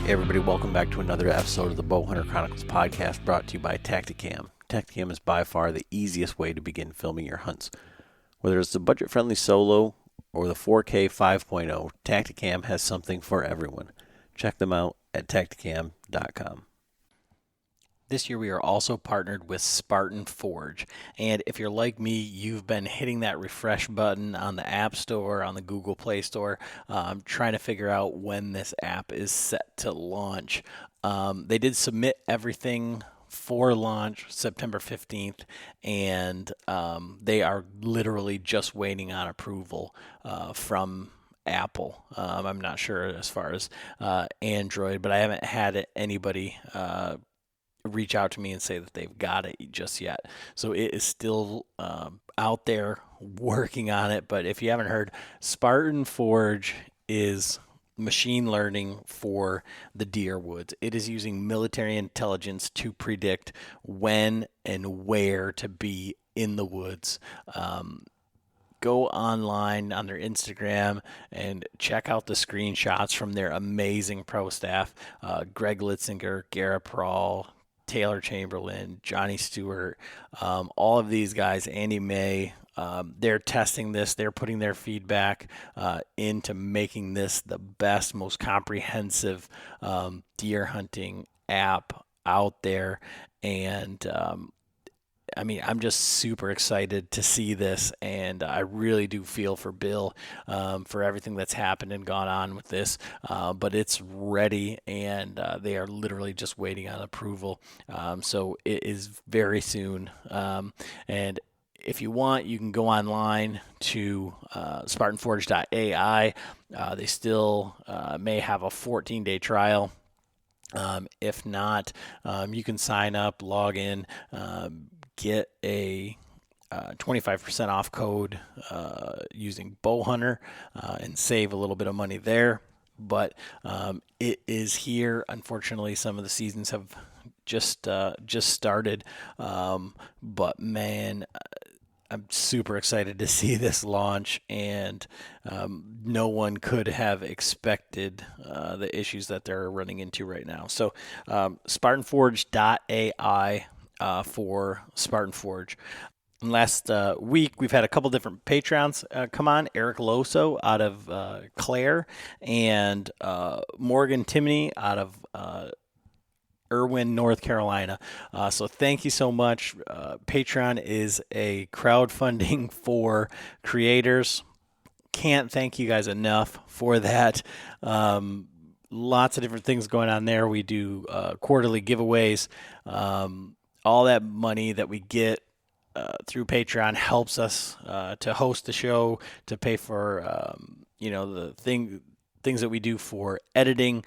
Hey everybody, welcome back to another episode of the Bowhunter Chronicles podcast brought to you by Tacticam. Tacticam is by far the easiest way to begin filming your hunts. Whether it's the budget-friendly solo or the 4K 5.0, Tacticam has something for everyone. Check them out at tacticam.com. This year we are also partnered with Spartan Forge. And if you're like me, you've been hitting that refresh button on the App Store, on the Google Play Store, trying to figure out when this app is set to launch. They did submit everything for launch September 15th, and they are literally just waiting on approval from Apple. I'm not sure as far as Android, but I haven't had anybody reach out to me and say that they've got it just yet. So it is still out there working on it. But if you haven't heard, Spartan Forge is machine learning for the deer woods. It is using military intelligence to predict when and where to be in the woods. Go online on their Instagram and check out the screenshots from their amazing pro staff, Greg Litzinger, Garrett Prawl, Taylor Chamberlain, Johnny Stewart, all of these guys, Andy May, they're testing this. They're putting their feedback into making this the best, most comprehensive deer hunting app out there. And I'm just super excited to see this, and I really do feel for Bill for everything that's happened and gone on with this. But it's ready, and they are literally just waiting on approval. So it is very soon. And if you want, you can go online to SpartanForge.ai. They still may have a 14-day trial. If not, you can sign up, log in, get a 25% off code using Bowhunter and save a little bit of money there. But it is here. Unfortunately, some of the seasons have just started. But man, I'm super excited to see this launch, and no one could have expected the issues that they're running into right now. So SpartanForge.ai for Spartan Forge. And last week, we've had a couple different Patreons come on. Eric Loso out of Clare, and Morgan Timoney out of Irwin, North Carolina. So thank you so much. Patreon is a crowdfunding for creators. Can't thank you guys enough for that. Lots of different things going on there. We do quarterly giveaways. All that money that we get through Patreon helps us to host the show, to pay for the things that we do for editing.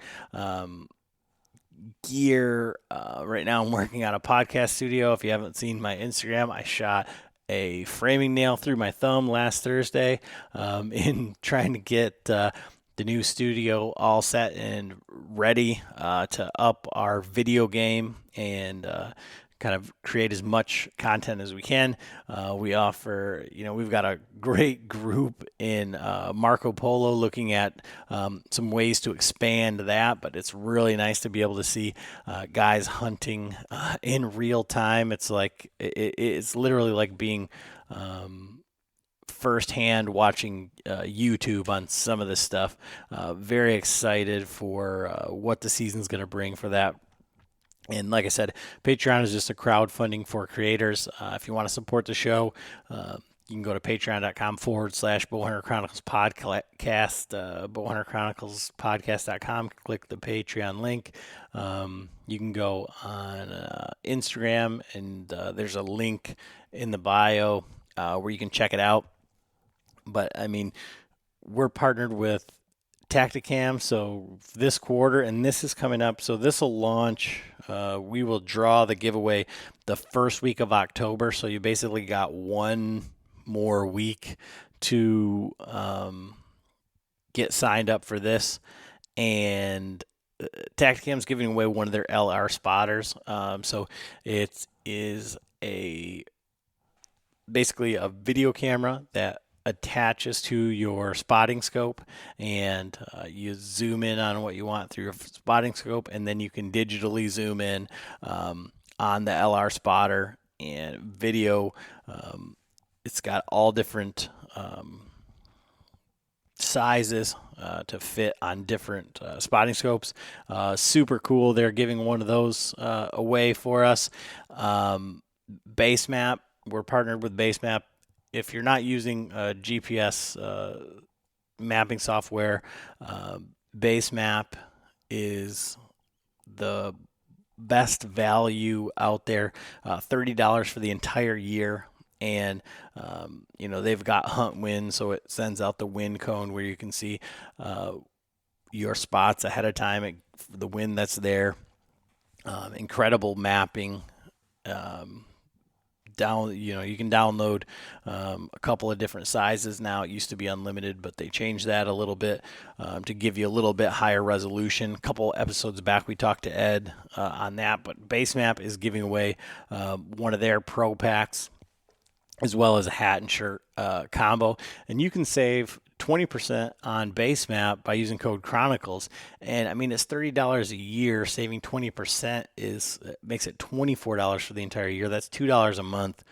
Gear. Right now I'm working on a podcast studio. If you haven't seen my Instagram, I shot a framing nail through my thumb last Thursday in trying to get the new studio all set and ready to up our video game and kind of create as much content as we can. We offer, we've got a great group in Marco Polo looking at some ways to expand that, but it's really nice to be able to see guys hunting in real time. It's like, it's literally like being firsthand watching YouTube on some of this stuff. Very excited for what the season's going to bring for that. And like I said, Patreon is just a crowdfunding for creators. If you want to support the show, you can go to patreon.com/Bowhunter Chronicles podcast, bowhunterchroniclespodcast.com, click the Patreon link. You can go on Instagram, and there's a link in the bio where you can check it out. But, we're partnered with Tacticam, so this quarter, and this is coming up, so this will launch. We will draw the giveaway the first week of October, so you basically got one more week to get signed up for this. And Tacticam's giving away one of their LR spotters, so it is basically a video camera that attaches to your spotting scope, and you zoom in on what you want through your spotting scope, and then you can digitally zoom in on the LR spotter and video. It's got all different sizes to fit on different spotting scopes. Super cool. They're giving one of those away for us. Base Map, we're partnered with Base Map. If you're not using GPS mapping software, Base Map is the best value out there. $30 for the entire year. And they've got hunt wind, so it sends out the wind cone where you can see your spots ahead of time, the wind that's there. Incredible mapping. You can download a couple of different sizes now. It used to be unlimited, but they changed that a little bit to give you a little bit higher resolution. A couple episodes back, we talked to Ed on that, but Base Map is giving away one of their pro packs, as well as a hat and shirt combo. And you can save 20% on Base Map by using code Chronicles. And I mean, it's $30 a year. Saving 20% makes it $24 for the entire year. That's $2 a month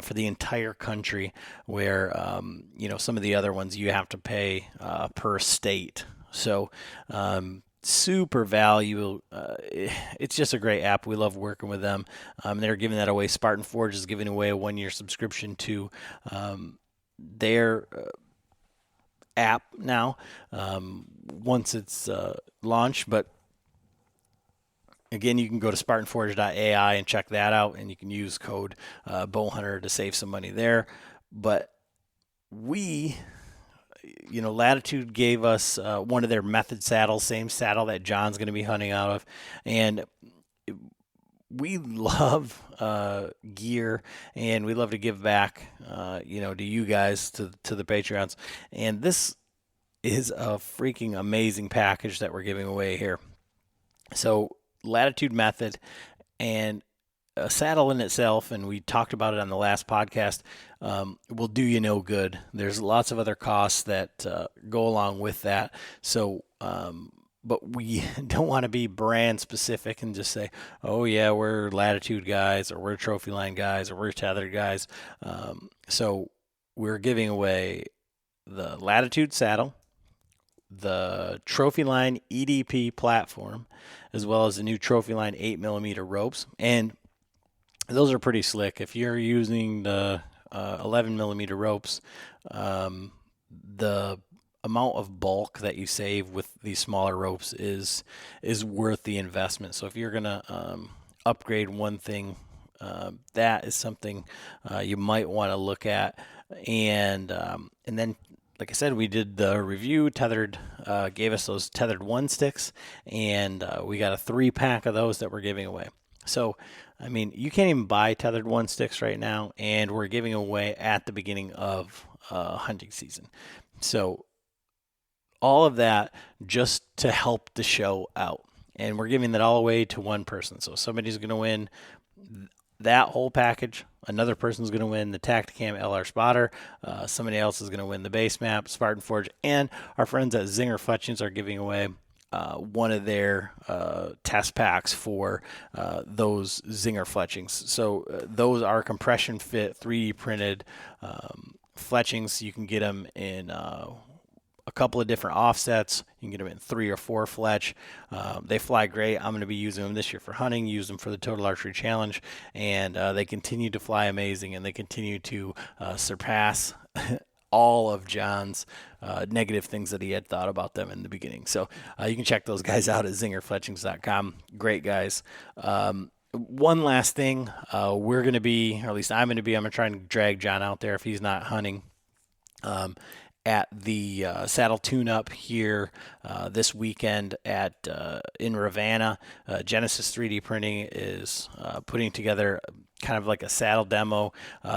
for the entire country, where some of the other ones you have to pay per state. So super value. It's just a great app. We love working with them. They're giving that away. Spartan Forge is giving away a 1-year subscription to their app now once it's launched. But again, you can go to spartanforge.ai and check that out, and you can use code Bowhunter to save some money there. But Latitude gave us one of their method saddles, same saddle that John's going to be hunting out of. And we love gear, and we love to give back, to you guys, to the Patreons. And this is a freaking amazing package that we're giving away here. So Latitude method and a saddle in itself, and we talked about it on the last podcast, will do you no good. There's lots of other costs that go along with that. So, but we don't want to be brand specific and just say, oh yeah, we're Latitude guys, or we're Trophy Line guys, or we're Tethered guys. So we're giving away the Latitude saddle, the Trophy Line EDP platform, as well as the new Trophy Line 8mm ropes. And those are pretty slick. If you're using the 11mm ropes, the amount of bulk that you save with these smaller ropes is worth the investment. So if you're gonna upgrade one thing, that is something you might want to look at. And then, like I said, we did the review. Tethered gave us those Tethered 1 sticks, and we got a 3-pack of those that we're giving away. So, I mean, you can't even buy Tethered 1 sticks right now, and we're giving away at the beginning of hunting season. So all of that just to help the show out. And we're giving that all away to one person. So somebody's going to win that whole package. Another person's going to win the Tacticam LR spotter. Somebody else is going to win the Base Map, Spartan Forge, and our friends at Zinger Fletchings are giving away one of their test packs for those Zinger Fletchings. So those are compression fit, 3D printed fletchings. You can get them in a couple of different offsets. You can get them in 3 or 4 fletch. They fly great. I'm going to be using them this year for hunting, use them for the Total Archery Challenge, and they continue to fly amazing, and they continue to surpass all of John's negative things that he had thought about them in the beginning. So you can check those guys out at zingerfletchings.com. Great guys. One last thing, we're going to be, or at least I'm going to try and drag John out there if he's not hunting, at the saddle tune-up here this weekend in Ravenna. Genesis 3D Printing is putting together kind of like a saddle demo.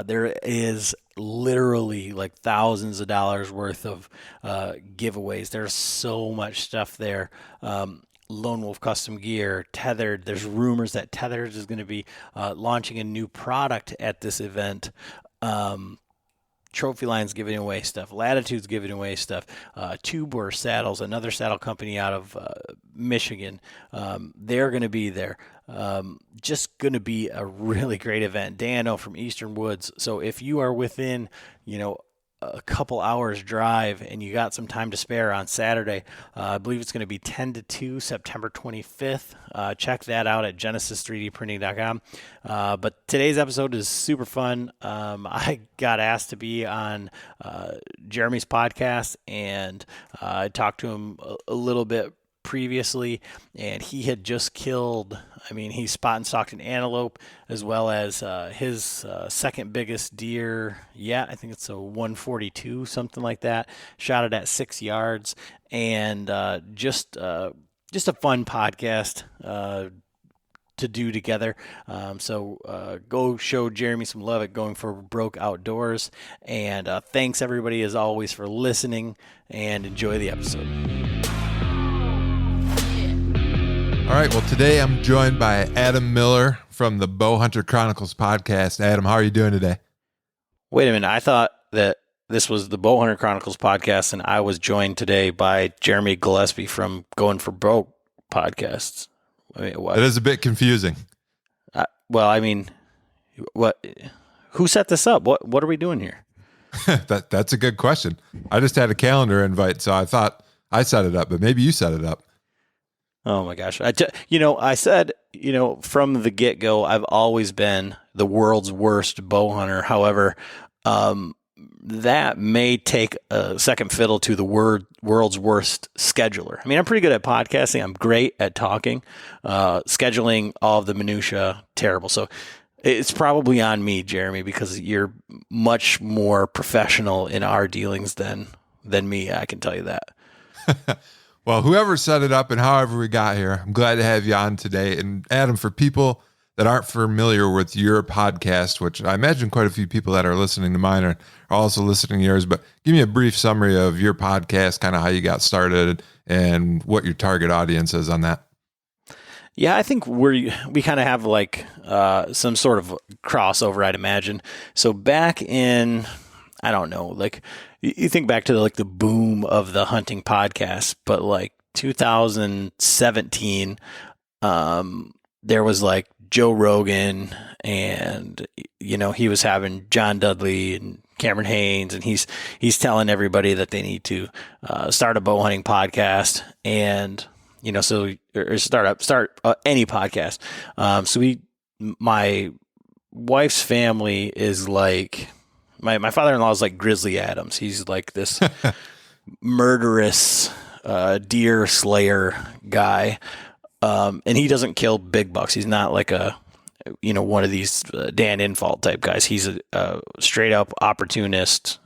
There is literally like thousands of dollars worth of giveaways. There's so much stuff there. Lone Wolf Custom Gear, Tethered. There's rumors that Tethered is going to be launching a new product at this event. Trophy Line's giving away stuff. Latitude's giving away stuff. Tubor Saddles, another saddle company out of Michigan, they're going to be there. Just going to be a really great event. Dano from Eastern Woods. So if you are within, a couple hours drive and you got some time to spare on Saturday, I believe it's going to be 10 to 2, September 25th. Check that out at genesis3dprinting.com. But today's episode is super fun. I got asked to be on Jeremy's podcast, and I talked to him a little bit previously, and he had just killed, he spot and stalked an antelope, as well as his second biggest deer yet. I think it's a 142, something like that. Shot it at 6 yards, and just a fun podcast to do together. So go show Jeremy some love at Going for Broke Outdoors, and thanks everybody as always for listening, and enjoy the episode. All right, well, today I'm joined by Adam Miller from the Bowhunter Chronicles podcast. Adam, how are you doing today? Wait a minute. I thought that this was the Bowhunter Chronicles podcast, and I was joined today by Jeremy Gillespie from Going for Broke podcasts. What? It is a bit confusing. What? Who set this up? What are we doing here? That's a good question. I just had a calendar invite, so I thought I set it up, but maybe you set it up. Oh my gosh. I said, from the get-go, I've always been the world's worst bow hunter. However, that may take a second fiddle to the world's worst scheduler. I'm pretty good at podcasting. I'm great at talking. Scheduling all of the minutia, terrible. So it's probably on me, Jeremy, because you're much more professional in our dealings than me. I can tell you that. Well, whoever set it up and however we got here, I'm glad to have you on today. And Adam, for people that aren't familiar with your podcast, which I imagine quite a few people that are listening to mine are also listening to yours, but give me a brief summary of your podcast, kind of how you got started and what your target audience is on that. Yeah, I think we kind of have like some sort of crossover, I'd imagine. So back in, I don't know, like you think back to the boom of the hunting podcast, but like 2017, there was like Joe Rogan, and he was having John Dudley and Cameron Haynes, and he's telling everybody that they need to start a bow hunting podcast, and start any podcast. My wife's family is like. My father-in-law is like Grizzly Adams. He's like this murderous deer slayer guy, and he doesn't kill big bucks. He's not like one of these Dan Infalt type guys. He's a straight up opportunist,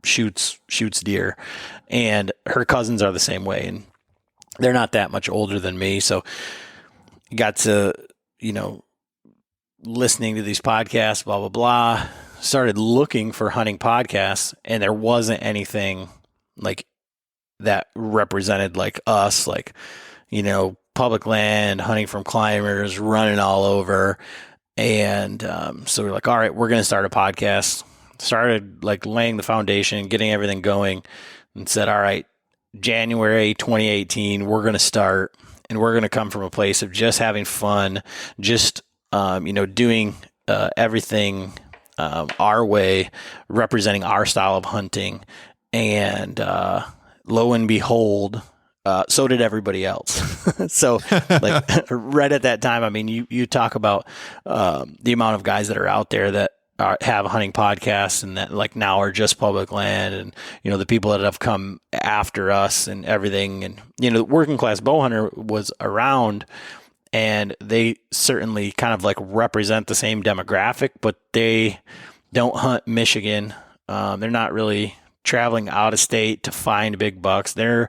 shoots deer, and her cousins are the same way, and they're not that much older than me. So got to listening to these podcasts, blah blah blah. Started looking for hunting podcasts, and there wasn't anything like that represented like us, like, public land, hunting from climbers, running all over. And so we're like, all right, we're going to start a podcast. Started like laying the foundation, getting everything going, and said, all right, January 2018, we're going to start, and we're going to come from a place of just having fun, just, doing everything our way, representing our style of hunting. And lo and behold, so did everybody else. So like right at that time, you talk about the amount of guys that are out there that have hunting podcasts and that like now are just public land, and the people that have come after us and everything. And the working class bow hunter was around, and they certainly kind of like represent the same demographic, but they don't hunt Michigan. They're not really traveling out of state to find big bucks. They're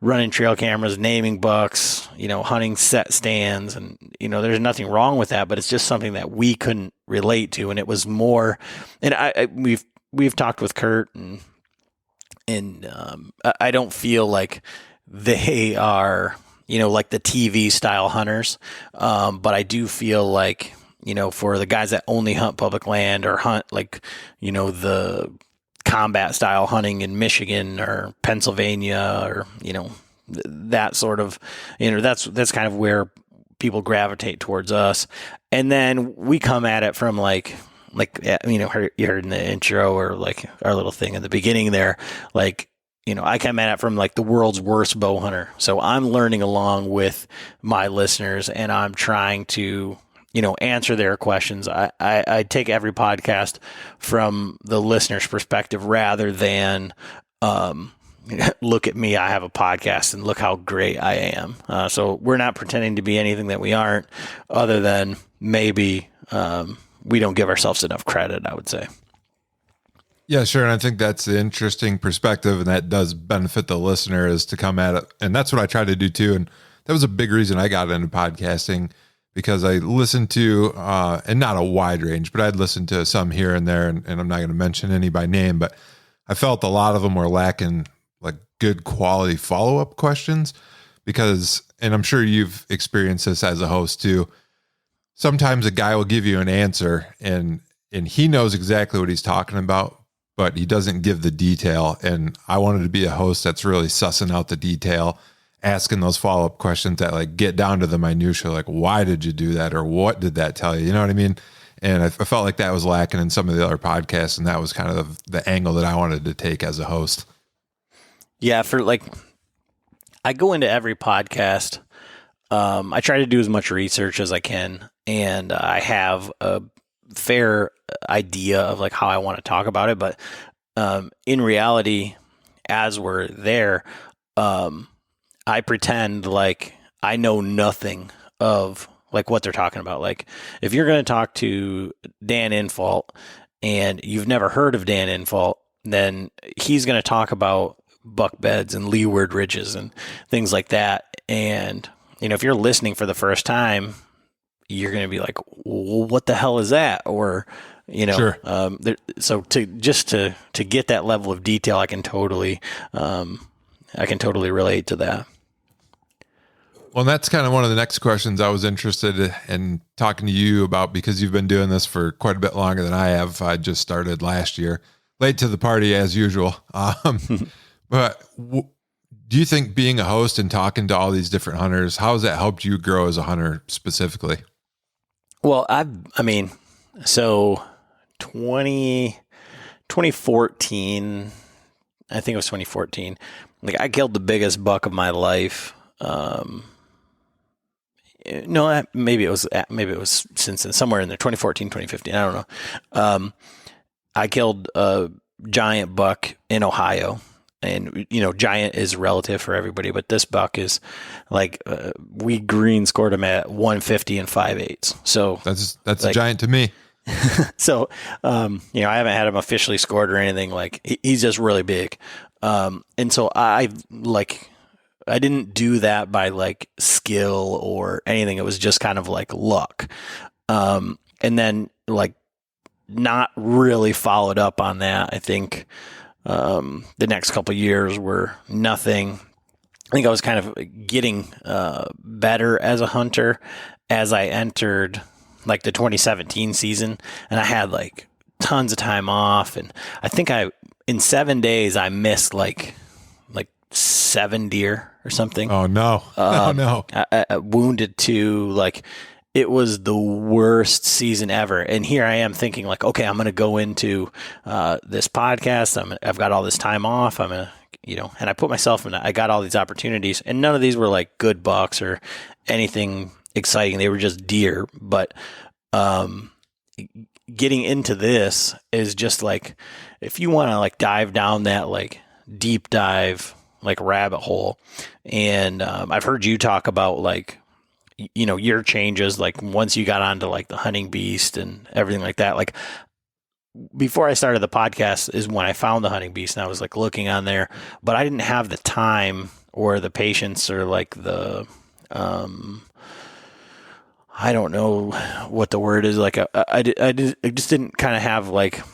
running trail cameras, naming bucks, hunting set stands. And, there's nothing wrong with that, but it's just something that we couldn't relate to. And it was more, and we've talked with Kurt, and I don't feel like they are, like the TV style hunters. But I do feel like, for the guys that only hunt public land or hunt like, the combat style hunting in Michigan or Pennsylvania or, that sort of, that's kind of where people gravitate towards us. And then we come at it from like, you heard in the intro or like our little thing in the beginning there, like, I come at it from like the world's worst bow hunter. So I'm learning along with my listeners and I'm trying to, answer their questions. I take every podcast from the listener's perspective rather than, look at me, I have a podcast and look how great I am. So we're not pretending to be anything that we aren't, other than maybe, we don't give ourselves enough credit, I would say. Yeah, sure. And I think that's the interesting perspective, and that does benefit the listener, is to come at it. And that's what I try to do too. And that was a big reason I got into podcasting, because I listened to, and not a wide range, but I'd listened to some here and there, and I'm not going to mention any by name, but I felt a lot of them were lacking like good quality follow-up questions because, and I'm sure you've experienced this as a host too, sometimes a guy will give you an answer and he knows exactly what he's talking about, but he doesn't give the detail. And I wanted to be a host that's really sussing out the detail, asking those follow-up questions that like get down to the minutia, like why did you do that? Or what did that tell you? You know what I mean? And I felt like that was lacking in some of the other podcasts. And that was kind of the angle that I wanted to take as a host. Yeah. For like, I go into every podcast. I try to do as much research as I can, and I have a fair idea of like how I want to talk about it. But in reality, as we're there, I pretend like I know nothing of like what they're talking about. Like if you're going to talk to Dan Infault and you've never heard of Dan Infault, then he's going to talk about buck beds and leeward ridges and things like that. And, if you're listening for the first time, you're going to be like, well, what the hell is that? Or, Sure. So to get that level of detail, I can totally relate to that. Well, that's kind of one of the next questions I was interested in talking to you about, because you've been doing this for quite a bit longer than I have. I just started last year, late to the party as usual. But do you think being a host and talking to all these different hunters, how has that helped you grow as a hunter specifically? Well, so 2014, I think it was 2014. Like I killed the biggest buck of my life. No, maybe it was since then, somewhere in there, 2014, 2015. I don't know. I killed a giant buck in Ohio. And, giant is relative for everybody, but this buck is like, we green scored him at 150 and 5/8. So that's like, a giant to me. So, I haven't had him officially scored or anything. Like he's just really big. And so I didn't do that by like skill or anything. It was just kind of like luck. And then like not really followed up on that. I think, the next couple of years were nothing. I think I was kind of getting better as a hunter as I entered like the 2017 season, and I had like tons of time off, and I think in 7 days I missed like 7 deer or something. Oh no! Oh no! I wounded two, like. It was the worst season ever. And here I am thinking like, okay, I'm going to go into this podcast. I've got all this time off. I'm going to, and I put myself in, I got all these opportunities, and none of these were like good bucks or anything exciting. They were just deer. But getting into this is just like, if you want to like dive down that like deep dive, like rabbit hole. And I've heard you talk about like, your changes, like once you got onto like the hunting beast and everything like that. Like before I started the podcast is when I found the hunting beast, and I was like looking on there, but I didn't have the time or the patience or like the, I don't know what the word is. Like I just didn't kind of have like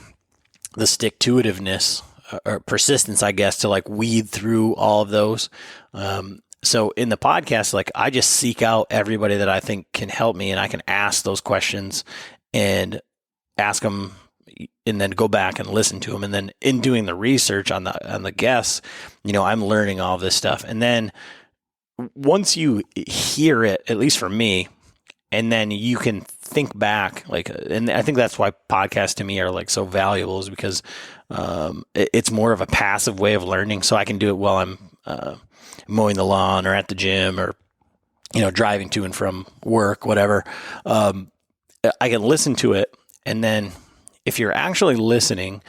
the stick-to-itiveness or persistence, I guess, to like weed through all of those. So in the podcast, like I just seek out everybody that I think can help me, and I can ask those questions and ask them, and then go back and listen to them. And then in doing the research on the guests, I'm learning all this stuff. And then once you hear it, at least for me, and then you can think back, and I think that's why podcasts to me are like so valuable, is because it's more of a passive way of learning. So I can do it while I'm mowing the lawn or at the gym or, driving to and from work, whatever. I can listen to it. And then if you're actually listening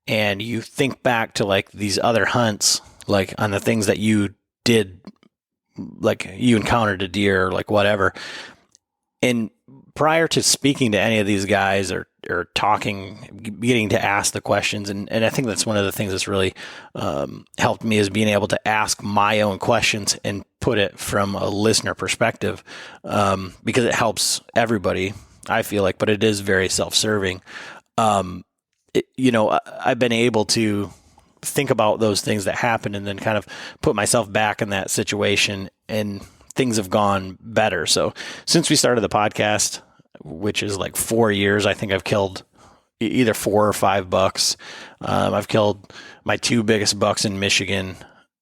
and you think back to like these other hunts, like on the things that you did, like you encountered a deer or like whatever, and prior to speaking to any of these guys or talking, getting to ask the questions, and I think that's one of the things that's really helped me, is being able to ask my own questions and put it from a listener perspective, because it helps everybody, I feel like, but it is very self-serving. I've been able to think about those things that happened and then kind of put myself back in that situation, and things have gone better. So since we started the podcast, which is like 4 years, I think I've killed either 4 or 5 bucks. I've killed my 2 biggest bucks in Michigan.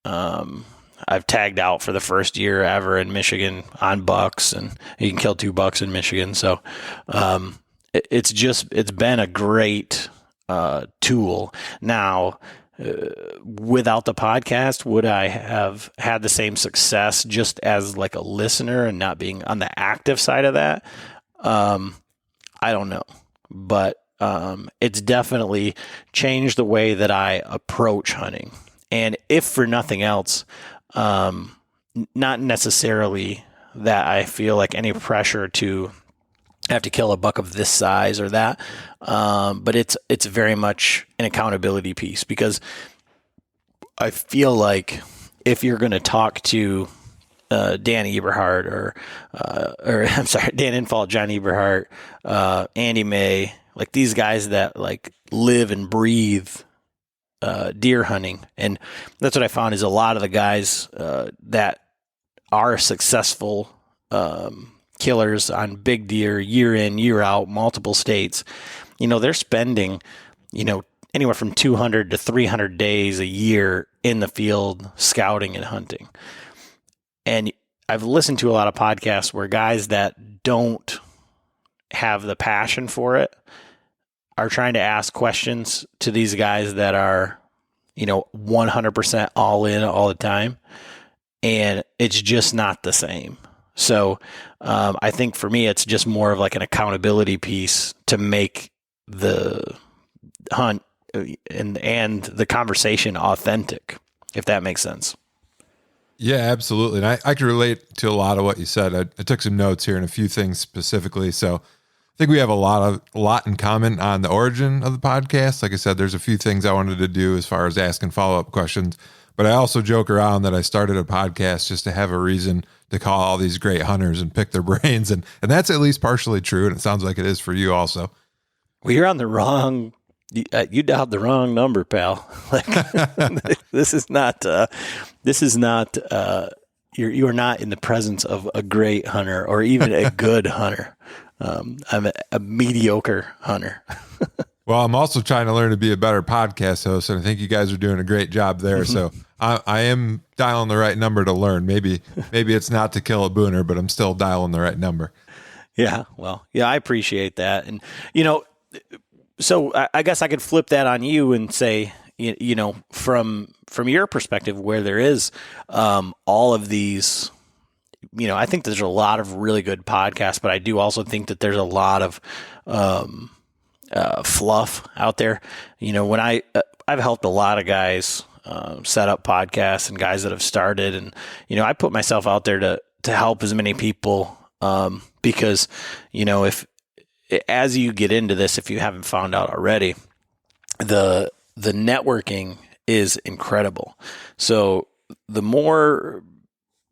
I've tagged out for the first year ever in Michigan on bucks, and you can kill 2 bucks in Michigan. So it's been a great tool. Now, without the podcast, would I have had the same success just as like a listener and not being on the active side of that? I don't know, but it's definitely changed the way that I approach hunting. And if for nothing else, not necessarily that I feel like any pressure to have to kill a buck of this size or that, but it's very much an accountability piece, because I feel like if you're going to talk to Dan Eberhard or I'm sorry, Dan Infalt, John Eberhard, Andy May, like these guys that like live and breathe deer hunting. And that's what I found, is a lot of the guys that are successful killers on big deer year in, year out, multiple states, they're spending, anywhere from 200 to 300 days a year in the field scouting and hunting. And I've listened to a lot of podcasts where guys that don't have the passion for it are trying to ask questions to these guys that are, 100% all in all the time. And it's just not the same. So I think for me, it's just more of like an accountability piece to make the hunt and the conversation authentic, if that makes sense. Yeah, absolutely. And I can relate to a lot of what you said. I took some notes here and a few things specifically. So I think we have a lot in common on the origin of the podcast. Like I said, there's a few things I wanted to do as far as asking follow-up questions, but I also joke around that I started a podcast just to have a reason to call all these great hunters and pick their brains. And that's at least partially true. And it sounds like it is for you also. Well, you're on the wrong, you dialed the wrong number, pal. Like this is not, you are not in the presence of a great hunter or even a good hunter. I'm a mediocre hunter. Well, I'm also trying to learn to be a better podcast host, and I think you guys are doing a great job there. So I am dialing the right number to learn. Maybe it's not to kill a booner, but I'm still dialing the right number. Yeah, well, yeah, I appreciate that. And, so I guess I could flip that on you and say, from your perspective, where there is all of these, I think there's a lot of really good podcasts, but I do also think that there's a lot of fluff out there. When I've helped a lot of guys set up podcasts and guys that have started, and I put myself out there to help as many people because if as you get into this, if you haven't found out already, the networking is incredible. So the more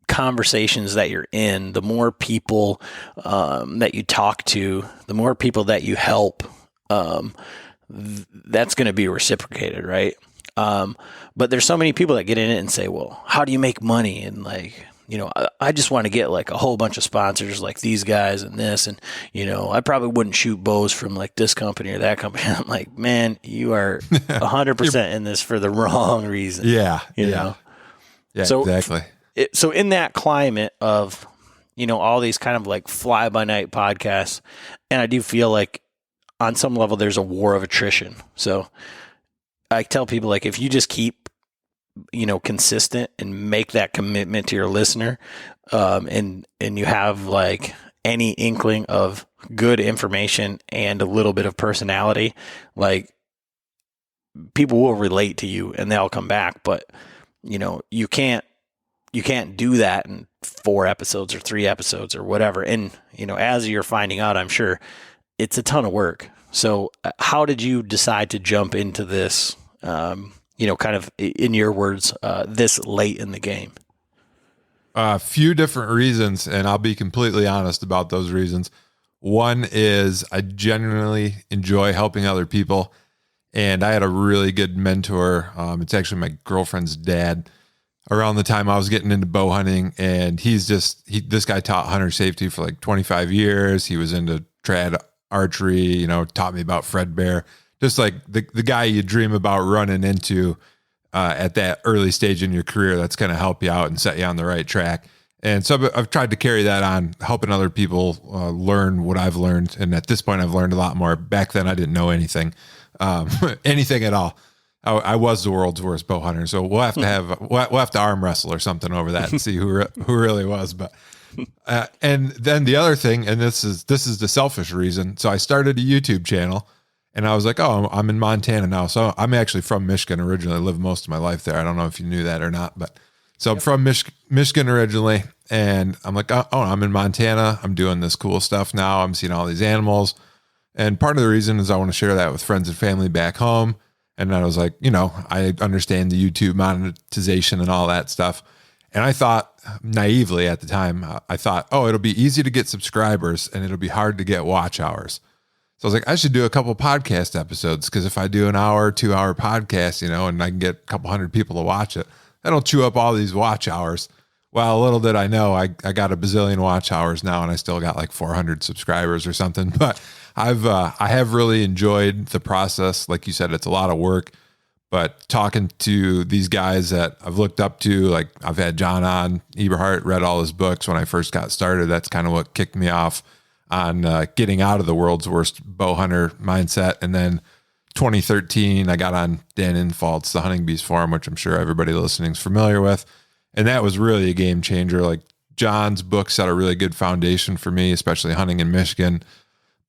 conversations that you're in, the more people that you talk to, the more people that you help, that's going to be reciprocated, right? But there's so many people that get in it and say, well, how do you make money? And like, I just want to get like a whole bunch of sponsors like these guys and this, and, I probably wouldn't shoot bows from like this company or that company. I'm like, man, you are 100% in this for the wrong reason. Yeah. Yeah, So, exactly. So in that climate of, all these kind of like fly by night podcasts, and I do feel like on some level there's a war of attrition. So I tell people, like, if you just keep, consistent and make that commitment to your listener, and you have like any inkling of good information and a little bit of personality, like, people will relate to you and they'll come back. But, you can't do that in 4 episodes or 3 episodes or whatever. And, as you're finding out, I'm sure it's a ton of work. So how did you decide to jump into this, kind of, in your words, this late in the game? A few different reasons, and I'll be completely honest about those reasons. One is I genuinely enjoy helping other people, and I had a really good mentor. It's actually my girlfriend's dad. Around the time I was getting into bow hunting, and this guy taught hunter safety for like 25 years. He was into trad archery, taught me about Fred Bear, just like the guy you dream about running into at that early stage in your career that's going to help you out and set you on the right track. And so I've tried to carry that on, helping other people learn what I've learned. And at this point, I've learned a lot more. Back then, I didn't know anything, anything at all. I was the world's worst bow hunter, so we'll have to arm wrestle or something over that and see who really was. But and then the other thing, and this is the selfish reason. So I started a YouTube channel, and I was like, oh, I'm in Montana now. So I'm actually from Michigan originally. I lived most of my life there. I don't know if you knew that or not, but so I'm from Michigan originally, and I'm like, oh, I'm in Montana. I'm doing this cool stuff now. I'm seeing all these animals, and part of the reason is I want to share that with friends and family back home. And then I was like, I understand the YouTube monetization and all that stuff. And I thought naively at the time, it'll be easy to get subscribers and it'll be hard to get watch hours. So I was like, I should do a couple podcast episodes, because if I do an hour, 2-hour podcast, and I can get a couple hundred people to watch it, that'll chew up all these watch hours. Well, little did I know, I got a bazillion watch hours now, and I still got like 400 subscribers or something. But I have really enjoyed the process. Like you said, it's a lot of work, but talking to these guys that I've looked up to, like I've had John on, Eberhart, read all his books when I first got started. That's kind of what kicked me off on getting out of the world's worst bow hunter mindset. And then 2013, I got on Dan Infalt's The Hunting Beast Forum, which I'm sure everybody listening is familiar with. And that was really a game changer. Like, John's book set a really good foundation for me, especially hunting in Michigan.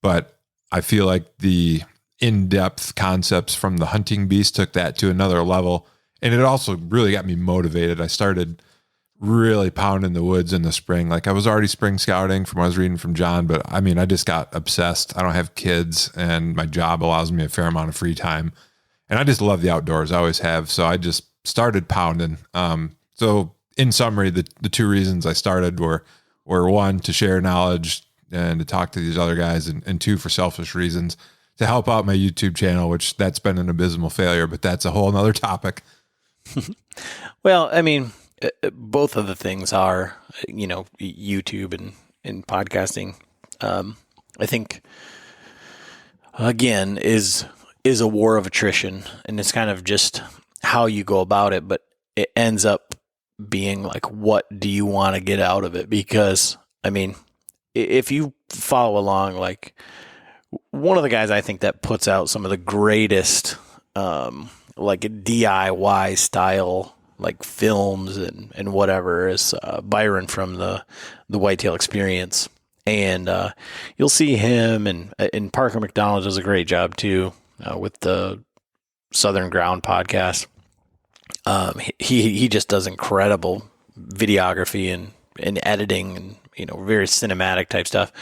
But I feel like the in-depth concepts from The Hunting Beast took that to another level. And it also really got me motivated. I started really pounding the woods in the spring. Like, I was already spring scouting from what I was reading from John, but I mean, I just got obsessed. I don't have kids, and my job allows me a fair amount of free time. And I just love the outdoors. I always have. So I just started pounding. So in summary, the 2 reasons I started were 1, to share knowledge and to talk to these other guys, and 2, for selfish reasons, to help out my YouTube channel, which that's been an abysmal failure, but that's a whole nother topic. Well, I mean, both of the things are, YouTube and podcasting. I think, again, is a war of attrition, and it's kind of just how you go about it, but it ends up being like, what do you want to get out of it? Because, I mean, if you follow along, like, one of the guys I think that puts out some of the greatest, like DIY style, like films and whatever, is Byron from the Whitetail Experience. And you'll see him, and Parker McDonald does a great job too with the Southern Ground podcast. He just does incredible videography and editing, and very cinematic type stuff.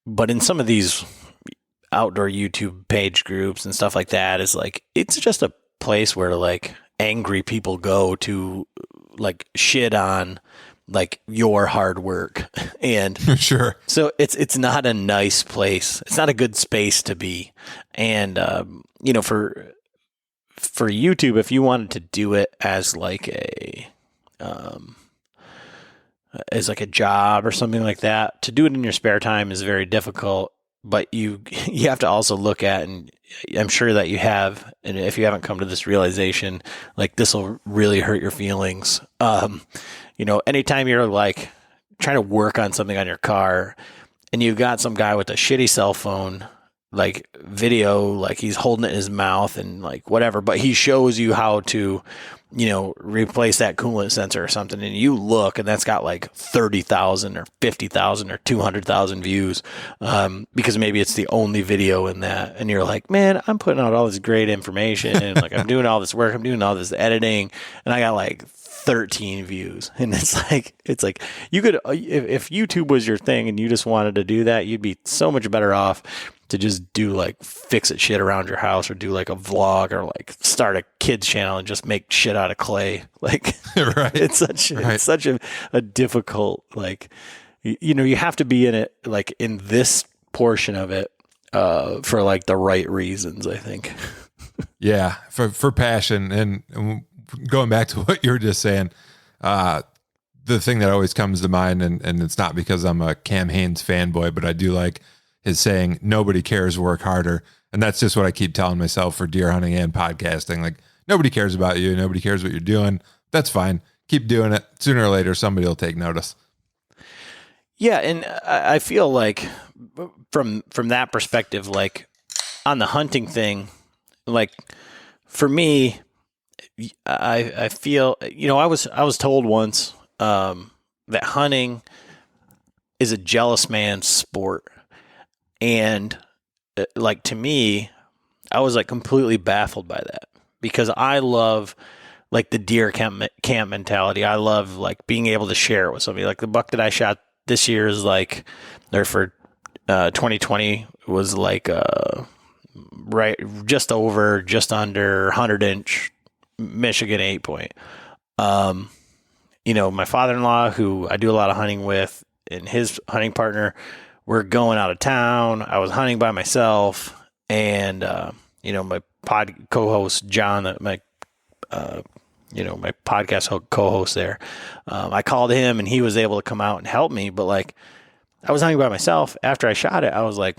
But in some of these outdoor YouTube page groups and stuff like that, is like, it's just a place where like angry people go to like shit on like your hard work. And sure. So it's not a nice place. It's not a good space to be. And, for YouTube, if you wanted to do it as like a as like a job or something like that, to do it in your spare time is very difficult. But you have to also look at, and I'm sure that you have, and if you haven't come to this realization, like this will really hurt your feelings. Anytime you're like trying to work on something on your car and you've got some guy with a shitty cell phone, like video, like he's holding it in his mouth and like whatever, but he shows you how to, replace that coolant sensor or something, and you look and that's got like 30,000 or 50,000 or 200,000 views, because maybe it's the only video in that, and you're like, man, I'm putting out all this great information and like I'm doing all this work, I'm doing all this editing, and I got like 13 views. And it's like you could, if YouTube was your thing and you just wanted to do that, you'd be so much better off to just do like fix it shit around your house, or do like a vlog, or like start a kids channel and just make shit out of clay. Like right. it's such a difficult, like, you have to be in it, like in this portion of it, for like the right reasons, I think. Yeah. For passion. And going back to what you were just saying, the thing that always comes to mind, and it's not because I'm a Cam Hanes fanboy, but I do like his saying, nobody cares, work harder. And that's just what I keep telling myself for deer hunting and podcasting. Like, nobody cares about you. Nobody cares what you're doing. That's fine. Keep doing it. Sooner or later, somebody will take notice. Yeah. And I feel like from that perspective, like on the hunting thing, like for me, I feel, I was told once, that hunting is a jealous man's sport. And like, to me, I was like completely baffled by that, because I love like the deer camp mentality. I love like being able to share it with somebody. Like the buck that I shot this year is like, or for 2020 was like right just under 100-inch Michigan 8-point. My father-in-law, who I do a lot of hunting with, and his hunting partner, we're going out of town. I was hunting by myself, and my pod co-host John, my podcast co-host there, I called him and he was able to come out and help me. But like, I was hunting by myself. After I shot it, I was like,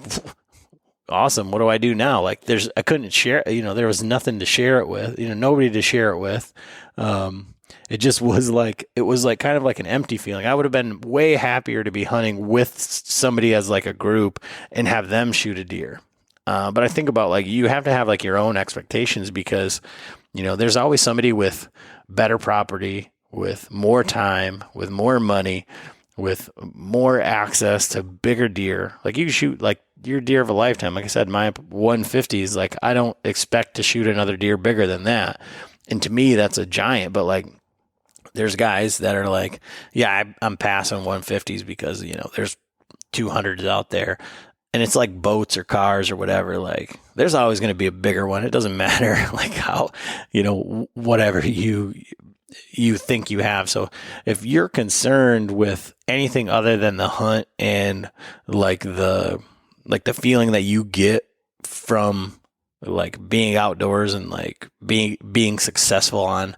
awesome. What do I do now? Like, I couldn't share. There was nothing to share it with. Nobody to share it with. It just was like, kind of like an empty feeling. I would have been way happier to be hunting with somebody as like a group and have them shoot a deer. But I think about like, you have to have like your own expectations, because, there's always somebody with better property, with more time, with more money, with more access to bigger deer. Like, you shoot like your deer of a lifetime. Like I said, my 150s, like I don't expect to shoot another deer bigger than that. And to me, that's a giant. But like, there's guys that are like, yeah, I'm passing 150s because, there's 200s out there. And it's like boats or cars or whatever. Like, there's always going to be a bigger one. It doesn't matter like how, whatever you think you have. So if you're concerned with anything other than the hunt and like the feeling that you get from like being outdoors and like being successful on,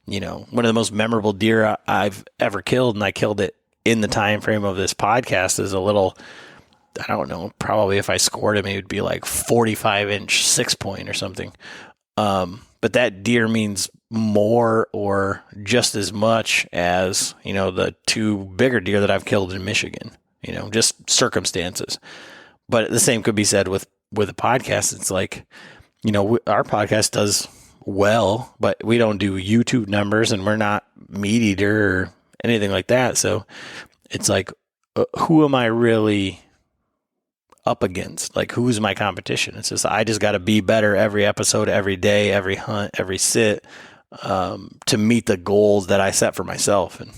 one of the most memorable deer I've ever killed, and I killed it in the time frame of this podcast, is a little, I don't know, probably if I scored him, it would be like 45-inch 6-point or something. But that deer means more or just as much as, the two bigger deer that I've killed in Michigan, just circumstances. But the same could be said with a podcast. It's like, our podcast does well, but we don't do YouTube numbers, and we're not Meat Eater or anything like that. So it's like, who am I really up against? Like, who's my competition? It's just, I just got to be better every episode, every day, every hunt, every sit, to meet the goals that I set for myself. And,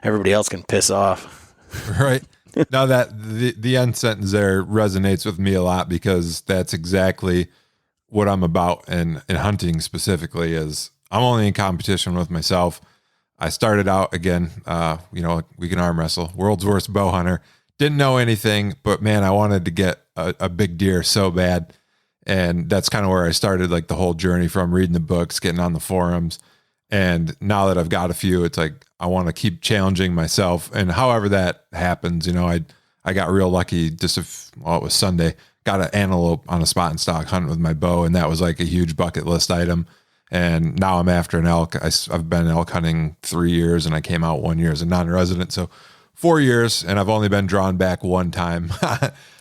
everybody else can piss off. Right. Now that the end sentence there resonates with me a lot, because that's exactly what I'm about, and hunting specifically is I'm only in competition with myself. I started out again, we can arm wrestle, world's worst bow hunter. Didn't know anything, but man, I wanted to get a big deer so bad. And that's kind of where I started, like the whole journey from reading the books, getting on the forums. And now that I've got a few, it's like, I want to keep challenging myself. And however that happens, I got real lucky it was Sunday, got an antelope on a spot and stock hunt with my bow. And that was like a huge bucket list item. And now I'm after an elk. I've been elk hunting 3 years, and I came out 1 year as a non-resident. So 4 years, and I've only been drawn back one time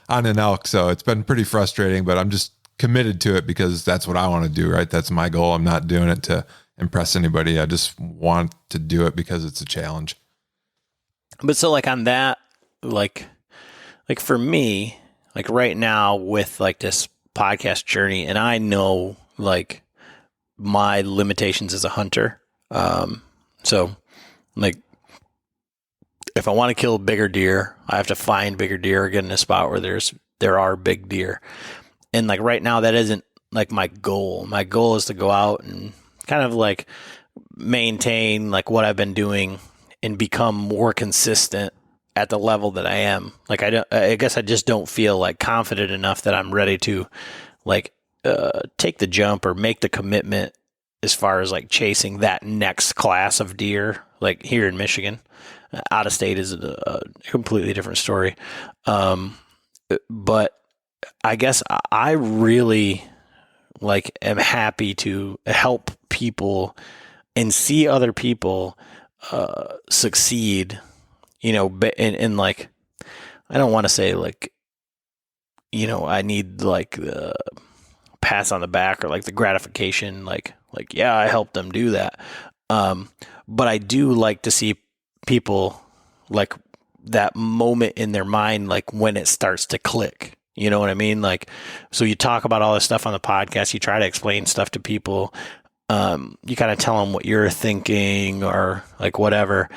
on an elk. So it's been pretty frustrating, but I'm just committed to it because that's what I want to do, right? That's my goal. I'm not doing it to impress anybody. I just want to do it because it's a challenge. But so like on that, like for me, like right now with like this podcast journey, and I know like my limitations as a hunter. So like if I want to kill bigger deer, I have to find bigger deer or get in a spot where there are big deer. And like right now, that isn't like my goal. My goal is to go out and kind of like maintain like what I've been doing and become more consistent at the level that I am. Like I guess I just don't feel like confident enough that I'm ready to like take the jump or make the commitment as far as like chasing that next class of deer. Like here in Michigan, out of state is a completely different story. But I guess I really like am happy to help people and see other people succeed, and like, I don't want to say like, I need like the pats on the back or like the gratification, like, yeah, I helped them do that. But I do like to see people like that moment in their mind, like when it starts to click. You know what I mean? Like, so you talk about all this stuff on the podcast, you try to explain stuff to people. You kind of tell them what you're thinking or like whatever.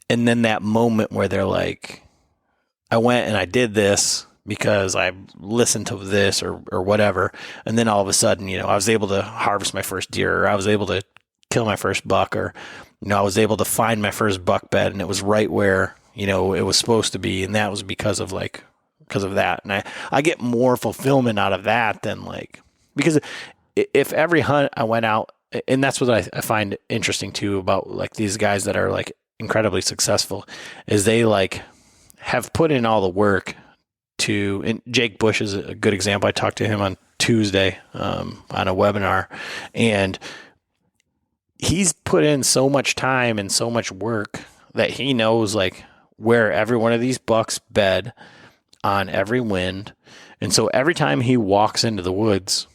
And then that moment where they're like, I went and I did this because I listened to this or whatever. And then all of a sudden, I was able to harvest my first deer, or I was able to kill my first buck, or, I was able to find my first buck bed, and it was right where, it was supposed to be. And that was because of that. And I get more fulfillment out of that than like, because if every hunt I went out, and that's what I find interesting too about like these guys that are like incredibly successful, is they like have put in all the work to, and Jake Bush is a good example. I talked to him on Tuesday on a webinar, and he's put in so much time and so much work that he knows like where every one of these bucks bed on every wind. And so every time he walks into the woods,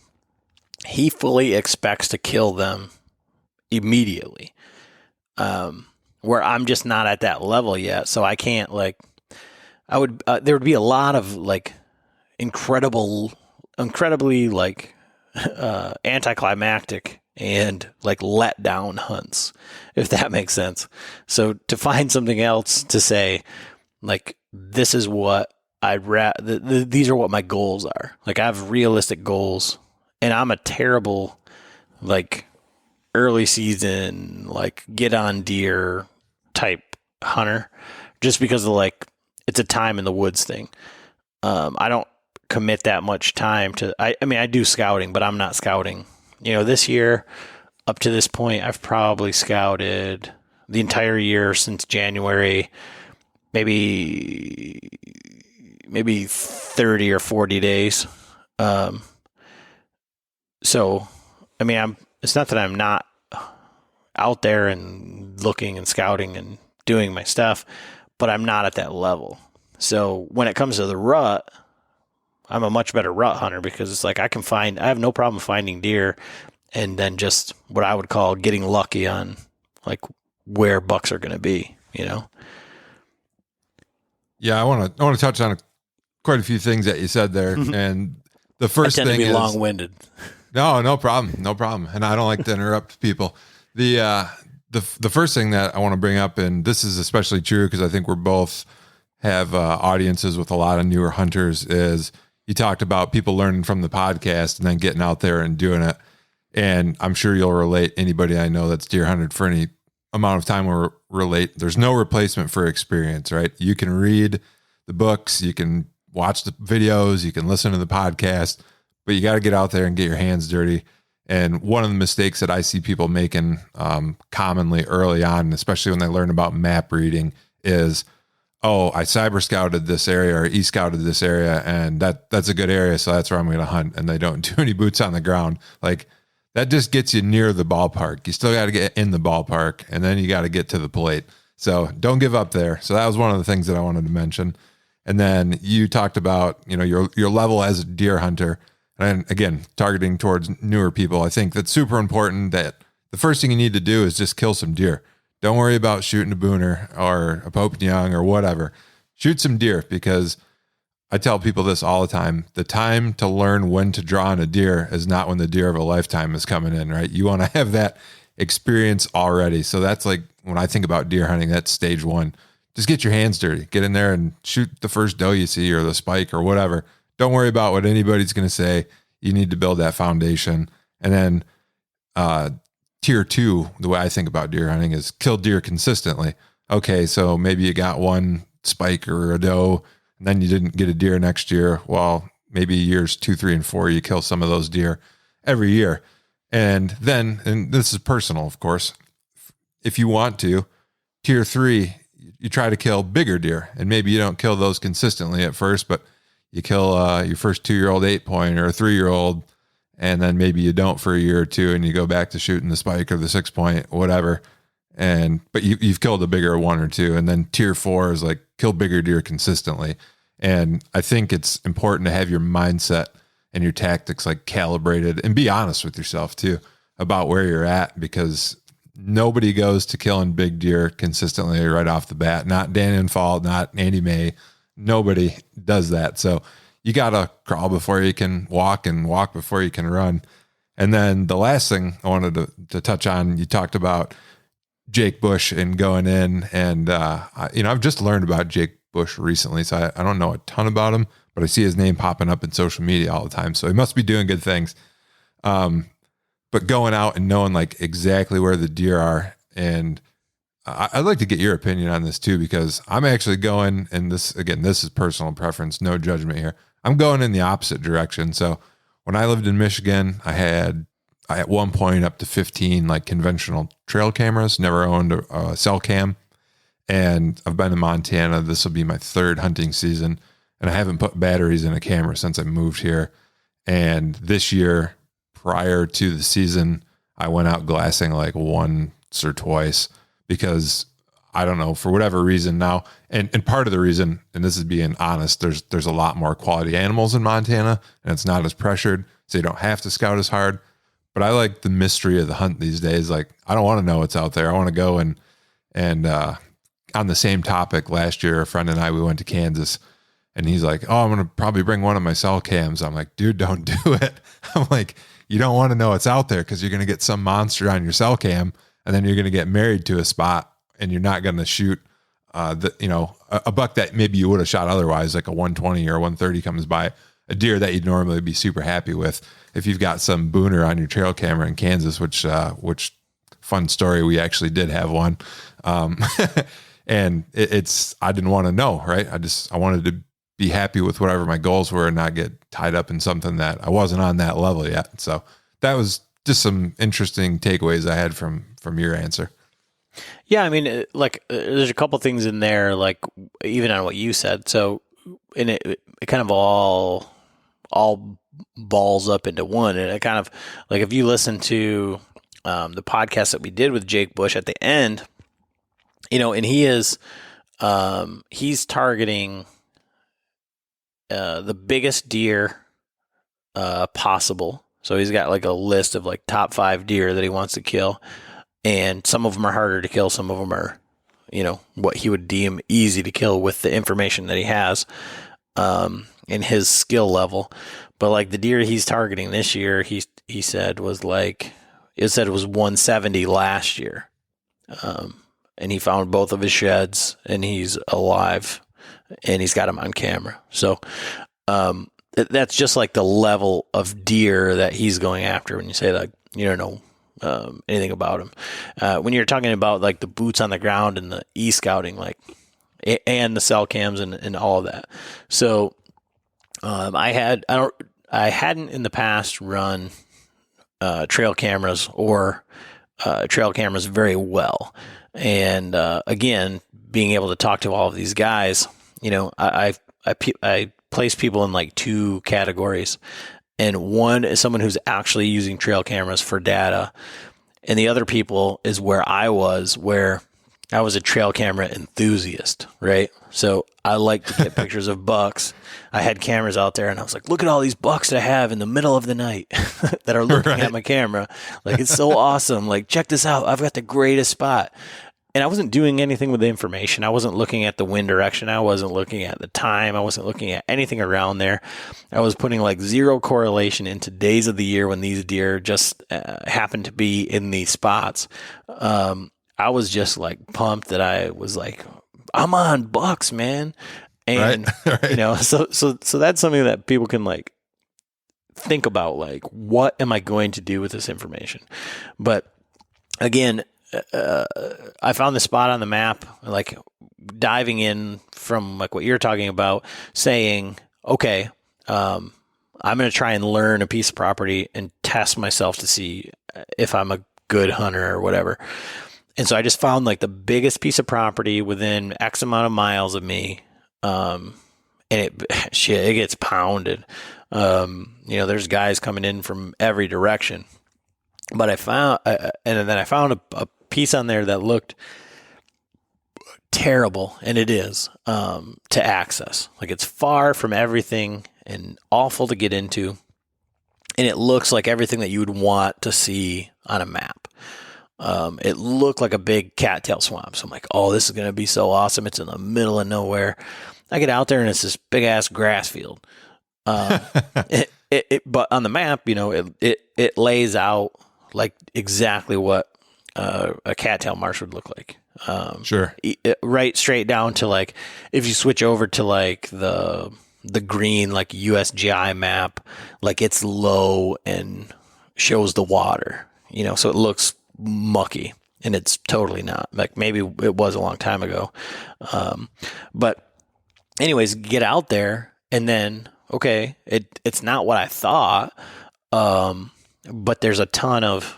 he fully expects to kill them immediately. Where I'm just not at that level yet. So I can't like, there would be a lot of like incredibly like anticlimactic and like let down hunts, if that makes sense. So to find something else to say, like, this is what these are what my goals are. Like, I have realistic goals, and I'm a terrible, like, early season, like, get on deer type hunter, just because of like, it's a time in the woods thing. I don't commit that much time to, I mean, I do scouting, but I'm not scouting. This year, up to this point, I've probably scouted the entire year since January, maybe 30 or 40 days. So, I mean, it's not that I'm not out there and looking and scouting and doing my stuff, but I'm not at that level. So when it comes to the rut, I'm a much better rut hunter, because it's like I have no problem finding deer, and then just what I would call getting lucky on like where bucks are going to be, Yeah, I want to touch on quite a few things that you said there. And the first thing to be is long-winded. No problem. And I don't like to interrupt people. The first thing that I want to bring up, and this is especially true because I think we're both have audiences with a lot of newer hunters, is you talked about people learning from the podcast and then getting out there and doing it. And I'm sure you'll relate. Anybody I know that's deer hunted for any amount of time will relate. There's no replacement for experience, right? You can read the books, you can watch the videos, you can listen to the podcast, but you got to get out there and get your hands dirty. And one of the mistakes that I see people making commonly early on, especially when they learn about map reading, is, oh, I cyber scouted this area or e-scouted this area, and that's a good area, so that's where I'm going to hunt. And they don't do any boots on the ground. Like, that just gets you near the ballpark. You still got to get in the ballpark, and then you got to get to the plate. So don't give up there. So that was one of the things that I wanted to mention. And then you talked about, your level as a deer hunter. And again, targeting towards newer people. I think that's super important, that the first thing you need to do is just kill some deer. Don't worry about shooting a booner or a Pope and Young or whatever. Shoot some deer, because I tell people this all the time. The time to learn when to draw on a deer is not when the deer of a lifetime is coming in, right? You want to have that experience already. So that's like, when I think about deer hunting, that's stage one. Just get your hands dirty. Get in there and shoot the first doe you see, or the spike or whatever. Don't worry about what anybody's going to say. You need to build that foundation. And then tier two, the way I think about deer hunting, is kill deer consistently. Okay, so maybe you got one spike or a doe, and then you didn't get a deer next year. Well, maybe years 2, 3, and 4, you kill some of those deer every year. And then, and this is personal, of course, if you want to, tier 3, you try to kill bigger deer. And maybe you don't kill those consistently at first, but you kill your first 2-year-old 8-point or a 3-year-old, and then maybe you don't for a year or two, and you go back to shooting the spike or the 6-point, whatever. But you've killed a bigger 1 or 2. And then tier 4 is like, kill bigger deer consistently. And I think it's important to have your mindset and your tactics like calibrated, and be honest with yourself too about where you're at, because nobody goes to killing big deer consistently right off the bat. Not Dan Infalt, not Andy May. Nobody does that. So you got to crawl before you can walk, and walk before you can run. And then the last thing I wanted to touch on, you talked about Jake Bush and going in, and I've just learned about Jake Bush recently, so I don't know a ton about him, but I see his name popping up in social media all the time, so he must be doing good things. But going out and knowing like exactly where the deer are, and I'd like to get your opinion on this too, because I'm actually going, and this is personal preference, no judgment here. I'm going in the opposite direction. So when I lived in Michigan, I at one point up to 15 like conventional trail cameras, never owned a cell cam. And I've been in Montana. This will be my 3rd hunting season, and I haven't put batteries in a camera since I moved here. And this year, prior to the season, I went out glassing like once or twice, because I don't know, for whatever reason now. And part of the reason, and this is being honest, there's a lot more quality animals in Montana, and it's not as pressured, so you don't have to scout as hard. But I like the mystery of the hunt these days. Like, I don't want to know what's out there. I want to go and on the same topic, last year, a friend and I, we went to Kansas, and he's like, oh, I'm going to probably bring one of my cell cams. I'm like, dude, don't do it. I'm like, you don't want to know what's out there, because you're going to get some monster on your cell cam, and then you're going to get married to a spot, and you're not going to shoot a buck that maybe you would have shot otherwise, like a 120 or a 130 comes by, a deer that you'd normally be super happy with. If you've got some booner on your trail camera in Kansas, which fun story, we actually did have one. And I didn't want to know, right? I wanted to be happy with whatever my goals were and not get tied up in something that I wasn't on that level yet. So that was just some interesting takeaways I had from your answer. Yeah, I mean, there's a couple things in there, like even on what you said. So, and it kind of all balls up into one. And it kind of, like, if you listen to the podcast that we did with Jake Bush at the end, and he's targeting the biggest deer possible. So he's got like a list of like top 5 deer that he wants to kill. And some of them are harder to kill. Some of them are, what he would deem easy to kill with the information that he has in his skill level. But like the deer he's targeting this year, he said was like, it was 170 last year. And he found both of his sheds, and he's alive, and he's got them on camera. So that's just like the level of deer that he's going after when you say like, you don't know anything about him. When you're talking about like the boots on the ground and the e-scouting, like, and the cell cams and all of that. So I hadn't in the past run trail cameras or trail cameras very well. And again, being able to talk to all of these guys, I place people in like two categories. And one is someone who's actually using trail cameras for data. And the other people is where I was a trail camera enthusiast, right? So I like to get pictures of bucks. I had cameras out there and I was like, look at all these bucks that I have in the middle of the night that are looking at my camera. Like, it's so awesome. Like, check this out. I've got the greatest spot. And I wasn't doing anything with the information. I wasn't looking at the wind direction. I wasn't looking at the time. I wasn't looking at anything around there. I was putting like zero correlation into days of the year when these deer just happened to be in these spots. I was just like pumped that I was like, I'm on bucks, man. And, right. So that's something that people can like think about, like, what am I going to do with this information? But again, I found the spot on the map, like diving in from like what you're talking about, saying, okay, I'm going to try and learn a piece of property and test myself to see if I'm a good hunter or whatever. And so I just found like the biggest piece of property within X amount of miles of me. And it gets pounded. There's guys coming in from every direction, but I found a piece on there that looked terrible, and it is, to access. Like, it's far from everything and awful to get into, and it looks like everything that you would want to see on a map. It looked like a big cattail swamp. So I'm like, oh, this is going to be so awesome. It's in the middle of nowhere. I get out there and it's this big ass grass field. But on the map, it lays out like exactly what a cattail marsh would look like. Sure. Right straight down to like, if you switch over to like the green, like USGI map, like it's low and shows the water, so it looks mucky, and it's totally not. Like, maybe it was a long time ago. But anyways, get out there and then, okay, it's not what I thought. But there's a ton of,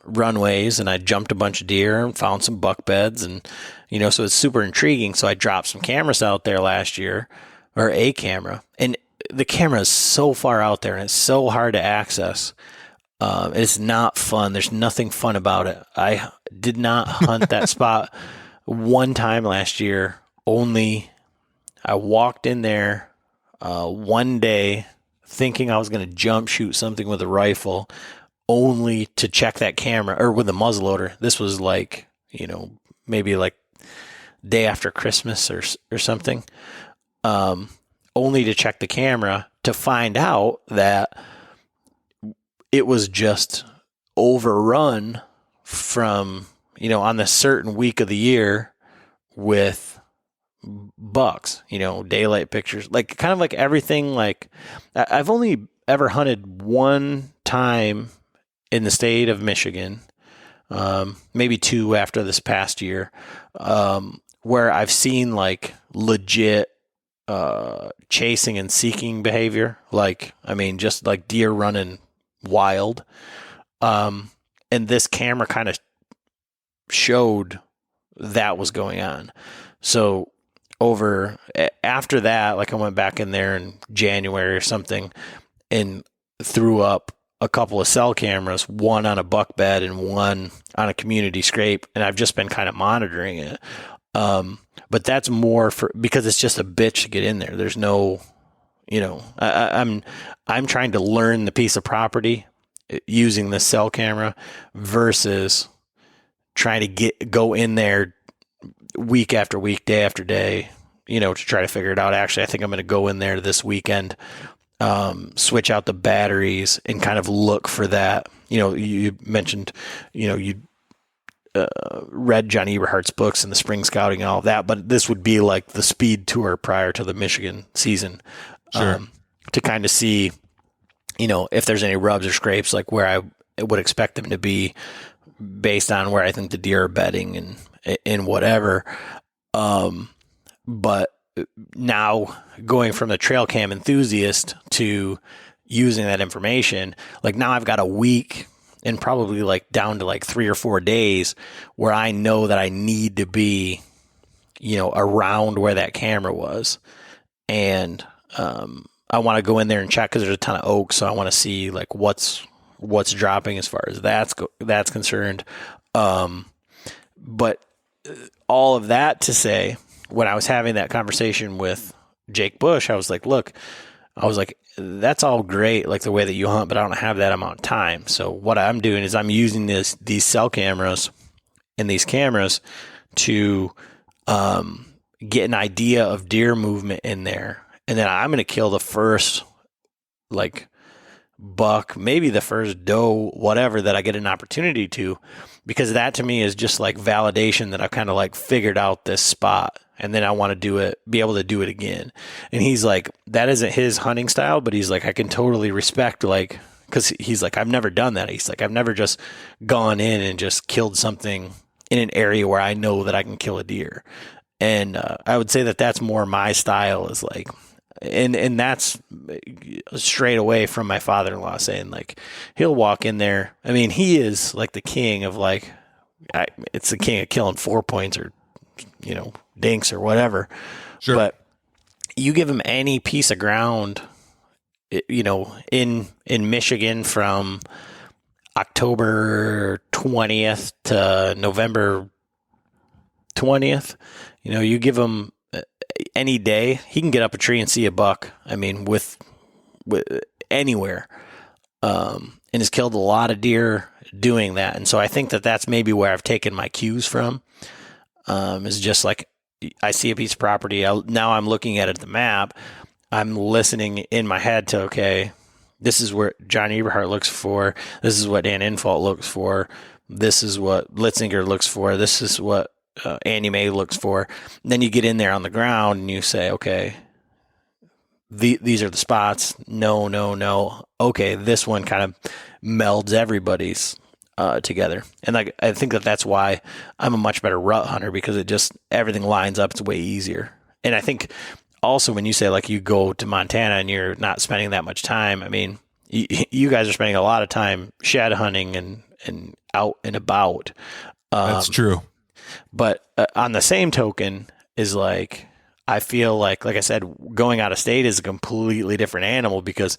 runways, and I jumped a bunch of deer and found some buck beds, and so it's super intriguing. So I dropped some cameras out there last year, or a camera, and the camera is so far out there and it's so hard to access. It's not fun. There's nothing fun about it. I did not hunt that spot one time last year. Only I walked in there one day thinking I was going to jump shoot something with a rifle, only to check that camera, or with a muzzleloader. This was like, maybe like day after Christmas or something. Only to check the camera to find out that it was just overrun from, on this certain week of the year with bucks, daylight pictures, like kind of like everything. Like, I've only ever hunted one time in the state of Michigan, maybe two after this past year, where I've seen like legit chasing and seeking behavior. Like, just like deer running wild. And this camera kind of showed that was going on. So after that, like, I went back in there in January or something and threw up a couple of cell cameras, one on a buck bed and one on a community scrape. And I've just been kind of monitoring it. But that's more because it's just a bitch to get in there. There's no, I'm trying to learn the piece of property using the cell camera versus trying to go in there week after week, day after day, to try to figure it out. Actually, I think I'm going to go in there this weekend, switch out the batteries and kind of look for that. You mentioned, you read John Eberhardt's books and the spring scouting and all of that, but this would be like the speed tour prior to the Michigan season. Sure. To kind of see, if there's any rubs or scrapes, like where I would expect them to be based on where I think the deer are bedding and whatever. But now going from the trail cam enthusiast to, using that information, like now I've got a week and probably like down to like 3 or 4 days where I know that I need to be, around where that camera was. And I want to go in there and check because there's a ton of oaks. So I want to see like what's dropping as far as that's concerned. But all of that to say, when I was having that conversation with Jake Bush, I was like, look, that's all great, like the way that you hunt, but I don't have that amount of time. So what I'm doing is I'm using these cell cameras and these cameras to get an idea of deer movement in there. And then I'm going to kill the first like buck, maybe the first doe, whatever, that I get an opportunity to, because that to me is just like validation that I've kind of like figured out this spot. And then I want to be able to do it again. And he's like, that isn't his hunting style, but he's like, I can totally respect, like, because he's like, I've never done that. He's like, I've never just gone in and just killed something in an area where I know that I can kill a deer. And I would say that that's more my style, is like, and that's straight away from my father-in-law saying, like, he'll walk in there. I mean, he is like the king of like, it's the king of killing 4 points or, dinks or whatever. Sure. But you give him any piece of ground, in Michigan from October 20th to November 20th, you give him any day, he can get up a tree and see a buck. I mean, with anywhere, and has killed a lot of deer doing that. And so I think that that's maybe where I've taken my cues from, is just like, I see a piece of property. Now I'm looking at it, the map. I'm listening in my head to, okay, this is where John Eberhart looks for. This is what Dan Infalt looks for. This is what Litzinger looks for. This is what Andy May looks for. And then you get in there on the ground and you say, okay, these are the spots. No. Okay, this one kind of melds everybody's together. And like, I think that that's why I'm a much better rut hunter, because it just, everything lines up. It's way easier. And I think also when you say like you go to Montana and you're not spending that much time, I mean, you guys are spending a lot of time shed hunting and out and about. That's true. But on the same token is like, I feel like I said, going out of state is a completely different animal, because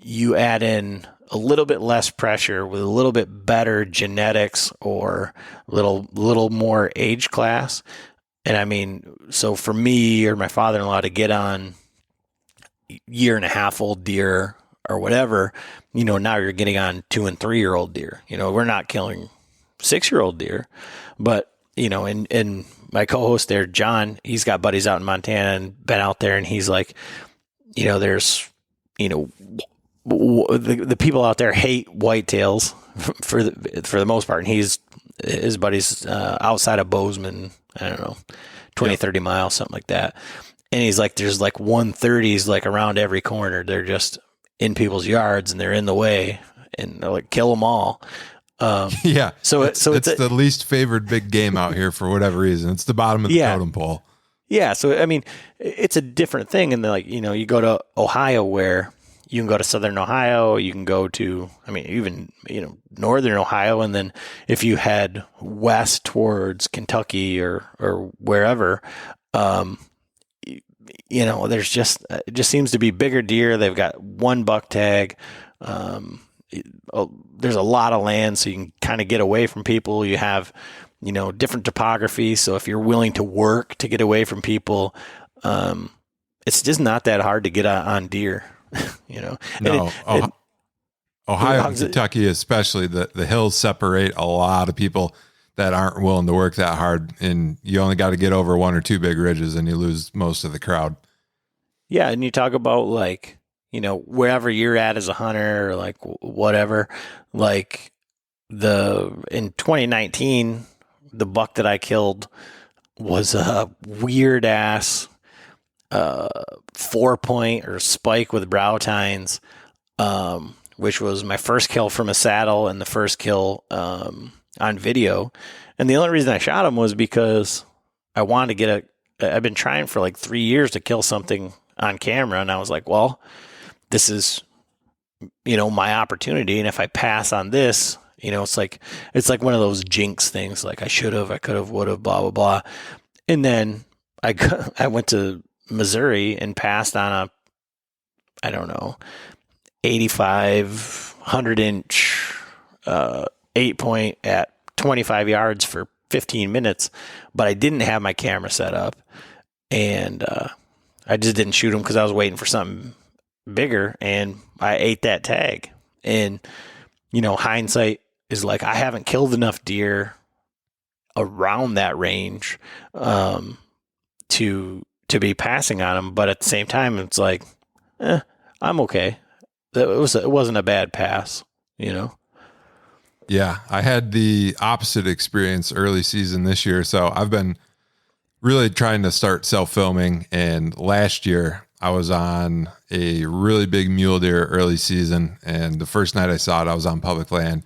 you add in a little bit less pressure with a little bit better genetics or little more age class. And I mean, so for me or my father-in-law to get on 1.5-year-old deer or whatever, now you're getting on 2- and 3-year-old deer. We're not killing 6-year-old deer, but and my co-host there, John, he's got buddies out in Montana and been out there, and he's like, there's, the people out there hate whitetails for the most part. And his buddies outside of Bozeman, I don't know, 20, 30 miles, something like that. And he's like, there's like 130s like around every corner. They're just in people's yards and they're in the way, and they're like, kill them all. Yeah. So it's the least favored big game out here for whatever reason. It's the bottom of the totem pole. Yeah. So, I mean, it's a different thing. And like, you go to Ohio, where you can go to Southern Ohio, you can go to, I mean, even, Northern Ohio. And then if you head west towards Kentucky or wherever, there's just, it just seems to be bigger deer. They've got one buck tag. There's a lot of land, so you can kind of get away from people. You have, different topography. So if you're willing to work to get away from people, it's just not that hard to get on deer. No, Ohio and Kentucky, especially, the hills separate a lot of people that aren't willing to work that hard, and you only got to get over 1 or 2 big ridges and you lose most of the crowd. Yeah. And you talk about like, wherever you're at as a hunter or like whatever, like in 2019, the buck that I killed was a weird ass 4-point or spike with brow tines, which was my first kill from a saddle and the first kill on video. And the only reason I shot him was because I wanted to get I've been trying for like 3 years to kill something on camera. And I was like, well, this is my opportunity. And if I pass on this, it's like one of those jinx things. Like I should have, I could have, would have, blah, blah, blah. And then I went to Missouri and passed on I don't know, 85, 100-inch 8-point at 25 yards for 15 minutes, but I didn't have my camera set up, and I just didn't shoot them because I was waiting for something bigger, and I ate that tag. And, hindsight is like, I haven't killed enough deer around that range to be passing on them, but at the same time, it's like, I'm okay. It wasn't a bad pass, Yeah, I had the opposite experience early season this year. So I've been really trying to start self-filming. And last year I was on a really big mule deer early season. And the first night I saw it, I was on public land.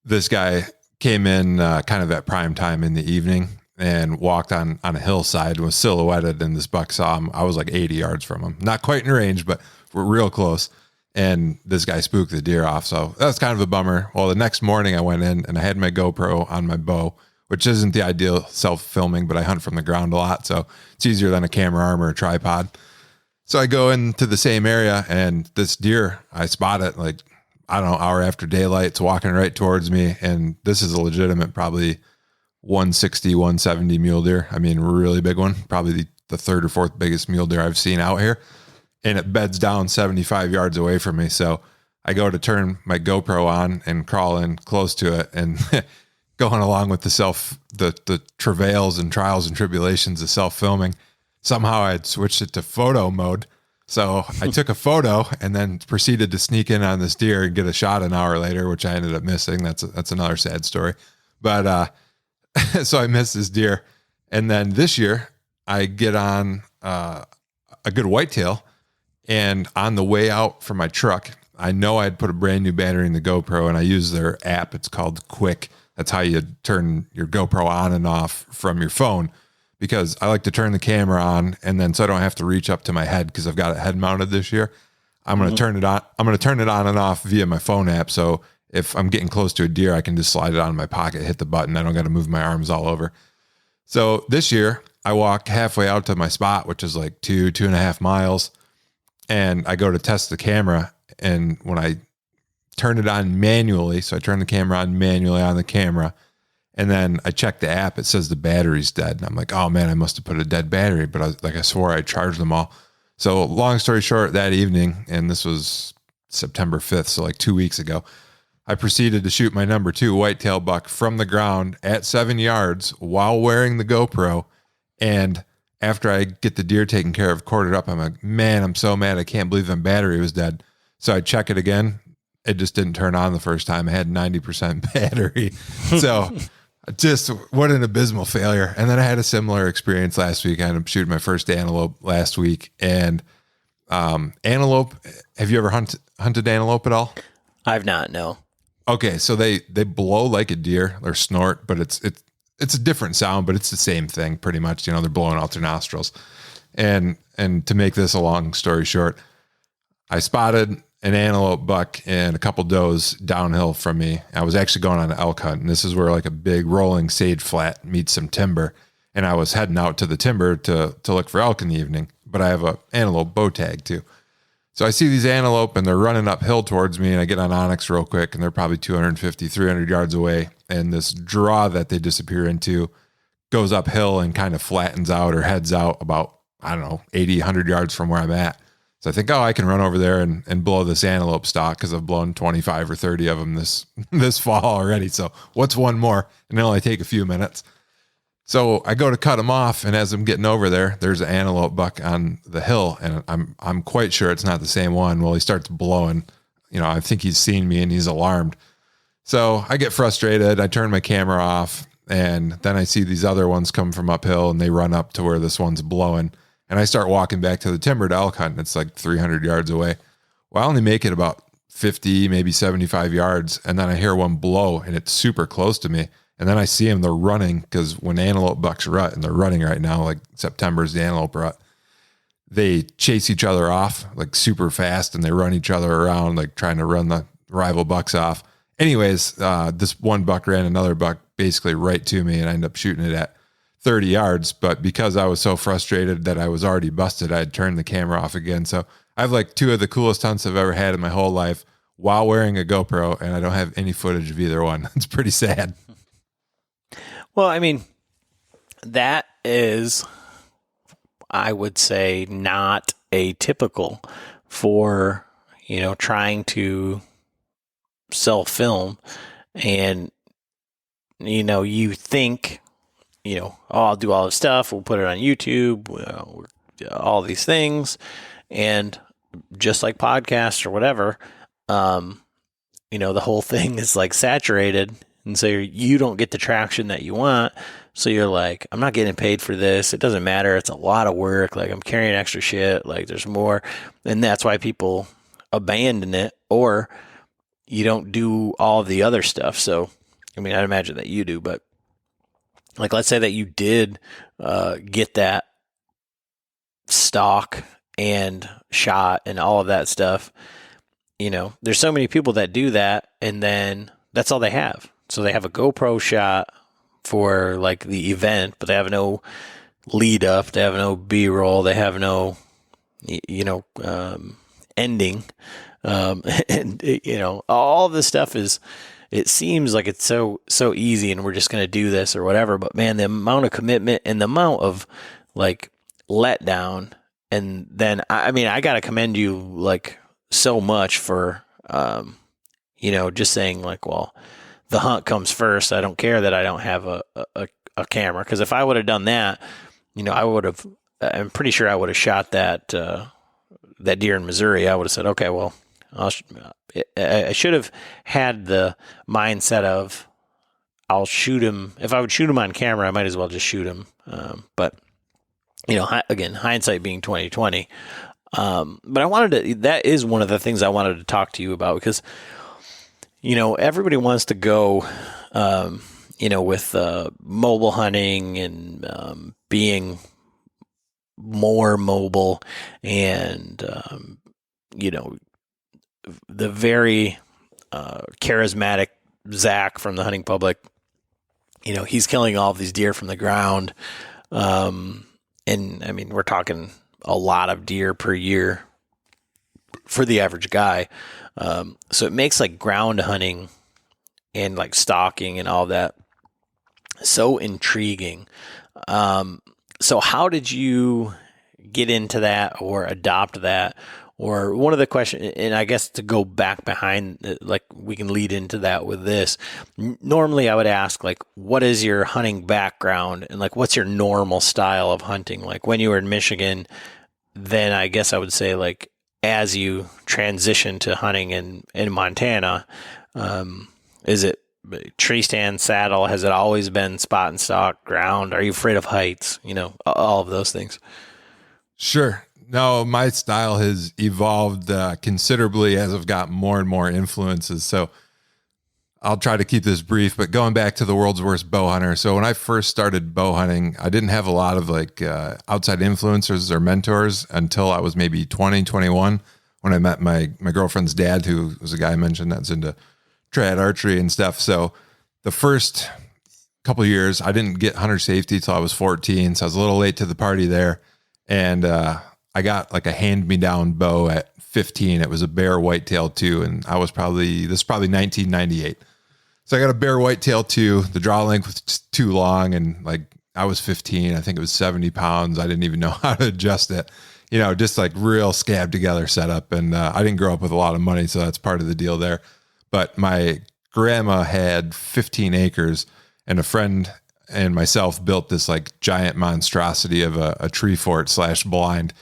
This guy came in kind of at prime time in the evening and walked on a hillside and was silhouetted, and this buck saw him. I was like 80 yards from him. Not quite in range, but we're real close. And this guy spooked the deer off. So that was kind of a bummer. Well, the next morning I went in and I had my GoPro on my bow, which isn't the ideal self-filming, but I hunt from the ground a lot. So it's easier than a camera arm or a tripod. So I go into the same area, and this deer, I spot it like, I don't know, hour after daylight. It's walking right towards me. And this is a legitimate, probably 160, 170 mule deer. I mean, really big one, probably the third or fourth biggest mule deer I've seen out here. And it beds down 75 yards away from me. So I go to turn my GoPro on and crawl in close to it, and going along with the travails and trials and tribulations of self-filming. Somehow I had switched it to photo mode. So I took a photo and then proceeded to sneak in on this deer and get a shot an hour later, which I ended up missing. That's another sad story. But, so I missed this deer. And then this year I get on, a good whitetail, and on the way out from my truck, I know I'd put a brand new battery in the GoPro, and I use their app. It's called Quick. That's how you turn your GoPro on and off from your phone, because I like to turn the camera on, and then so I don't have to reach up to my head, because I've got it head mounted this year. I'm going to turn it on. I'm going to turn it on and off via my phone app. So if I'm getting close to a deer, I can just slide it on in my pocket, hit the button. I don't got to move my arms all over. So this year I walk halfway out to my spot, which is like 2.5 miles. And I go to test the camera, and when I turn it on manually, so I turn the camera on manually on the camera, and then I check the app, it says the battery's dead. And I'm like, oh man, I must have put a dead battery, but I swore I charged them all. So long story short, that evening, and this was September 5th, so like 2 weeks ago, I proceeded to shoot my number 2 whitetail buck from the ground at 7 yards while wearing the GoPro. And after I get the deer taken care of, quartered up, I'm like, man, I'm so mad. I can't believe the battery was dead. So I check it again. It just didn't turn on the first time. I had 90% battery. So just what an abysmal failure. And then I had a similar experience last week. I ended up shooting my first antelope last week. And antelope, have you ever hunted antelope at all? I've not, no. Okay, so they blow like a deer, or snort, but it's a different sound, but it's the same thing pretty much. They're blowing out their nostrils. And to make this a long story short, I spotted an antelope buck and a couple does downhill from me. I was actually going on an elk hunt, and this is where like a big rolling sage flat meets some timber. And I was heading out to the timber to look for elk in the evening, but I have a antelope bow tag too. So I see these antelope, and they're running uphill towards me, and I get on Onyx real quick, and they're probably 250, 300 yards away. And this draw that they disappear into goes uphill and kind of flattens out or heads out about, 80, 100 yards from where I'm at. So I think, I can run over there and blow this antelope stock, because I've blown 25 or 30 of them this fall already. So what's one more? And it'll only take a few minutes. So I go to cut him off, and as I'm getting over there, there's an antelope buck on the hill, and I'm quite sure it's not the same one. Well, he starts blowing. I think he's seen me and he's alarmed. So I get frustrated. I turn my camera off, and then I see these other ones come from uphill, and they run up to where this one's blowing. And I start walking back to the timber to elk hunt, and it's like 300 yards away. Well, I only make it about 50, maybe 75 yards, and then I hear one blow, and it's super close to me. And then I see them, they're running, because when antelope bucks rut, and they're running right now, like September's the antelope rut, they chase each other off like super fast, and they run each other around, like trying to run the rival bucks off. Anyways, this one buck ran another buck basically right to me, and I ended up shooting it at 30 yards. But because I was so frustrated that I was already busted, I had turned the camera off again. So I have like two of the coolest hunts I've ever had in my whole life while wearing a GoPro, and I don't have any footage of either one. It's pretty sad. Well, I mean, that is, I would say, not atypical for, trying to sell film. And, you think, oh, I'll do all this stuff. We'll put it on YouTube, all these things. And just like podcasts or whatever, the whole thing is like saturated. And so you don't get the traction that you want. So you're like, I'm not getting paid for this. It doesn't matter. It's a lot of work. Like, I'm carrying extra shit. Like, there's more. And that's why people abandon it, or you don't do all the other stuff. So, I mean, I'd imagine that you do, but like, let's say that you did get that stock and shot and all of that stuff. There's so many people that do that, and then that's all they have. So they have a GoPro shot for like the event, but they have no lead up, they have no B-roll, they have no, ending. And all this stuff is, it seems like it's so easy and we're just going to do this or whatever. But man, the amount of commitment and the amount of like letdown. And then, I mean, I got to commend you like so much for, just saying like, well, the hunt comes first. I don't care that I don't have a camera. Cause if I would have done that, I'm pretty sure I would have shot that deer in Missouri. I would have said, okay, well, I should have had the mindset of I'll shoot him. If I would shoot him on camera, I might as well just shoot him. But again, hindsight being 2020. But that is one of the things I wanted to talk to you about, because, everybody wants to go, with mobile hunting and being more mobile and, the very charismatic Zach from the Hunting Public, he's killing all of these deer from the ground. And I mean, we're talking a lot of deer per year for the average guy. So it makes like ground hunting and like stalking and all that so intriguing. So how did you get into that or adopt that? Or one of the questions, and I guess to go back behind, like we can lead into that with this. Normally I would ask like, what is your hunting background? And like, what's your normal style of hunting? Like when you were in Michigan, then I guess I would say like, as you transition to hunting in Montana, is it tree stand, saddle? Has it always been spot and stalk, ground? Are you afraid of heights? All of those things. Sure. No, my style has evolved considerably as I've got more and more influences. So I'll try to keep this brief, but going back to the world's worst bow hunter. So when I first started bow hunting, I didn't have a lot of like outside influencers or mentors until I was maybe 20, 21, when I met my girlfriend's dad, who was a guy I mentioned that's into trad archery and stuff. So the first couple of years, I didn't get hunter safety till I was 14. So I was a little late to the party there. And I got like a hand-me-down bow at 15. It was a Bear Whitetail 2, and this was probably 1998. So I got a Bear Whitetail 2. The draw length was too long, and like I was 15. I think it was 70 pounds. I didn't even know how to adjust it. Just like real scab together setup. And I didn't grow up with a lot of money, so that's part of the deal there. But my grandma had 15 acres, and a friend and myself built this like giant monstrosity of a tree fort / blind.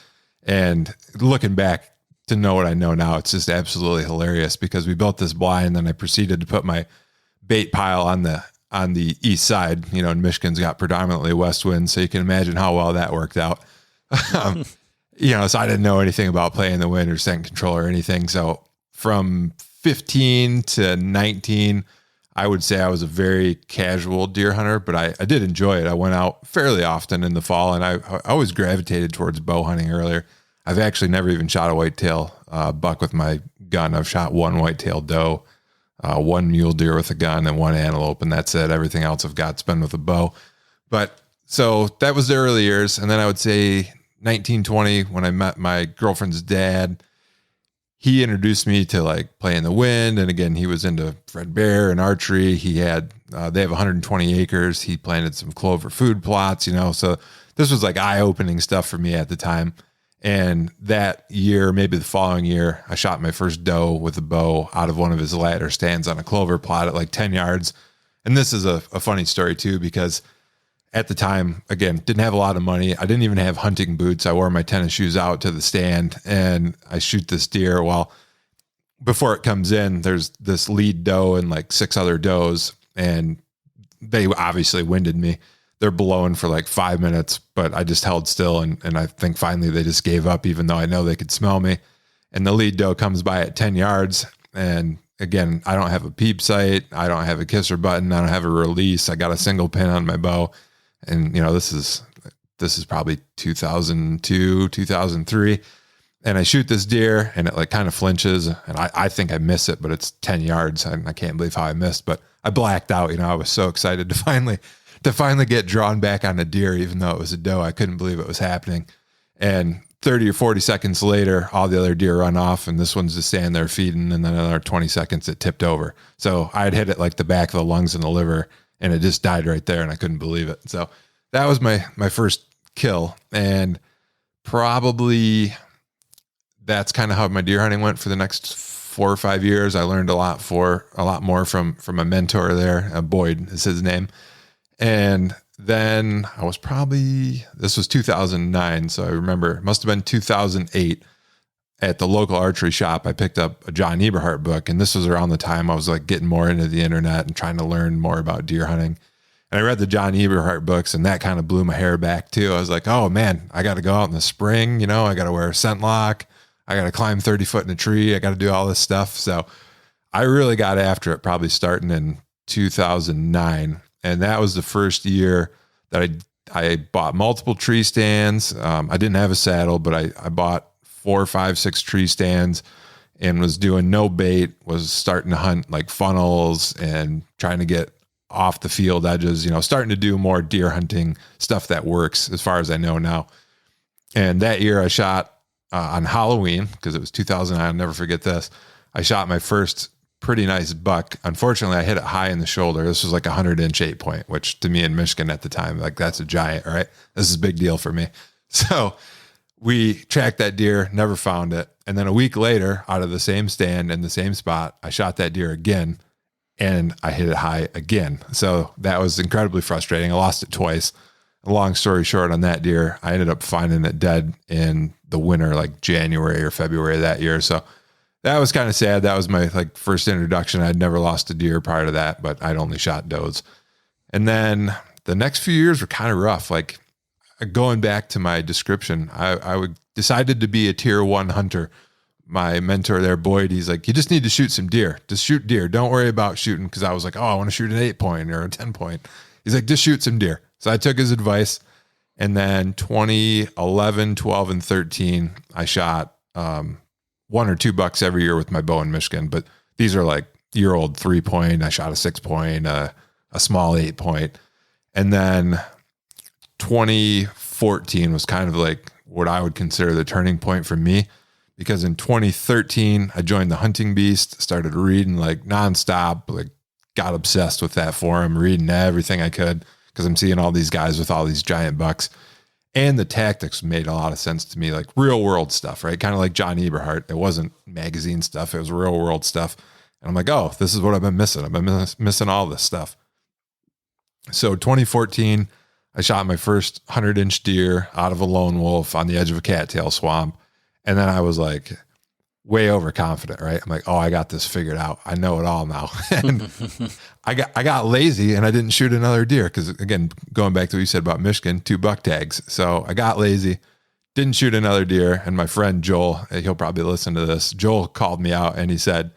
And looking back to know what I know now, it's just absolutely hilarious, because we built this blind, and then I proceeded to put my bait pile on the east side. And Michigan's got predominantly west winds, so you can imagine how well that worked out. So I didn't know anything about playing the wind or scent control or anything. So from 15 to 19, I would say I was a very casual deer hunter, but I did enjoy it. I went out fairly often in the fall, and I always gravitated towards bow hunting earlier. I've actually never even shot a whitetail buck with my gun. I've shot one whitetail doe, one mule deer with a gun, and one antelope, and that's it. Everything else I've got's been with a bow. But so that was the early years. And then I would say 1920, when I met my girlfriend's dad, he introduced me to like play in the wind. And again, he was into Fred Bear and archery. He had, they have 120 acres. He planted some clover food plots, so this was like eye-opening stuff for me at the time. And that year, maybe the following year, I shot my first doe with a bow out of one of his ladder stands on a clover plot at like 10 yards. And this is a funny story too, because at the time, again, didn't have a lot of money. I didn't even have hunting boots. I wore my tennis shoes out to the stand and I shoot this deer. Well, before it comes in, there's this lead doe and like 6 other does, and they obviously winded me. They're blowing for like 5 minutes, but I just held still. And I think finally they just gave up, even though I know they could smell me. And the lead doe comes by at 10 yards. And again, I don't have a peep sight. I don't have a kisser button. I don't have a release. I got a single pin on my bow. And, this is probably 2002, 2003. And I shoot this deer and it like kind of flinches. And I think I miss it, but it's 10 yards. And I can't believe how I missed, but I blacked out. I was so excited to finally get drawn back on a deer, even though it was a doe. I couldn't believe it was happening. And 30 or 40 seconds later, all the other deer run off and this one's just standing there feeding. And then another 20 seconds, it tipped over. So I'd hit it like the back of the lungs and the liver, and it just died right there. And I couldn't believe it. So that was my first kill. And probably that's kind of how my deer hunting went for the next 4 or 5 years. I learned a lot more from a mentor there. Boyd is his name. And then this was 2009. So I remember it must've been 2008 at the local archery shop. I picked up a John Eberhart book. And this was around the time I was like getting more into the internet and trying to learn more about deer hunting. And I read the John Eberhart books, and that kind of blew my hair back too. I was like, oh man, I got to go out in the spring. I got to wear a scent lock. I got to climb 30 foot in a tree. I got to do all this stuff. So I really got after it, probably starting in 2009. And that was the first year that I bought multiple tree stands. I didn't have a saddle, but I bought 4, 5, 6 tree stands and was doing no bait, was starting to hunt like funnels and trying to get off the field edges, starting to do more deer hunting stuff that works as far as I know now. And that year I shot on Halloween, because it was 2009. I'll never forget this. I shot my first pretty nice buck. Unfortunately, I hit it high in the shoulder. This was like a 100-inch 8-point, which to me in Michigan at the time, like that's a giant, right? This is a big deal for me. So we tracked that deer, never found it. And then a week later, out of the same stand in the same spot, I shot that deer again and I hit it high again. So that was incredibly frustrating. I lost it twice. Long story short on that deer, I ended up finding it dead in the winter, like January or February of that year. So that was kind of sad. That was my first introduction. I'd never lost a deer prior to that, but I'd only shot does. And then the next few years were kind of rough. Like going back to my description, I decided to be a tier 1 hunter. My mentor there, Boyd, he's like, you just need to shoot some deer. Just shoot deer. Don't worry about shooting. Because I was like, oh, I want to shoot an 8-point or a 10-point. He's like, just shoot some deer. So I took his advice. And then 2011, 12, and 13, I shot 1 or 2 bucks every year with my bow in Michigan. But these are like year-old 3-point. I shot a 6-point, a small 8-point. And then 2014 was kind of like what I would consider the turning point for me. Because in 2013, I joined the Hunting Beast, started reading like nonstop, like got obsessed with that forum, reading everything I could because I'm seeing all these guys with all these giant bucks. And the tactics made a lot of sense to me, like real world stuff, right? Kind of like John Eberhart. It wasn't magazine stuff. It was real world stuff. And I'm like, oh, this is what I've been missing. I've been missing all this stuff. So 2014, I shot my first 100-inch deer out of a lone wolf on the edge of a cattail swamp. And then I was like way overconfident, right? I'm like, oh, I got this figured out. I know it all now. And I got lazy and I didn't shoot another deer. Because again, going back to what you said about Michigan, 2 buck tags. So I got lazy, didn't shoot another deer. And my friend Joel, he'll probably listen to this. Joel called me out and he said,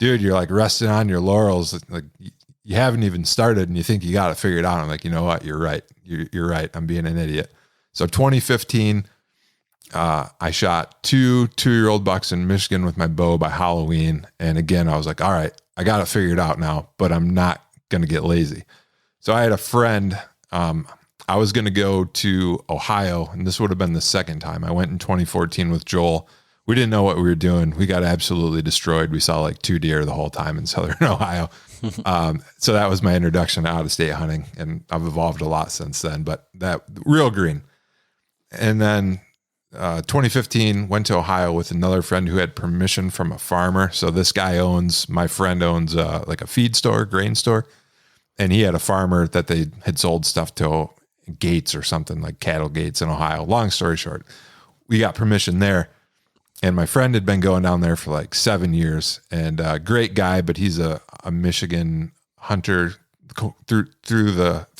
dude, you're like resting on your laurels. Like you haven't even started and you think you got it figured out. I'm like, you know what? You're right. You're right. I'm being an idiot. So 2015, I shot two 2-year-old bucks in Michigan with my bow by Halloween. And again, I was like, all right, I got it figured out now, but I'm not going to get lazy. So I had a friend, I was going to go to Ohio, and this would have been the second time. I went in 2014 with Joel. We didn't know what we were doing. We got absolutely destroyed. We saw like 2 deer the whole time in Southern Ohio. So that was my introduction to out-of-state hunting, and I've evolved a lot since then, but that real green. And then 2015, went to Ohio with another friend who had permission from a farmer. So this guy my friend owns like a feed store, grain store. And he had a farmer that they had sold stuff to, gates or something, like cattle gates in Ohio. Long story short, we got permission there. And my friend had been going down there for like 7 years, and great guy, but he's a Michigan hunter through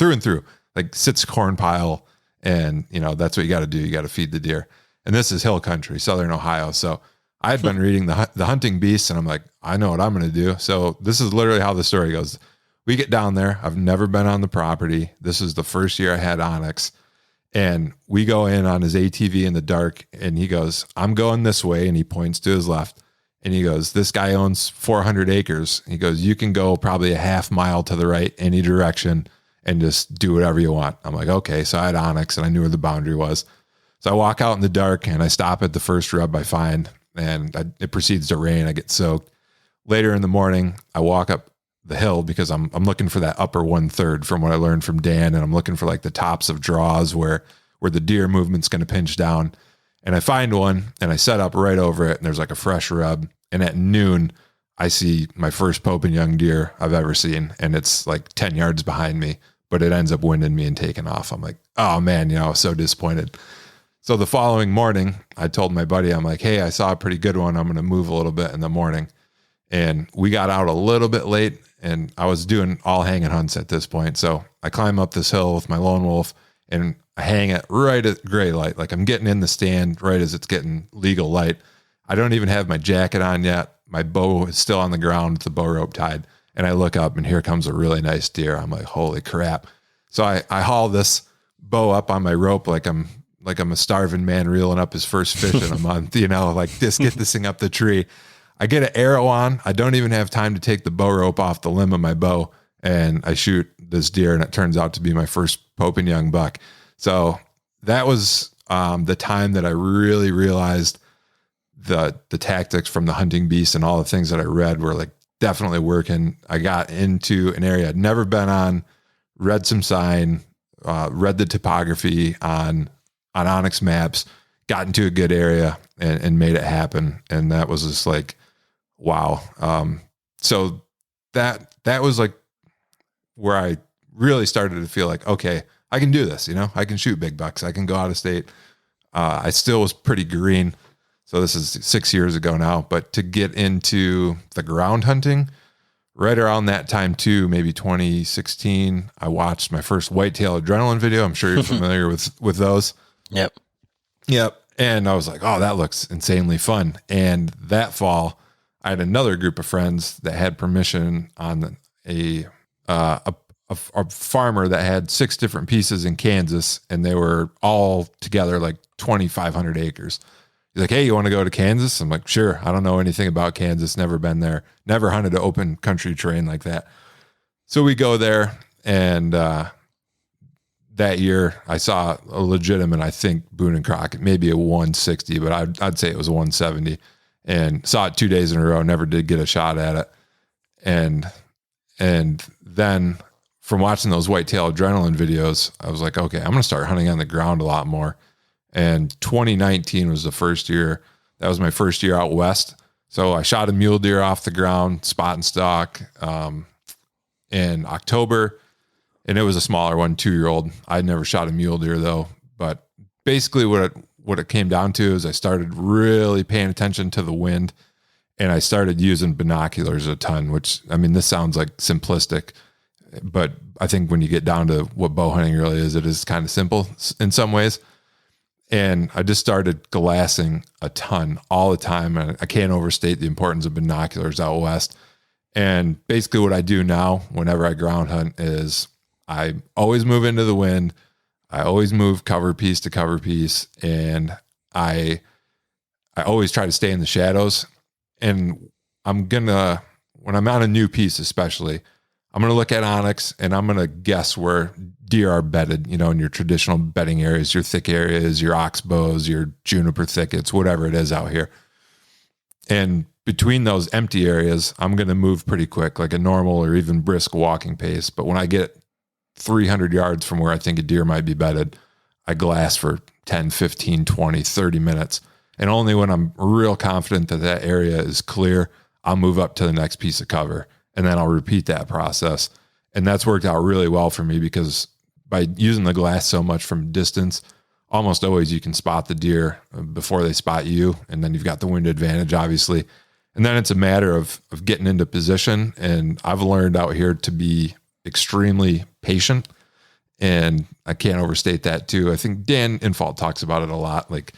and through, like sits corn pile. And that's what you got to do. You got to feed the deer. And this is hill country, Southern Ohio. So I had been reading the Hunting Beast, and I'm like, I know what I'm going to do. So this is literally how the story goes. We get down there. I've never been on the property. This is the first year I had Onyx. And we go in on his ATV in the dark, and he goes, I'm going this way. And he points to his left. And he goes, this guy owns 400 acres. He goes, you can go probably a half mile to the right, any direction, and just do whatever you want. I'm like, okay. So I had Onyx, and I knew where the boundary was. So I walk out in the dark, and I stop at the first rub I find, and it proceeds to rain. I get soaked. Later in the morning, I walk up the hill because I'm looking for that upper 1/3 from what I learned from Dan. And I'm looking for like the tops of draws where the deer movement's going to pinch down. And I find one, and I set up right over it, and there's like a fresh rub. And at noon, I see my first Pope and young deer I've ever seen. And it's like 10 yards behind me, but it ends up winding me and taking off. I'm like, oh man, I was so disappointed. So the following morning, I told my buddy, I'm like, hey, I saw a pretty good one. I'm going to move a little bit in the morning. And we got out a little bit late, and I was doing all hanging hunts at this point. So I climb up this hill with my lone wolf, and I hang it right at gray light. Like I'm getting in the stand right as it's getting legal light. I don't even have my jacket on yet. My bow is still on the ground with the bow rope tied. And I look up, and here comes a really nice deer. I'm like, holy crap. So I haul this bow up on my rope like I'm a starving man reeling up his first fish in a month, like just get this thing up the tree. I get an arrow on. I don't even have time to take the bow rope off the limb of my bow, and I shoot this deer, and it turns out to be my first Pope and young buck. So that was the time that I really realized the tactics from the Hunting Beast and all the things that I read were like definitely working. I got into an area I'd never been on, read some sign, read the topography on Onyx maps, got into a good area and made it happen. And that was just like, wow. So that was like where I really started to feel like, okay, I can do this. I can shoot big bucks. I can go out of state. I still was pretty green. So this is 6 years ago now, but to get into the ground hunting right around that time too, maybe 2016, I watched my first whitetail adrenaline video. I'm sure you're familiar with those. Yep. And I was like, oh, that looks insanely fun. And that fall, I had another group of friends that had permission on a farmer that had 6 different pieces in Kansas, and they were all together like 2,500 acres. He's like, hey, you want to go to Kansas? I'm like, sure. I don't know anything about Kansas. Never been there. Never hunted an open country terrain like that. So we go there, and that year I saw a legitimate, I think, Boone and Crockett, maybe a 160, but I'd say it was a 170, and saw it 2 days in a row. Never did get a shot at it. And then from watching those whitetail adrenaline videos, I was like, okay, I'm going to start hunting on the ground a lot more. And 2019 was the first year. That was my first year out west. So I shot a mule deer off the ground, spot and stalk, in October. And it was a smaller one, 2-year-old. I'd never shot a mule deer though. But basically what it came down to is I started really paying attention to the wind, and I started using binoculars a ton, which, I mean, this sounds like simplistic, but I think when you get down to what bow hunting really is, it is kind of simple in some ways. And I just started glassing a ton all the time. And I can't overstate the importance of binoculars out west. And basically what I do now whenever I ground hunt is I always move into the wind. I always move cover piece to cover piece. And I always try to stay in the shadows. And when I'm on a new piece, especially, I'm going to look at onyx and I'm going to guess where deer are bedded, in your traditional bedding areas, your thick areas, your oxbows, your juniper thickets, whatever it is out here. And between those empty areas, I'm going to move pretty quick, like a normal or even brisk walking pace. But when I get 300 yards from where I think a deer might be bedded, I glass for 10, 15, 20, 30 minutes. And only when I'm real confident that that area is clear, I'll move up to the next piece of cover. And then I'll repeat that process. And that's worked out really well for me because by using the glass so much from distance, almost always you can spot the deer before they spot you. And then you've got the wind advantage, obviously. And then it's a matter of getting into position. And I've learned out here to be extremely patient. And I can't overstate that too. I think Dan Infalt talks about it a lot. Like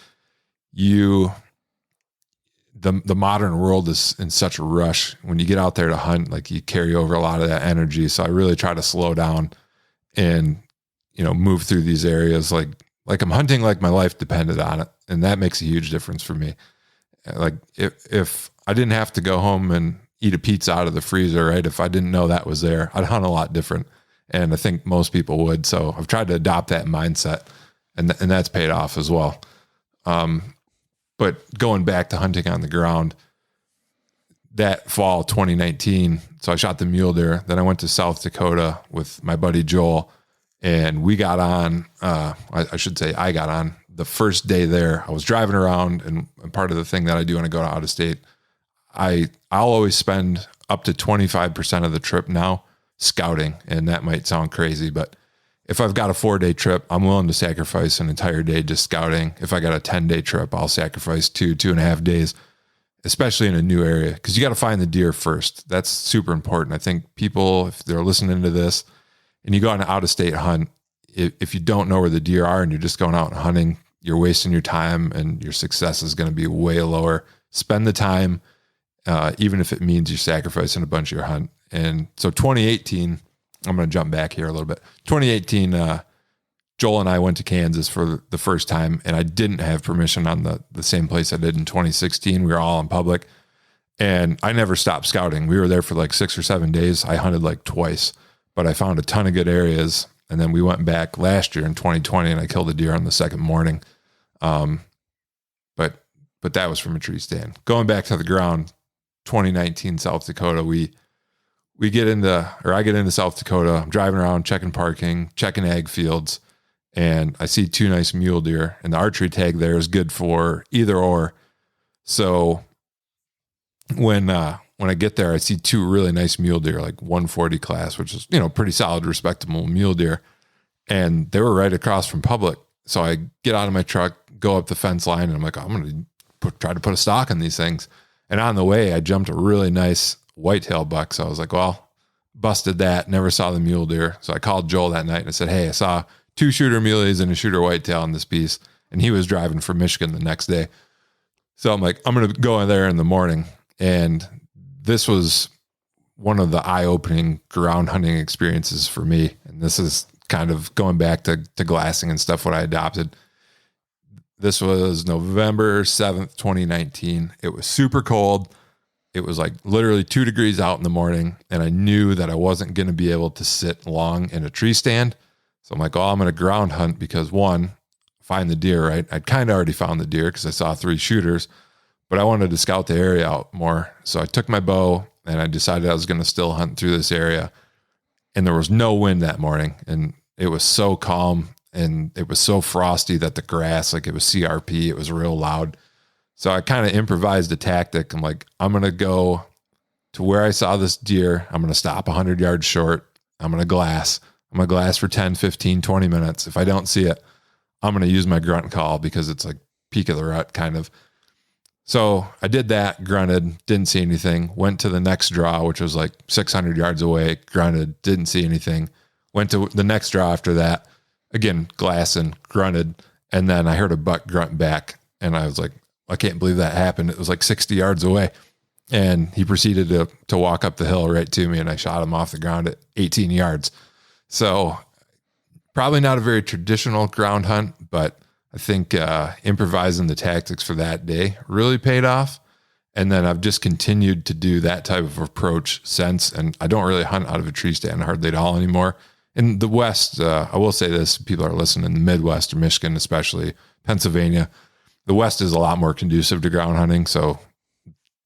the modern world is in such a rush. When you get out there to hunt, like you carry over a lot of that energy. So I really try to slow down and, move through these areas like I'm hunting like my life depended on it. And that makes a huge difference for me. Like if I didn't have to go home and eat a pizza out of the freezer, right? If I didn't know that was there, I'd hunt a lot different. And I think most people would. So I've tried to adopt that mindset and that's paid off as well. But going back to hunting on the ground, that fall 2019, so I shot the mule deer. Then I went to South Dakota with my buddy Joel, and we got on, I should say I got on the first day there. I was driving around, and part of the thing that I do when I go out of state, I'll always spend up to 25% of the trip now scouting. And that might sound crazy, but if I've got a 4-day trip, I'm willing to sacrifice an entire day just scouting. If I got a 10-day trip, I'll sacrifice 2.5 days, especially in a new area, because you got to find the deer first. That's super important. I think people, if they're listening to this and you go on an out-of-state hunt, if you don't know where the deer are and you're just going out and hunting, you're wasting your time and your success is going to be way lower. Spend the time, even if it means you're sacrificing a bunch of your hunt. And so 2018, I'm going to jump back here a little bit. 2018, Joel and I went to Kansas for the first time, and I didn't have permission on the same place I did in 2016. We were all in public, and I never stopped scouting. We were there for like 6 or 7 days. I hunted like twice, but I found a ton of good areas. And then we went back last year in 2020, and I killed a deer on the second morning. But that was from a tree stand. Going back to the ground, 2019 South Dakota, I get into South Dakota. I'm driving around, checking parking, checking ag fields, and I see 2 nice mule deer, and the archery tag there is good for either or. So when I get there, I see 2 really nice mule deer, like 140 class, which is, pretty solid, respectable mule deer. And they were right across from public. So I get out of my truck, go up the fence line, and I'm like, I'm going to try to put a stock on these things. And on the way, I jumped a really nice whitetail buck. So I was like, well, busted that, never saw the mule deer. So I called Joel that night and I said, hey, I saw 2 shooter muleys and a shooter whitetail in this piece. And he was driving from Michigan the next day. So I'm like, I'm going to go in there in the morning. And this was one of the eye-opening ground hunting experiences for me. And this is kind of going back to glassing and stuff, what I adopted. This was November 7th, 2019. It was super cold. It was like literally 2 degrees out in the morning, and I knew that I wasn't going to be able to sit long in a tree stand. So I'm like, oh, I'm going to ground hunt because, one, find the deer, right? I'd kind of already found the deer because I saw 3 shooters, but I wanted to scout the area out more. So I took my bow and I decided I was going to still hunt through this area. And there was no wind that morning, and it was so calm and it was so frosty that the grass, like it was CRP, it was real loud. So I kind of improvised a tactic. I'm like, I'm going to go to where I saw this deer. I'm going to stop 100 yards short. I'm going to glass. I'm going to glass for 10, 15, 20 minutes. If I don't see it, I'm going to use my grunt call because it's like peak of the rut kind of. So I did that, grunted, didn't see anything. Went to the next draw, which was like 600 yards away, grunted, didn't see anything. Went to the next draw after that, again, glassing, grunted. And then I heard a buck grunt back, and I was like, I can't believe that happened. It was like 60 yards away. And he proceeded to walk up the hill right to me, and I shot him off the ground at 18 yards. So probably not a very traditional ground hunt, but I think improvising the tactics for that day really paid off. And then I've just continued to do that type of approach since. And I don't really hunt out of a tree stand hardly at all anymore. In the West, I will say this, people are listening in the Midwest or Michigan, especially Pennsylvania. The West is a lot more conducive to ground hunting. So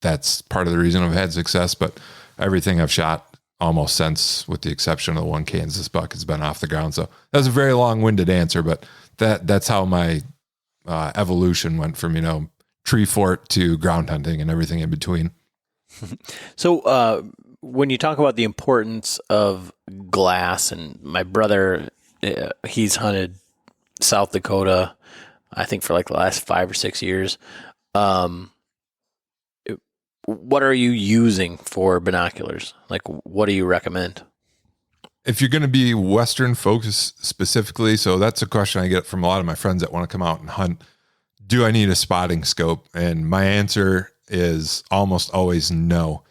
that's part of the reason I've had success. But everything I've shot almost since, with the exception of the one Kansas buck, has been off the ground. So that's a very long-winded answer, but that's how my evolution went from, tree fort to ground hunting and everything in between. So when you talk about the importance of glass, and my brother, he's hunted South Dakota, I think for like the last 5 or 6 years. What are you using for binoculars? Like, what do you recommend? If you're going to be Western focused specifically, so that's a question I get from a lot of my friends that want to come out and hunt. Do I need a spotting scope? And my answer is almost always no.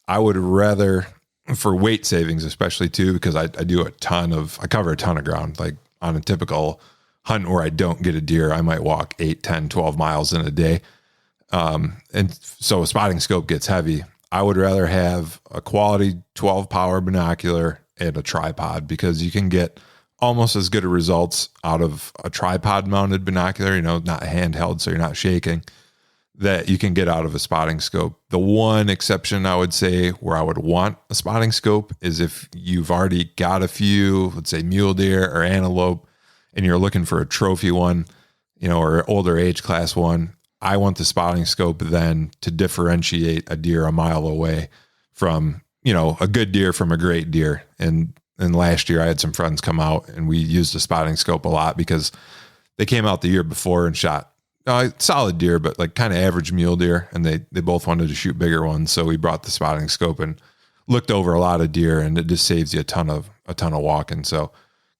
I would rather, for weight savings, especially too, because I cover a ton of ground. Like on a typical hunt where I don't get a deer, I might walk 8, 10, 12 miles in a day. And so a spotting scope gets heavy. I would rather have a quality 12 power binocular and a tripod, because you can get almost as good of results out of a tripod mounted binocular, not handheld, so you're not shaking, that you can get out of a spotting scope. The one exception I would say where I would want a spotting scope is if you've already got a few, let's say mule deer or antelope, and you're looking for a trophy one, or older age class one. I want the spotting scope then to differentiate a deer a mile away from, a good deer from a great deer. And last year I had some friends come out and we used the spotting scope a lot because they came out the year before and shot solid deer, but like kind of average mule deer. And they both wanted to shoot bigger ones. So we brought the spotting scope and looked over a lot of deer, and it just saves you a ton of walking. So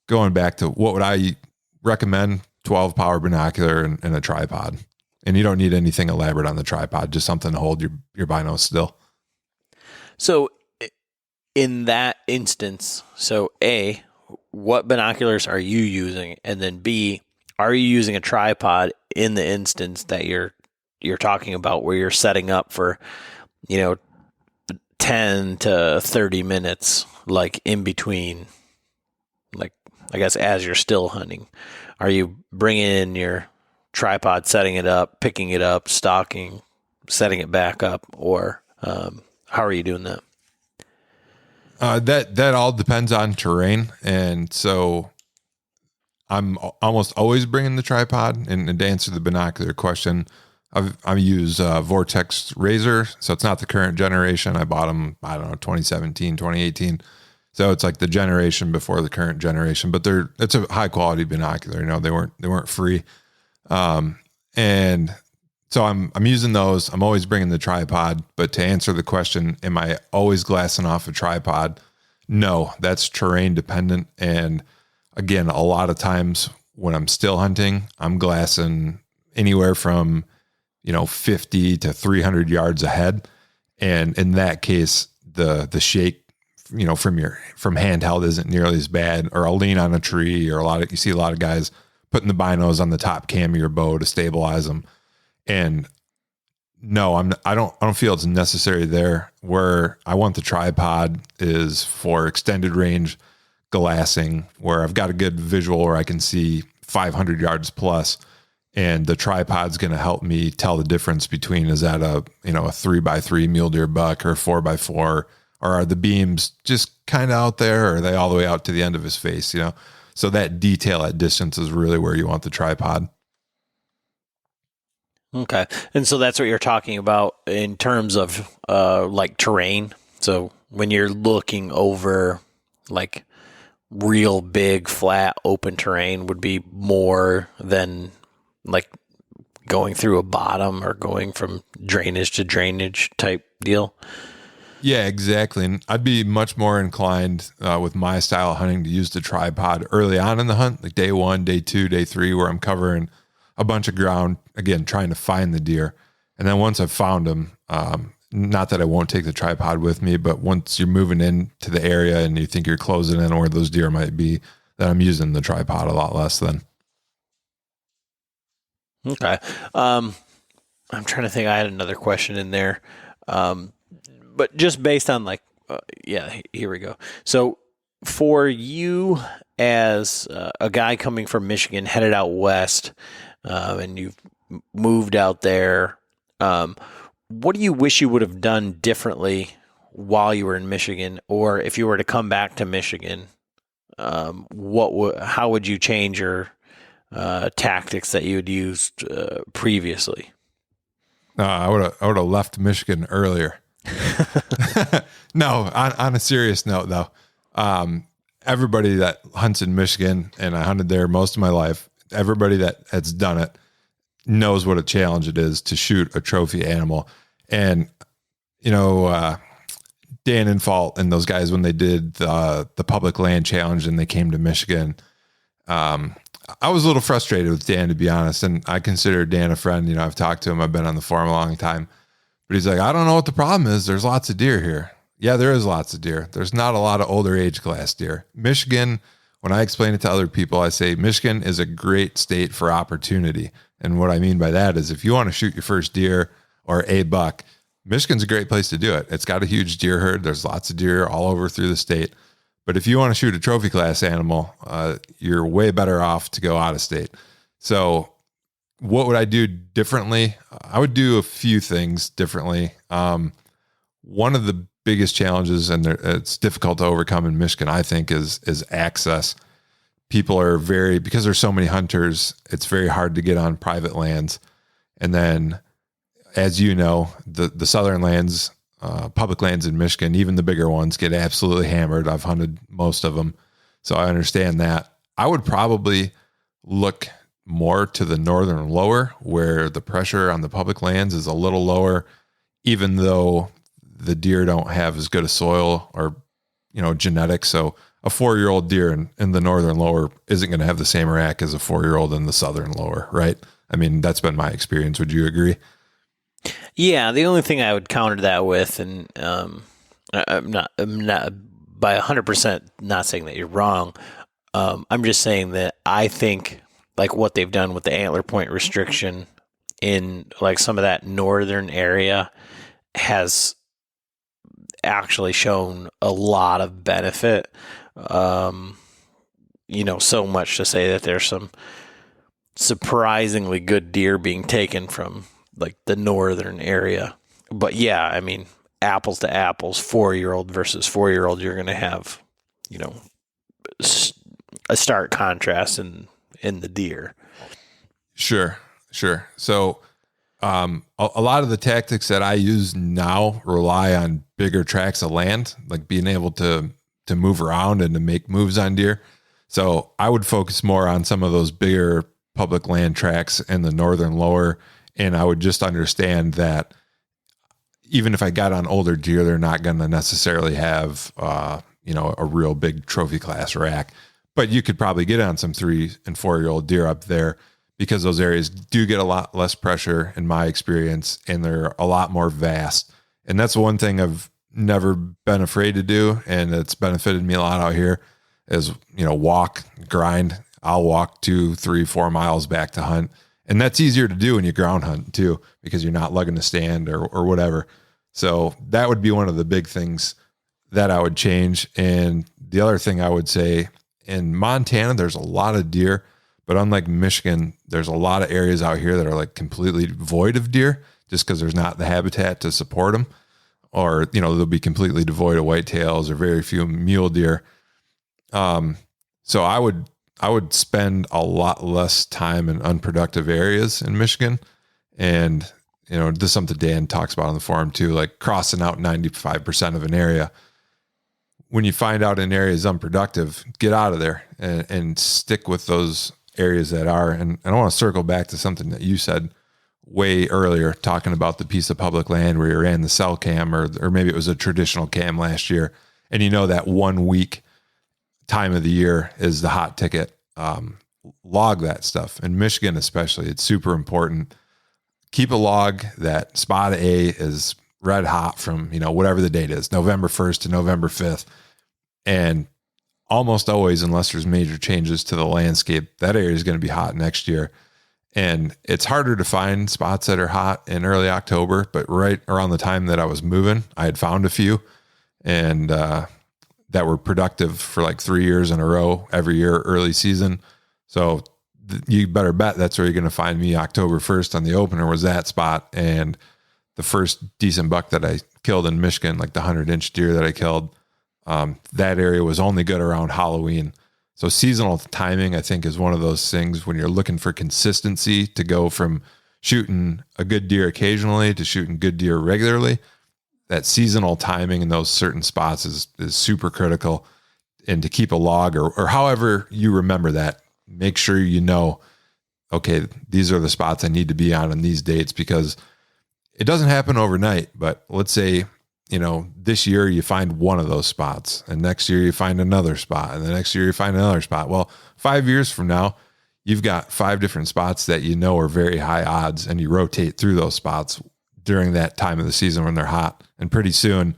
going back to what would I recommend, 12 power binocular and a tripod. And you don't need anything elaborate on the tripod, just something to hold your binos still. So in that instance, A, what binoculars are you using? And then B, are you using a tripod in the instance that you're talking about, where you're setting up for, 10 to 30 minutes, like in between, like, I guess as you're still hunting? Are you bringing in your tripod, setting it up, picking it up, stalking, setting it back up, or how are you doing that? That all depends on terrain. And so I'm almost always bringing the tripod. And to answer the binocular question, I use Vortex Razor. So it's not the current generation. I bought them, 2017, 2018. So it's like the generation before the current generation, but it's a high quality binocular. They weren't free. And so I'm using those. I'm always bringing the tripod, but to answer the question, am I always glassing off a tripod? No, that's terrain dependent. And again, a lot of times when I'm still hunting, I'm glassing anywhere from, 50 to 300 yards ahead. And in that case, the shake, from handheld isn't nearly as bad, or I'll lean on a tree, or you see a lot of guys putting the binos on the top cam of your bow to stabilize them. And no, I don't feel it's necessary there. Where I want the tripod is for extended range glassing, where I've got a good visual where I can see 500 yards plus, and the tripod's going to help me tell the difference between, is that a 3x3 mule deer buck or 4x4, or are the beams just kind of out there, or are they all the way out to the end of his face? So that detail at distance is really where you want the tripod. Okay. And so that's what you're talking about in terms of like terrain. So when you're looking over like real big, flat, open terrain would be more than like going through a bottom or going from drainage to drainage type deal. Yeah, exactly. And I'd be much more inclined with my style of hunting to use the tripod early on in the hunt, like day 1, day 2, day 3, where I'm covering a bunch of ground, again, trying to find the deer. And then once I've found them, not that I won't take the tripod with me, but once you're moving into the area and you think you're closing in on where those deer might be, then I'm using the tripod a lot less then. Okay. I'm trying to think. I had another question in there. But just based on here we go. So for you as a guy coming from Michigan, headed out west, and you've moved out there, what do you wish you would have done differently while you were in Michigan? Or if you were to come back to Michigan, how would you change your tactics that you had used previously? I would have left Michigan earlier. No, on a serious note though, everybody that hunts in Michigan, and I hunted there most of my life, everybody that has done it knows what a challenge it is to shoot a trophy animal. And, Dan Infault and those guys, when they did the public land challenge and they came to Michigan, I was a little frustrated with Dan, to be honest. And I consider Dan a friend. I've talked to him. I've been on the farm a long time. But he's like, I don't know what the problem is. There's lots of deer here. Yeah, there is lots of deer. There's not a lot of older age class deer. Michigan, when I explain it to other people, I say Michigan is a great state for opportunity. And what I mean by that is if you want to shoot your first deer or a buck, Michigan's a great place to do it. It's got a huge deer herd. There's lots of deer all over through the state. But if you want to shoot a trophy class animal, you're way better off to go out of state. So what would I do differently? I would do a few things differently. One of the biggest challenges, and it's difficult to overcome in Michigan, I think, is access. People are because there's so many hunters, it's very hard to get on private lands. And then, as you know, the southern lands, public lands in Michigan, even the bigger ones, get absolutely hammered. I've hunted most of them, so I understand that. I would probably look more to the northern lower, where the pressure on the public lands is a little lower, even though the deer don't have as good a soil or genetics. So a 4-year-old deer in the northern lower isn't going to have the same rack as a 4-year-old in the southern lower, right? I mean, that's been my experience. Would you agree? Yeah, the only thing I would counter that with, and I'm not by 100% not saying that you're wrong. I'm just saying that I think like what they've done with the antler point restriction in like some of that northern area has actually shown a lot of benefit. So much to say that there's some surprisingly good deer being taken from like the northern area. But yeah, I mean, apples to apples, 4-year-old versus 4-year-old, you're going to have, a stark contrast in the deer. Sure. So, a lot of the tactics that I use now rely on bigger tracts of land, like being able to move around and to make moves on deer. So I would focus more on some of those bigger public land tracts in the northern lower. And I would just understand that even if I got on older deer, they're not going to necessarily have, a real big trophy class rack, but you could probably get on some 3 and 4-year-old deer up there, because those areas do get a lot less pressure in my experience, and they're a lot more vast. And that's one thing I've never been afraid to do, and it's benefited me a lot out here is, walk, grind. I'll walk 2, 3, 4 miles back to hunt. And that's easier to do when you ground hunt too, because you're not lugging a stand or whatever. So that would be one of the big things that I would change. And the other thing I would say, in Montana, there's a lot of deer, but unlike Michigan, there's a lot of areas out here that are like completely void of deer, just because there's not the habitat to support them, or, they'll be completely devoid of whitetails or very few mule deer. So I would spend a lot less time in unproductive areas in Michigan. And, this is something Dan talks about on the forum too, like crossing out 95% of an area. When you find out an area is unproductive, get out of there and stick with those areas that are. And I want to circle back to something that you said way earlier, talking about the piece of public land where you ran the cell cam, or maybe it was a traditional cam last year. And that 1 week time of the year is the hot ticket. Log that stuff. In Michigan especially, it's super important. Keep a log that spot A is red hot from, whatever the date is, November 1st to November 5th. And almost always, unless there's major changes to the landscape, that area is going to be hot next year. And it's harder to find spots that are hot in early October, but right around the time that I was moving, I had found a few and that were productive for like 3 years in a row every year, early season. So you better bet that's where you're going to find me. October 1st on the opener was that spot. And the first decent buck that I killed in Michigan, like the 100-inch deer that I killed, that area was only good around Halloween. So seasonal timing, I think, is one of those things when you're looking for consistency to go from shooting a good deer occasionally to shooting good deer regularly. That seasonal timing in those certain spots is super critical. And to keep a log or however you remember that, make sure okay, these are the spots I need to be on these dates, because it doesn't happen overnight. But let's say, this year you find one of those spots, and next year you find another spot, and the next year you find another spot. Well, 5 years from now, you've got 5 different spots that are very high odds, and you rotate through those spots during that time of the season when they're hot. And pretty soon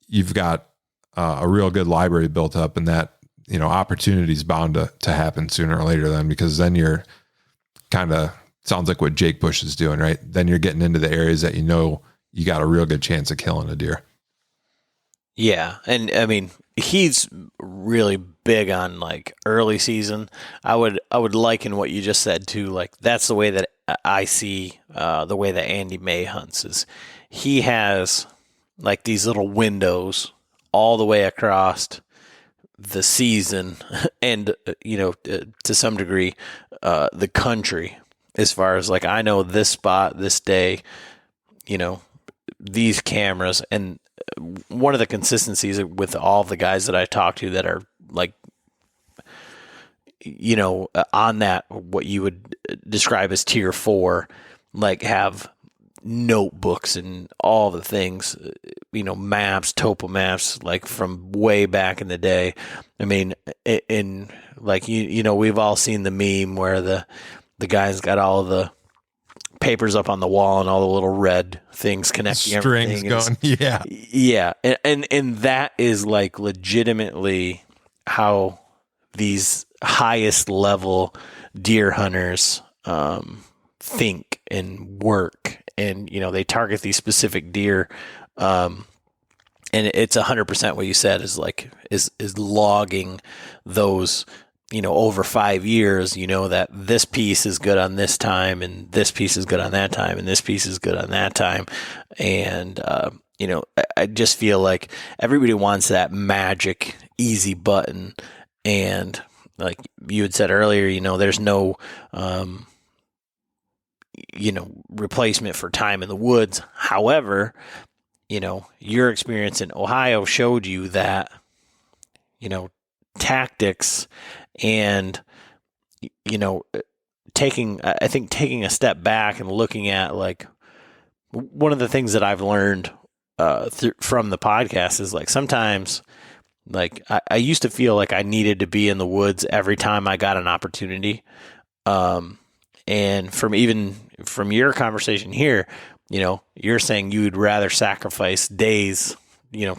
you've got a real good library built up, and that, opportunity is bound to happen sooner or later then, because then you're kind of, sounds like what Jake Bush is doing, right? Then you're getting into the areas that you got a real good chance of killing a deer. Yeah. And I mean, he's really big on like early season. I would liken what you just said to, like, that's the way that I see the way that Andy May hunts is he has like these little windows all the way across the season and, to some degree, the country, as far as like, I know this spot, this day, these cameras. And one of the consistencies with all the guys that I talk to that are like, on that, what you would describe as tier 4, like have notebooks and all the things, maps, topo maps, like from way back in the day. I mean, in like, we've all seen the meme where the guy's got all the papers up on the wall and all the little red things connecting strings everything. Going. Yeah. Yeah. And that is like legitimately how these highest level deer hunters think and work. And, they target these specific deer. And it's 100% what you said is like, is logging those, over 5 years, that this piece is good on this time, and this piece is good on that time, and this piece is good on that time. And, I just feel like everybody wants that magic, easy button. And like you had said earlier, there's no, replacement for time in the woods. However, your experience in Ohio showed you that, tactics and, taking a step back and looking at, like, one of the things that I've learned from the podcast is, like, sometimes, like, I used to feel like I needed to be in the woods every time I got an opportunity. And from your conversation here, you're saying you would rather sacrifice days,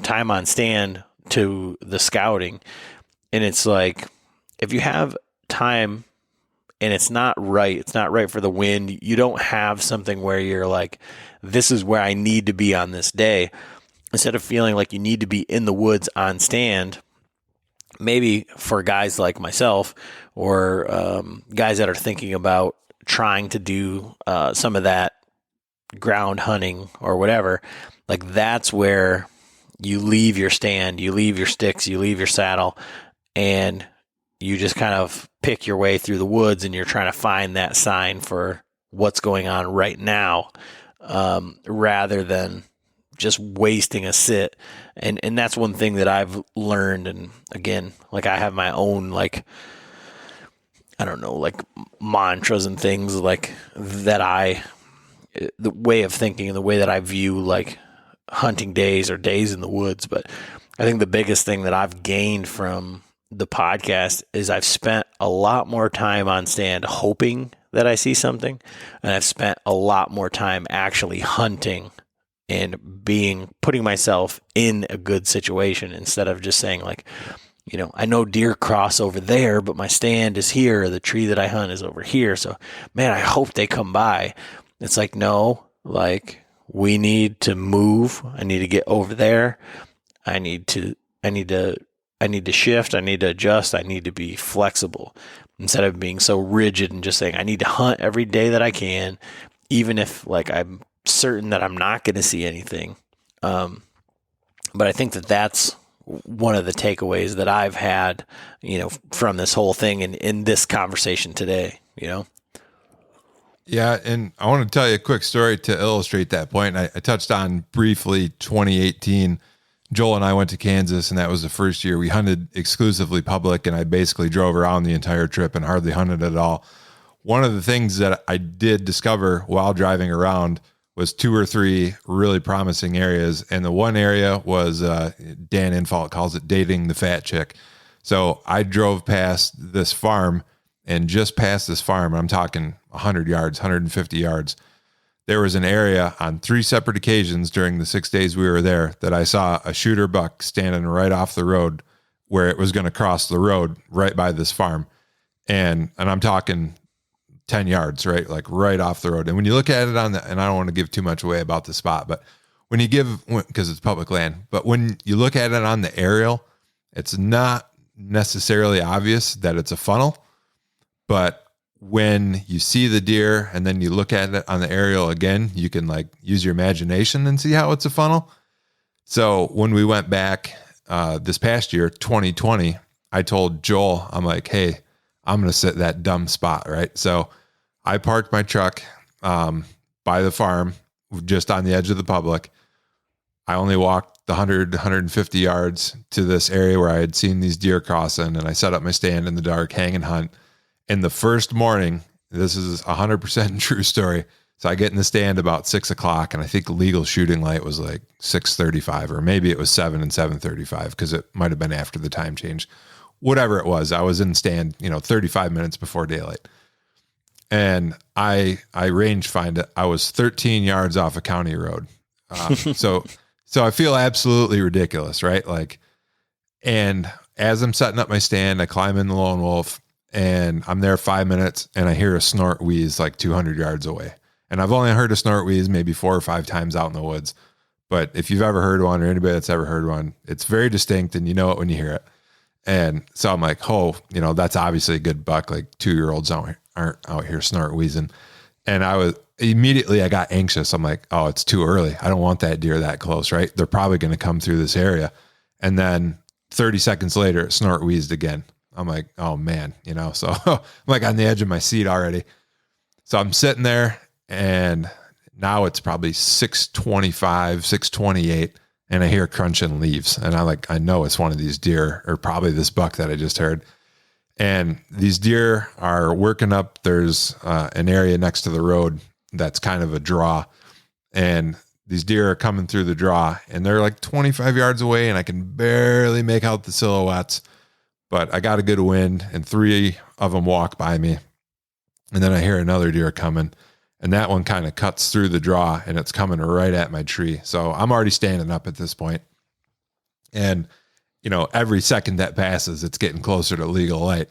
time on stand to the scouting. And it's like, if you have time and it's not right for the wind, you don't have something where you're like, this is where I need to be on this day. Instead of feeling like you need to be in the woods on stand, maybe for guys like myself or guys that are thinking about trying to do some of that ground hunting or whatever, like that's where you leave your stand, you leave your sticks, you leave your saddle, and you just kind of pick your way through the woods, and you're trying to find that sign for what's going on right now, rather than just wasting a sit. And that's one thing that I've learned. And again, like I have my own, like, I don't know, like mantras and things like that the way of thinking and the way that I view like hunting days or days in the woods. But I think the biggest thing that I've gained from the podcast is I've spent a lot more time on stand hoping that I see something. And I've spent a lot more time actually hunting and putting myself in a good situation instead of just saying like, I know deer cross over there, but my stand is here. Or the tree that I hunt is over here. So, man, I hope they come by. It's like, no, like we need to move. I need to get over there. I need to shift. I need to adjust. I need to be flexible instead of being so rigid and just saying, I need to hunt every day that I can, even if like I'm certain that I'm not going to see anything. But I think that that's one of the takeaways that I've had, from this whole thing and in this conversation today, Yeah, and I want to tell you a quick story to illustrate that point. I touched on briefly 2018. Joel and I went to Kansas, and that was the first year we hunted exclusively public, and I basically drove around the entire trip and hardly hunted at all. One of the things that I did discover while driving around was 2 or 3 really promising areas. And the one area was, Dan Infalt calls it dating the fat chick. So I drove past this farm, and just past this farm, I'm talking 100 yards, 150 yards, there was an area on 3 separate occasions during the 6 days we were there that I saw a shooter buck standing right off the road where it was going to cross the road right by this farm. And I'm talking 10 yards, right? Like right off the road. And when you look at it and I don't want to give too much away about the spot, but because it's public land, but when you look at it on the aerial, it's not necessarily obvious that it's a funnel, but when you see the deer and then you look at it on the aerial again, you can like use your imagination and see how it's a funnel. So when we went back this past year, 2020, I told Joel, I'm like, hey, I'm going to sit that dumb spot, right? So I parked my truck by the farm, just on the edge of the public. I only walked the 100, 150 yards to this area where I had seen these deer crossing, and I set up my stand in the dark, hang and hunt. And the first morning, this is 100% true story. So I get in the stand about 6 o'clock, and I think legal shooting light was like 6:35, or maybe it was 7 and 7:35 because it might have been after the time change. Whatever it was, I was in stand, 35 minutes before daylight. And I range find it. I was 13 yards off a county road. So I feel absolutely ridiculous, right? Like, and as I'm setting up my stand, I climb in the lone wolf, and I'm there 5 minutes, and I hear a snort wheeze like 200 yards away. And I've only heard a snort wheeze maybe 4 or 5 times out in the woods. But if you've ever heard one, or anybody that's ever heard one, it's very distinct, and you know it when you hear it. And so I'm like, oh, that's obviously a good buck. Like 2-year-olds aren't out here snort wheezing. And I got anxious. I'm like, oh, it's too early. I don't want that deer that close, right? They're probably going to come through this area. And then 30 seconds later, it snort wheezed again. I'm like, oh man, so I'm like on the edge of my seat already. So I'm sitting there, and now it's probably 6:25, 6:28. And I hear crunching leaves, and I know it's one of these deer, or probably this buck that I just heard. And these deer are working up. There's an area next to the road that's kind of a draw, and these deer are coming through the draw, and they're like 25 yards away, and I can barely make out the silhouettes, but I got a good wind, and 3 of them walk by me. And then I hear another deer coming, and that one kind of cuts through the draw, and it's coming right at my tree. So I'm already standing up at this point. And, every second that passes, it's getting closer to legal light.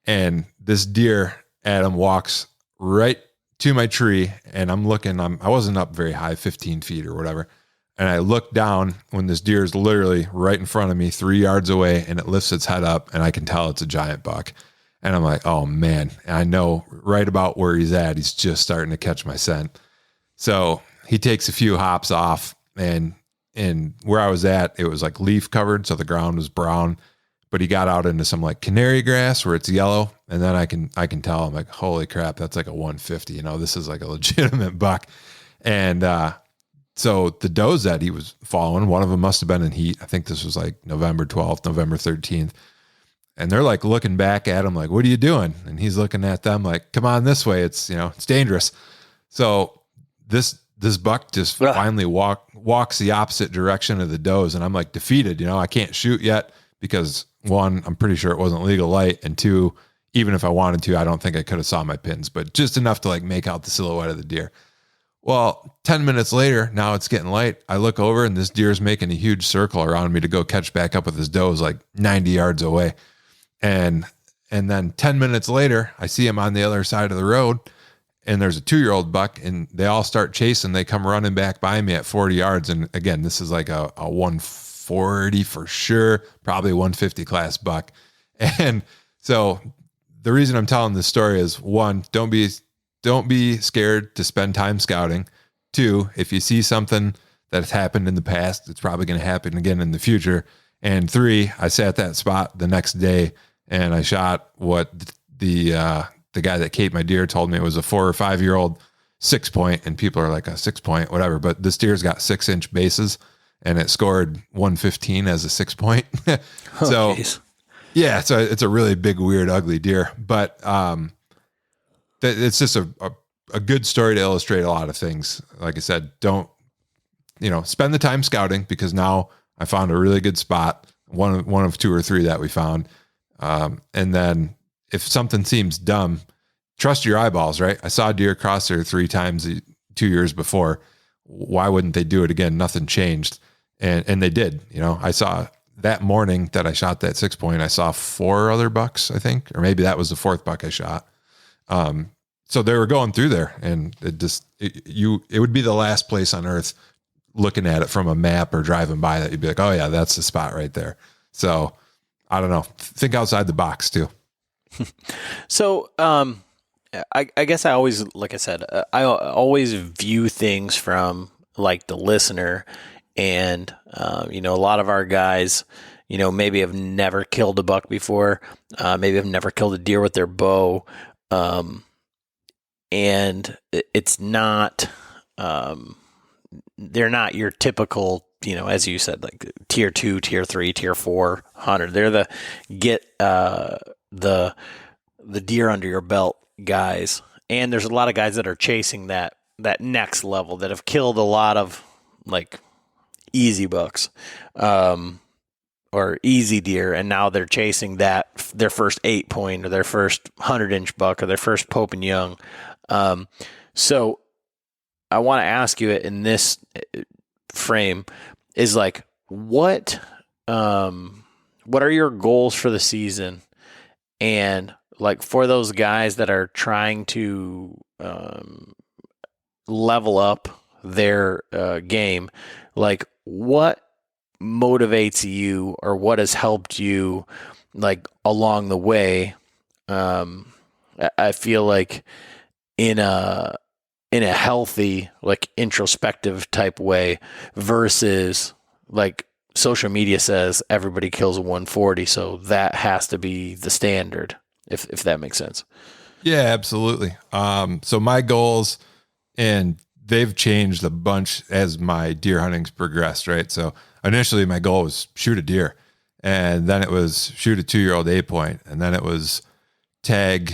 And this deer, Adam, walks right to my tree, and I'm looking, I wasn't up very high, 15 feet or whatever. And I look down when this deer is literally right in front of me, 3 yards away, and it lifts its head up, and I can tell it's a giant buck. And I'm like, oh man, and I know right about where he's at. He's just starting to catch my scent. So he takes a few hops off, and where I was at, it was like leaf covered. So the ground was brown, but he got out into some like canary grass where it's yellow. And then I can tell, I'm like, holy crap, that's like a 150. This is like a legitimate buck. And, so the does that he was following, one of them must've been in heat. I think this was like November 12th, November 13th. And they're like looking back at him like, what are you doing? And he's looking at them like, come on this way. It's, it's dangerous. So this buck just finally walks the opposite direction of the does. And I'm like defeated, I can't shoot yet because 1, I'm pretty sure it wasn't legal light. And 2, even if I wanted to, I don't think I could have saw my pins, but just enough to like make out the silhouette of the deer. Well, 10 minutes later, now it's getting light. I look over and this deer is making a huge circle around me to go catch back up with his does like 90 yards away. And then 10 minutes later, I see him on the other side of the road and there's a 2-year-old buck and they all start chasing. They come running back by me at 40 yards. And again, this is like a 140 for sure, probably 150 class buck. And so the reason I'm telling this story is, one, don't be scared to spend time scouting. 2, if you see something that has happened in the past, it's probably going to happen again in the future. And 3, I sat at that spot the next day and I shot what the guy that caped my deer told me it was a 4 or 5 year old 6-point, and people are like, a 6-point, whatever. But this deer's got 6-inch bases and it scored 115 as a 6-point. So geez. yeah, so it's a really big, weird, ugly deer, but it's just a good story to illustrate a lot of things. Like I said, don't, spend the time scouting, because now I found a really good spot, one of 2 or 3 that we found. And then if something seems dumb, trust your eyeballs, right? I saw a deer cross there 3 times 2 years before. Why wouldn't they do it again? Nothing changed. And they did. I saw that morning that I shot that 6-point, I saw 4 other bucks, I think, or maybe that was the 4th buck I shot. So they were going through there, and it would be the last place on earth looking at it from a map or driving by that you'd be like, oh yeah, that's the spot right there. So I don't know. Think outside the box too. So, I guess I always, like I said, I always view things from like the listener, and, a lot of our guys, maybe have never killed a buck before, maybe have never killed a deer with their bow. And it's not, they're not your typical, as you said, like tier 2, tier 3, tier 4 hunter. They're the deer under your belt guys. And there's a lot of guys that are chasing that next level, that have killed a lot of like easy bucks, or easy deer. And now they're chasing their first 8-point or their first 100-inch buck or their first Pope and Young. So I want to ask you it in this frame is like, what are your goals for the season? And like for those guys that are trying to, level up their, game, like what motivates you, or what has helped you like along the way? I feel like in a healthy, like introspective type way, versus like social media says everybody kills a 140. So that has to be the standard, if that makes sense. Yeah, absolutely. So my goals, and they've changed a bunch as my deer hunting's progressed, right? So initially my goal was shoot a deer, and then it was shoot a 2-year-old 8-point. And then it was tag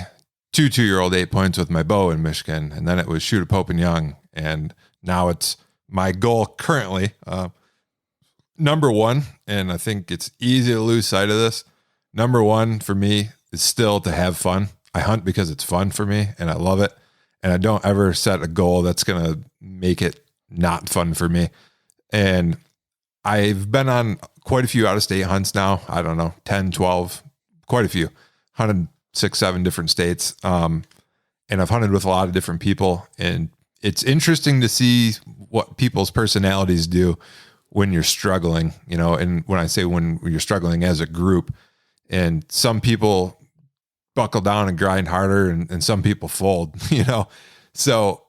2 2-year-old 8-points with my bow in Michigan. And then it was shoot a Pope and Young. And now it's my goal currently, number 1, and I think it's easy to lose sight of this. Number 1 for me is still to have fun. I hunt because it's fun for me and I love it. And I don't ever set a goal that's going to make it not fun for me. And I've been on quite a few out-of-state hunts now. I don't know, 10, 12, quite a few. Hunted 6, 7 different states. And I've hunted with a lot of different people. And it's interesting to see what people's personalities do when you're struggling, and when I say when you're struggling as a group. And some people buckle down and grind harder, and some people fold, So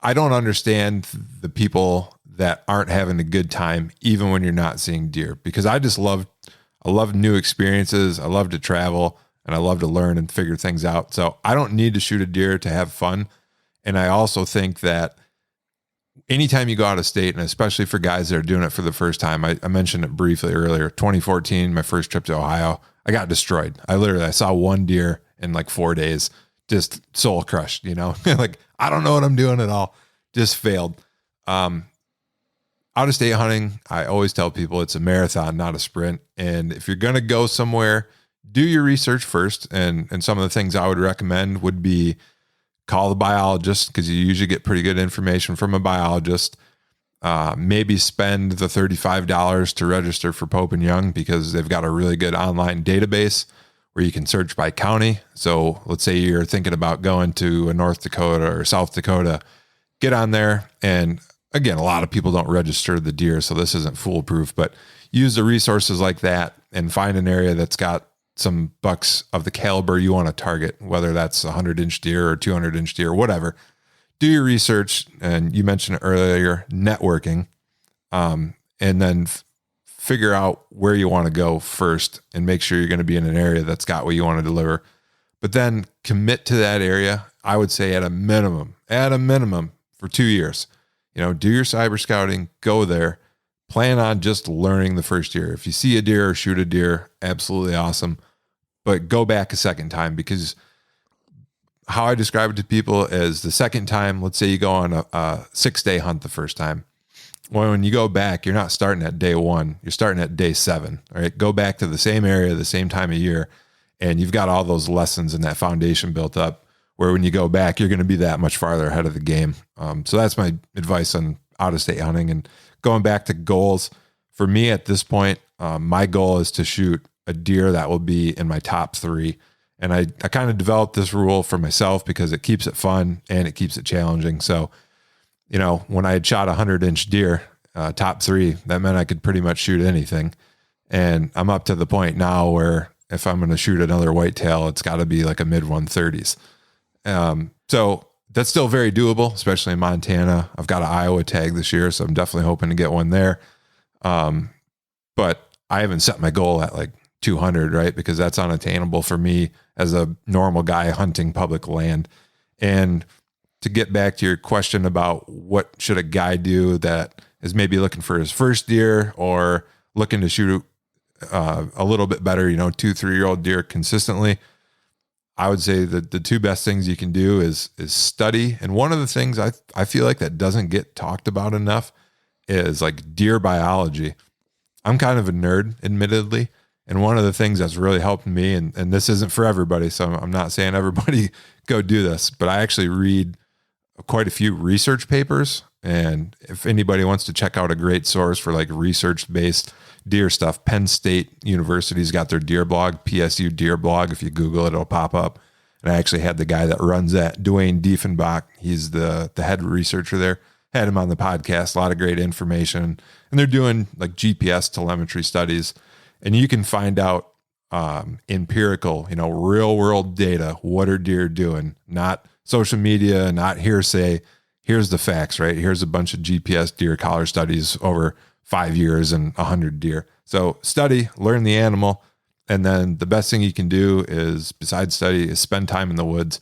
I don't understand the people that aren't having a good time, even when you're not seeing deer, because I love new experiences. I love to travel, and I love to learn and figure things out. So I don't need to shoot a deer to have fun. And I also think that anytime you go out of state, and especially for guys that are doing it for the first time, I mentioned it briefly earlier, 2014, my first trip to Ohio, I got destroyed. I saw 1 deer in like 4 days, just soul crushed, like, I don't know what I'm doing at all. Just failed. Out of state hunting, I always tell people it's a marathon, not a sprint. And if you're going to go somewhere, do your research first. And some of the things I would recommend would be call the biologist, because you usually get pretty good information from a biologist. Maybe spend the $35 to register for Pope and Young, because they've got a really good online database where you can search by county. So let's say you're thinking about going to a North Dakota or South Dakota, get on there. And again, a lot of people don't register the deer, so this isn't foolproof, but use the resources like that and find an area that's got some bucks of the caliber you want to target, whether that's a 100-inch deer or 200-inch deer, whatever. Do your research. And you mentioned earlier, networking, and then figure out where you want to go first and make sure you're going to be in an area that's got what you want to deliver. But then commit to that area, I would say at a minimum for 2 years. Do your cyber scouting, go there, plan on just learning the first year. If you see a deer or shoot a deer, absolutely awesome. But go back a second time, because how I describe it to people is the second time, let's say you go on a 6-day hunt the first time. Well, when you go back, you're not starting at day 1, you're starting at day 7. All right. Go back to the same area, the same time of year, and you've got all those lessons and that foundation built up, where when you go back, you're going to be that much farther ahead of the game. So that's my advice on out-of-state hunting. And going back to goals, for me at this point, my goal is to shoot a deer that will be in my top 3. And I kind of developed this rule for myself because it keeps it fun and it keeps it challenging. So, when I had shot a 100-inch deer, top 3, that meant I could pretty much shoot anything. And I'm up to the point now where if I'm going to shoot another whitetail, it's got to be like a mid 130s. So that's still very doable, especially in Montana. I've got an Iowa tag this year, so I'm definitely hoping to get one there. But I haven't set my goal at like 200, right? Because that's unattainable for me as a normal guy hunting public land. And to get back to your question about what should a guy do that is maybe looking for his first deer or looking to shoot a little bit better, 2-3-year-old deer consistently, I would say that the 2 best things you can do is study. And one of the things I feel like that doesn't get talked about enough is like deer biology. I'm kind of a nerd, admittedly. And one of the things that's really helped me, and this isn't for everybody, so I'm not saying everybody go do this, but I actually read quite a few research papers. And if anybody wants to check out a great source for like research-based deer stuff, Penn State University's got their deer blog, PSU deer blog. If you Google it, it'll pop up. And I actually had the guy that runs that, Dwayne Diefenbach. He's the head researcher there. Had him on the podcast, a lot of great information. And they're doing like GPS telemetry studies. And you can find out empirical, real world data. What are deer doing? Not social media, not hearsay. Here's the facts, right? Here's a bunch of GPS deer collar studies over 5 years and 100 deer. So study, learn the animal. And then the best thing you can do is, besides study, is spend time in the woods.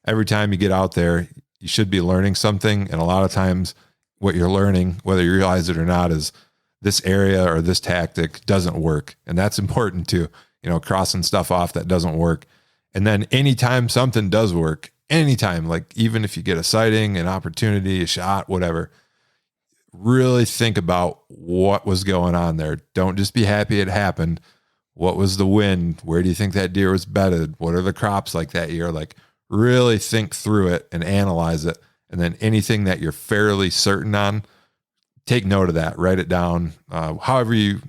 Every time you get out there, you should be learning something. And a lot of times what you're learning, whether you realize it or not, is this area or this tactic doesn't work. And that's important too, crossing stuff off that doesn't work. And then anytime something does work, anytime, like even if you get a sighting, an opportunity, a shot, whatever, really think about what was going on there. Don't just be happy it happened. What was the wind? Where do you think that deer was bedded? What are the crops like that year? Like really think through it and analyze it. And then anything that you're fairly certain on, take note of that, write it down, however you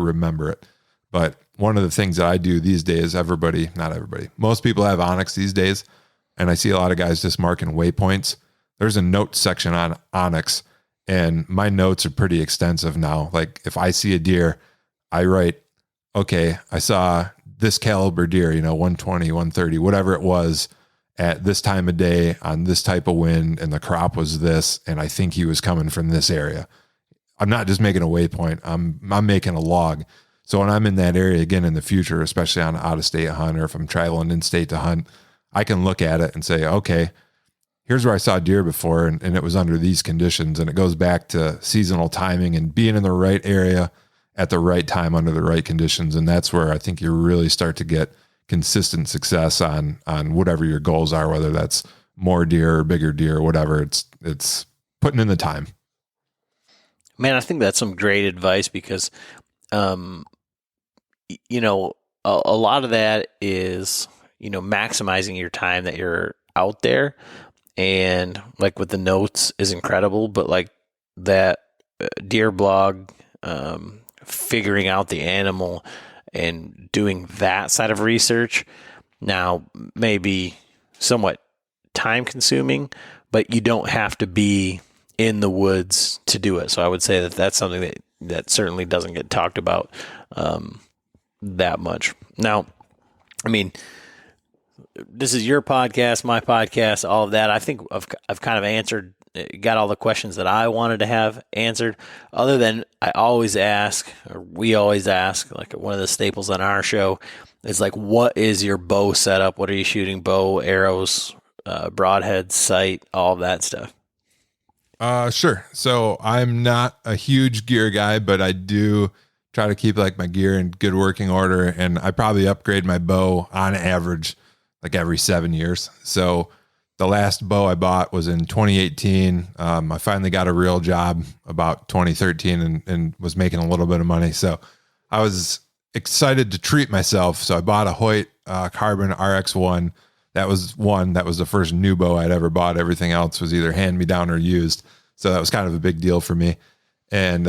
remember it. But one of the things that I do these days, not everybody, most people have Onyx these days. And I see a lot of guys just marking waypoints. There's a notes section on Onyx, and my notes are pretty extensive now. Like if I see a deer, I write, okay, I saw this caliber deer, 120, 130, whatever it was at this time of day on this type of wind, and the crop was this, and I think he was coming from this area. I'm not just making a waypoint. I'm making a log. So when I'm in that area again in the future, especially on an out-of-state hunt, or if I'm traveling in-state to hunt, I can look at it and say, okay, here's where I saw deer before, and it was under these conditions. And it goes back to seasonal timing and being in the right area at the right time under the right conditions. And that's where I think you really start to get consistent success on whatever your goals are, whether that's more deer or bigger deer, whatever. It's putting in the time. Man, I think that's some great advice because, a lot of that is, maximizing your time that you're out there. and like with the notes is incredible, but like that deer blog, figuring out the animal and doing that side of research now may be somewhat time consuming, but you don't have to be in the woods to do it. So I would say that that's something that certainly doesn't get talked about that much. Now, I mean, this is your podcast, my podcast, all of that. I think I've kind of got all the questions that I wanted to have answered, other than I always ask, or we always ask, like one of the staples on our show is like, what is your bow setup? What are you shooting? Bow, arrows, broadhead, sight, all of that stuff. Sure. So I'm not a huge gear guy, but I do try to keep like my gear in good working order. And I probably upgrade my bow on average, like every 7 years. So the last bow I bought was in 2018. I finally got a real job about 2013 and was making a little bit of money. So I was excited to treat myself. So I bought a Hoyt Carbon RX1. That was the first new bow I'd ever bought. Everything else was either hand me down or used. So that was kind of a big deal for me. And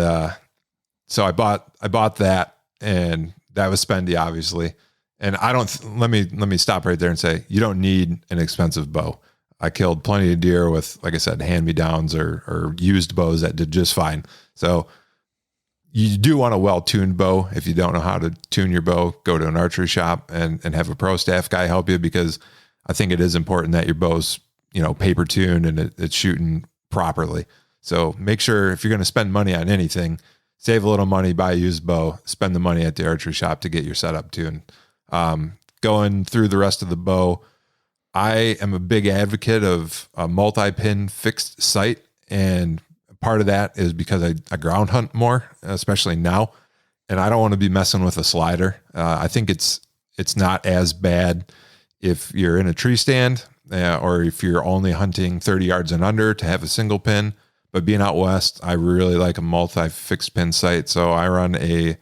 so I bought that, and that was spendy, obviously. And let me stop right there and say, you don't need an expensive bow. I killed plenty of deer with, like I said, hand me downs or used bows that did just fine. So you do want a well-tuned bow. If you don't know how to tune your bow, go to an archery shop and have a pro staff guy help you, because I think it is important that your bow's, paper tuned and it's shooting properly. So make sure if you're going to spend money on anything, save a little money, buy a used bow, spend the money at the archery shop to get your setup tuned. Going through the rest of the bow, I am a big advocate of a multi-pin fixed sight. And part of that is because I ground hunt more, especially now. And I don't want to be messing with a slider. I think it's not as bad if you're in a tree stand or if you're only hunting 30 yards and under to have a single pin. But being out west, I really like a multi-fixed pin sight. So I run a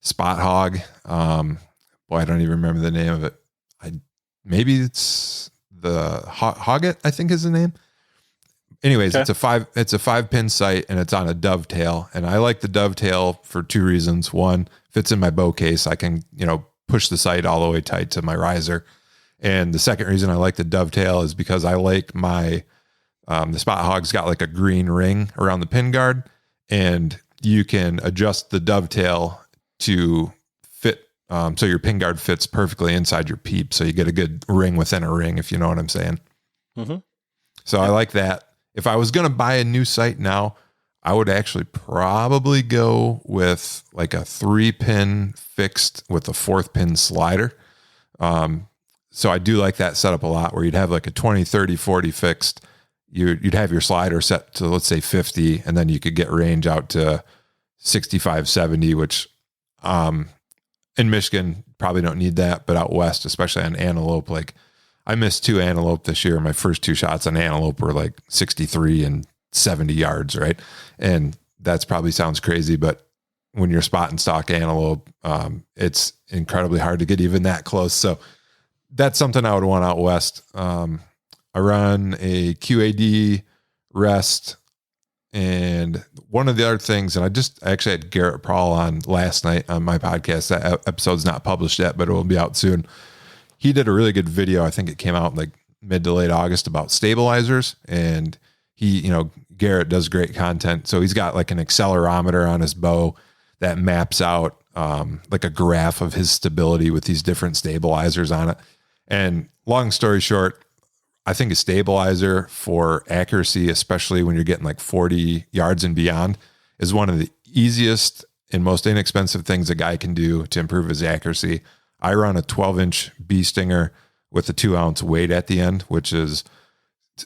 Spot Hog. I don't even remember the name of it. Maybe it's the Hogget, I think is the name. Anyways, okay. It's a 5-pin sight, and it's on a dovetail. And I like the dovetail for 2 reasons. One, fits in my bow case. I can, push the sight all the way tight to my riser. And the second reason I like the dovetail is because I like my, the Spot Hog's got like a green ring around the pin guard, and you can adjust the dovetail to fit. So your pin guard fits perfectly inside your peep. So you get a good ring within a ring, if you know what I'm saying. Mm-hmm. So I like that. If I was going to buy a new sight now, I would actually probably go with like a 3-pin fixed with a 4th pin slider. So I do like that setup a lot, where you'd have like a 20, 30, 40 fixed. You'd have your slider set to, let's say 50, and then you could get range out to 65, 70, which in Michigan probably don't need that, but out west, especially on antelope, like I missed 2 antelope this year. My first 2 shots on antelope were like 63 and 70 yards, right? And that's probably sounds crazy, but when you're spotting stock antelope, it's incredibly hard to get even that close. So that's something I would want out west. I run a QAD rest. And one of the other things, and I actually had Garrett Prawl on last night on my podcast. That episode's not published yet, but it will be out soon. He did a really good video. I think it came out in like mid to late August about stabilizers. And he, Garrett does great content. So he's got like an accelerometer on his bow that maps out like a graph of his stability with these different stabilizers on it. And long story short, I think a stabilizer for accuracy, especially when you're getting like 40 yards and beyond, is one of the easiest and most inexpensive things a guy can do to improve his accuracy. I run a 12-inch bee stinger with a 2-ounce weight at the end, which is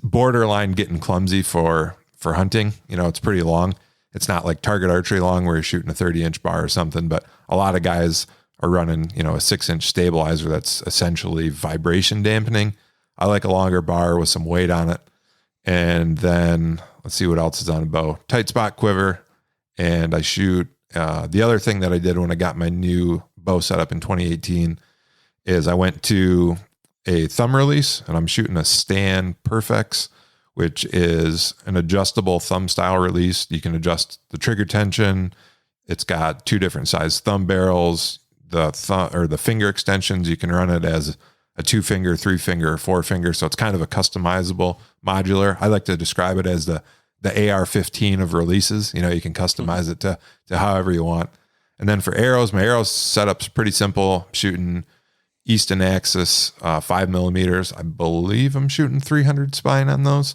borderline getting clumsy for hunting. It's pretty long. It's not like target archery long where you're shooting a 30-inch bar or something, but a lot of guys are running, a 6-inch stabilizer that's essentially vibration dampening. I like a longer bar with some weight on it. And then let's see what else is on a bow. Tight spot quiver. And I shoot. The other thing that I did when I got my new bow set up in 2018 is I went to a thumb release, and I'm shooting a Stan Perfex which is an adjustable thumb style release. You can adjust the trigger tension. It's got 2 different size thumb barrels, the finger extensions. You can run it as a 2-finger, 3-finger, or 4-finger. So it's kind of a customizable modular. I like to describe it as the AR-15 of releases. You can customize it to however you want. And then for arrows, my arrows setup's pretty simple. I'm shooting Easton Axis 5 millimeters. I believe I'm shooting 300 spine on those.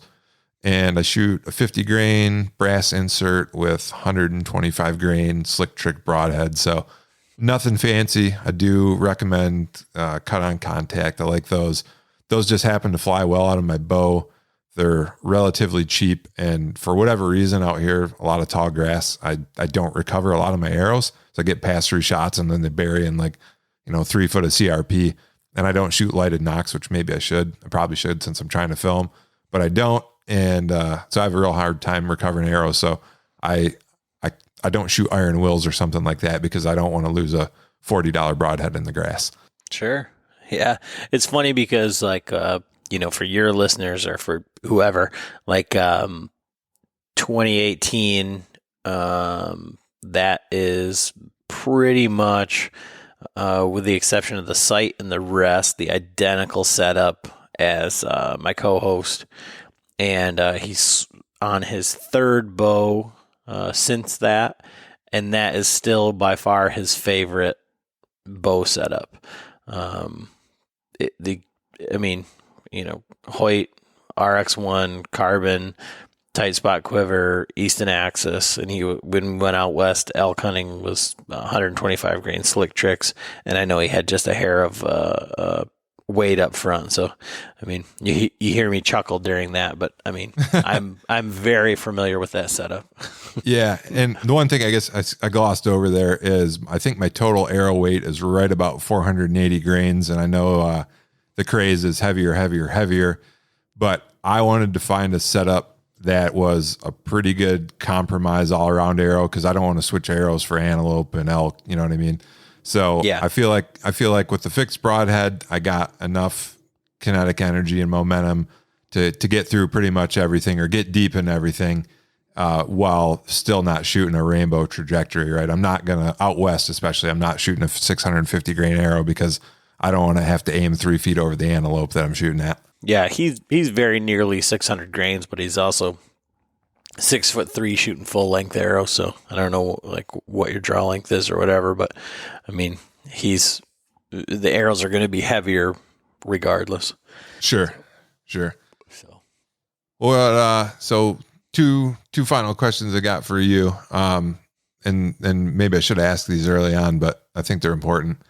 And I shoot a 50 grain brass insert with 125 grain slick trick broadhead. So nothing fancy. I do recommend cut on contact. I like those. Those just happen to fly well out of my bow. They're relatively cheap. And for whatever reason out here, a lot of tall grass, I don't recover a lot of my arrows. So I get pass-through shots and then they bury in 3 foot of CRP. And I don't shoot lighted nocks, which maybe I should. I probably should since I'm trying to film, but I don't. And so I have a real hard time recovering arrows. So I don't shoot iron wills or something like that because I don't want to lose a $40 broadhead in the grass. Sure. Yeah. It's funny because for your listeners or for whoever, 2018, that is pretty much, with the exception of the sight and the rest, the identical setup as my co-host. And he's on his 3rd bow since that, and that is still by far his favorite bow setup. Hoyt, RX1, carbon, tight spot quiver, Easton Axis, and when we went out west, elk hunting was 125 grain slick tricks, and I know he had just a hair of weight up front. So, you hear me chuckle during that, but I'm very familiar with that setup. Yeah. And the one thing I guess I glossed over there is I think my total arrow weight is right about 480 grains. And I know the craze is heavier, but I wanted to find a setup that was a pretty good compromise all around arrow. Cause I don't want to switch arrows for antelope and elk. You know what I mean? So yeah. I feel like with the fixed broadhead, I got enough kinetic energy and momentum to get through pretty much everything or get deep in everything, while still not shooting a rainbow trajectory, right? I'm not going to, out west especially, I'm not shooting a 650 grain arrow because I don't want to have to aim 3 feet over the antelope that I'm shooting at. Yeah, he's very nearly 600 grains, but he's also 6'3" shooting full length arrow. So I don't know what your draw length is or whatever, but the arrows are going to be heavier regardless. Sure. So, well, so two final questions I got for you. And maybe I should ask these early on, but I think they're important.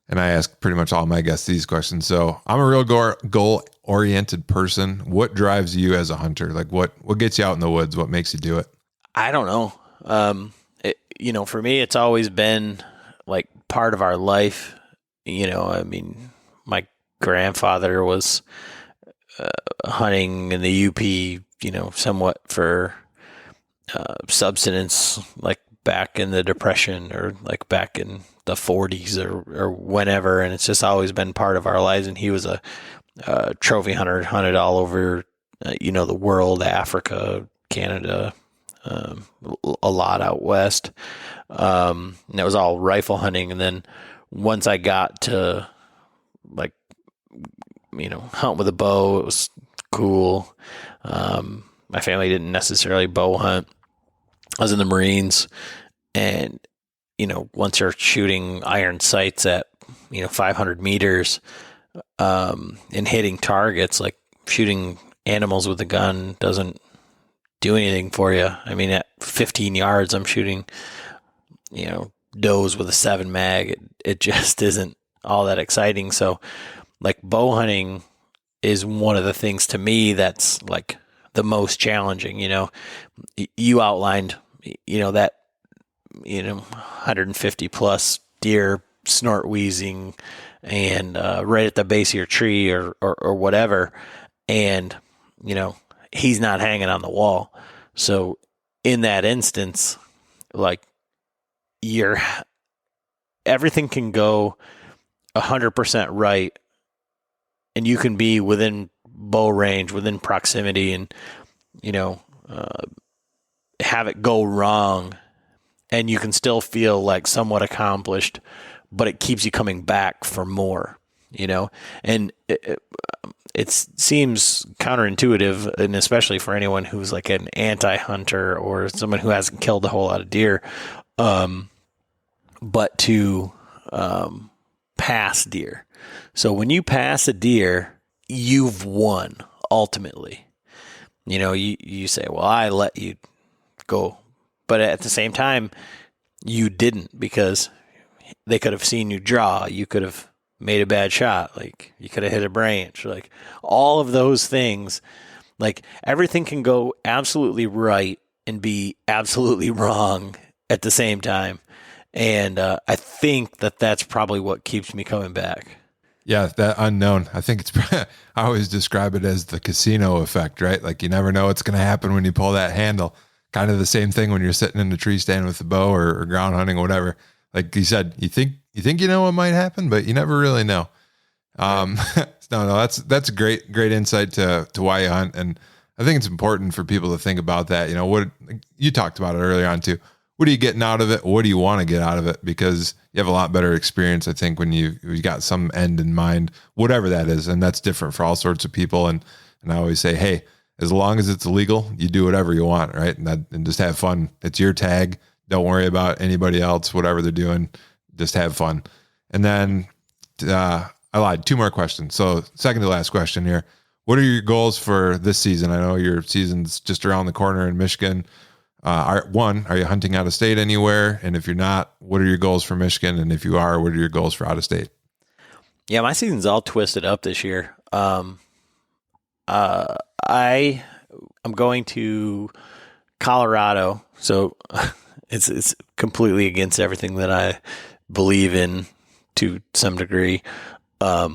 And I ask pretty much all my guests these questions. So I'm a real goal-oriented person. What drives you as a hunter? What gets you out in the woods? What makes you do it? I don't know. For me, it's always been part of our life. My grandfather was hunting in the UP, somewhat for subsistence, back in the Depression or back in the 40s or whenever. And it's just always been part of our lives. And he was a trophy hunter, hunted all over, the world, Africa, Canada, a lot out west. And it was all rifle hunting. And then once I got to hunt with a bow, it was cool. My family didn't necessarily bow hunt. I was in the Marines, and, once you're shooting iron sights at, 500 meters, and hitting targets, shooting animals with a gun doesn't do anything for you. At 15 yards, I'm shooting, does with a 7 mag. It just isn't all that exciting. So bow hunting is one of the things to me that's the most challenging. You outlined, that 150 plus deer snort wheezing and right at the base of your tree or whatever, and he's not hanging on the wall. So in that instance, everything can go 100% right, and you can be within bow range, within proximity, and have it go wrong, and you can still feel like somewhat accomplished, but it keeps you coming back for more, and it seems counterintuitive, and especially for anyone who's like an anti-hunter or someone who hasn't killed a whole lot of deer, but to pass deer. So when you pass a deer, you've won ultimately. You say, well, I let you go, but at the same time, you didn't, because they could have seen you draw. You could have made a bad shot. Like you could have hit a branch, like all of those things, like everything can go absolutely right and be absolutely wrong at the same time. And I think that's probably what keeps me coming back. Yeah, that unknown. I think I always describe it as the casino effect, right? Like you never know what's going to happen when you pull that handle. Kind of the same thing when you're sitting in the tree stand with the bow or ground hunting or whatever. Like you said, you think you know what might happen, but you never really know. No, that's a great insight to why you hunt, and I think it's important for people to think about that. What you talked about it earlier on too. What are you getting out of it? What do you want to get out of it? Because you have a lot better experience, I think, when you got some end in mind, whatever that is. And that's different for all sorts of people. And I always say, hey, as long as it's illegal, you do whatever you want, right? And just have fun. It's your tag. Don't worry about anybody else, whatever they're doing. Just have fun. And then I lied. 2 more questions. So second to last question here. What are your goals for this season? I know your season's just around the corner in Michigan. Are you hunting out of state anywhere? And if you're not, what are your goals for Michigan? And if you are, what are your goals for out of state? Yeah, my season's all twisted up this year. I'm going to Colorado, so it's completely against everything that I believe in to some degree. But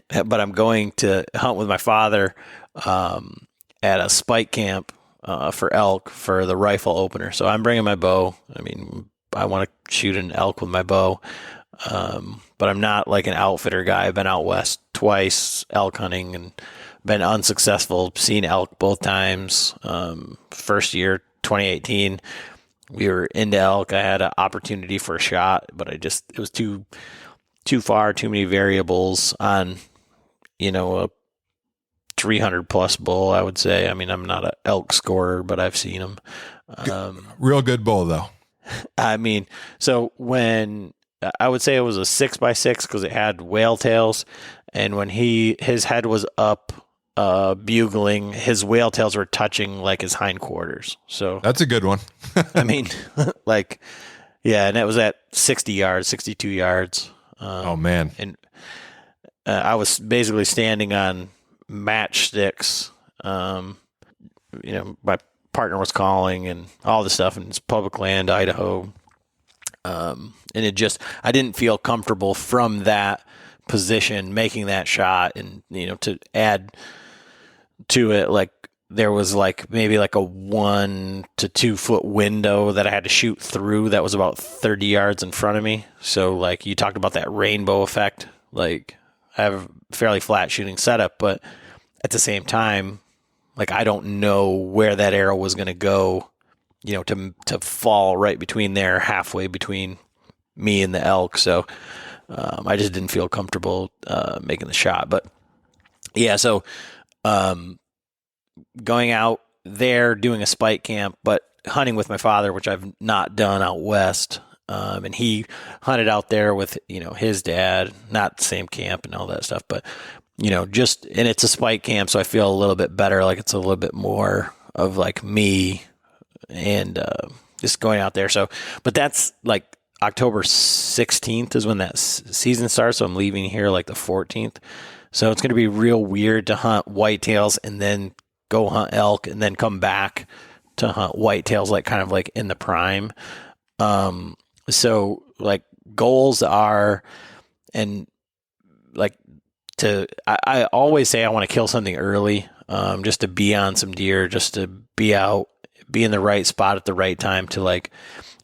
I'm going to hunt with my father at a spike camp for elk for the rifle opener. So I'm bringing my bow. I mean, I want to shoot an elk with my bow, but I'm not like an outfitter guy. I've been out west twice elk hunting and been unsuccessful, seen elk both times. First year, 2018, we were into elk. I had an opportunity for a shot, but it was too far, too many variables on, a 300 plus bull, I would say. I mean, I'm not an elk scorer, but I've seen them. Real good bull though. I mean, so when I would say it was a 6x6 because it had whale tails, and when his head was up, bugling, his whale tails were touching like his hindquarters. So that's a good one. I mean, yeah, and it was at 60 yards, 62 yards. Oh man. And I was basically standing on matchsticks. My partner was calling and all this stuff, and it's public land, Idaho. And I didn't feel comfortable from that position making that shot, and to add to it, like there was maybe a 1 to 2 foot window that I had to shoot through that was about 30 yards in front of me. So you talked about that rainbow effect. Like I have a fairly flat shooting setup, but at the same time, I don't know where that arrow was going to go, to fall right between there, halfway between me and the elk. So I just didn't feel comfortable making the shot. But yeah, so going out there, doing a spike camp, but hunting with my father, which I've not done out west. And he hunted out there with, his dad, not the same camp and all that stuff, but, and it's a spike camp. So I feel a little bit better. Like it's a little bit more of me and just going out there. So, but that's October 16th is when that season starts. So I'm leaving here the 14th. So it's going to be real weird to hunt whitetails and then go hunt elk and then come back to hunt whitetails, kind of in the prime. So goals are, and I always say I want to kill something early, just to be on some deer, just to be out, be in the right spot at the right time to I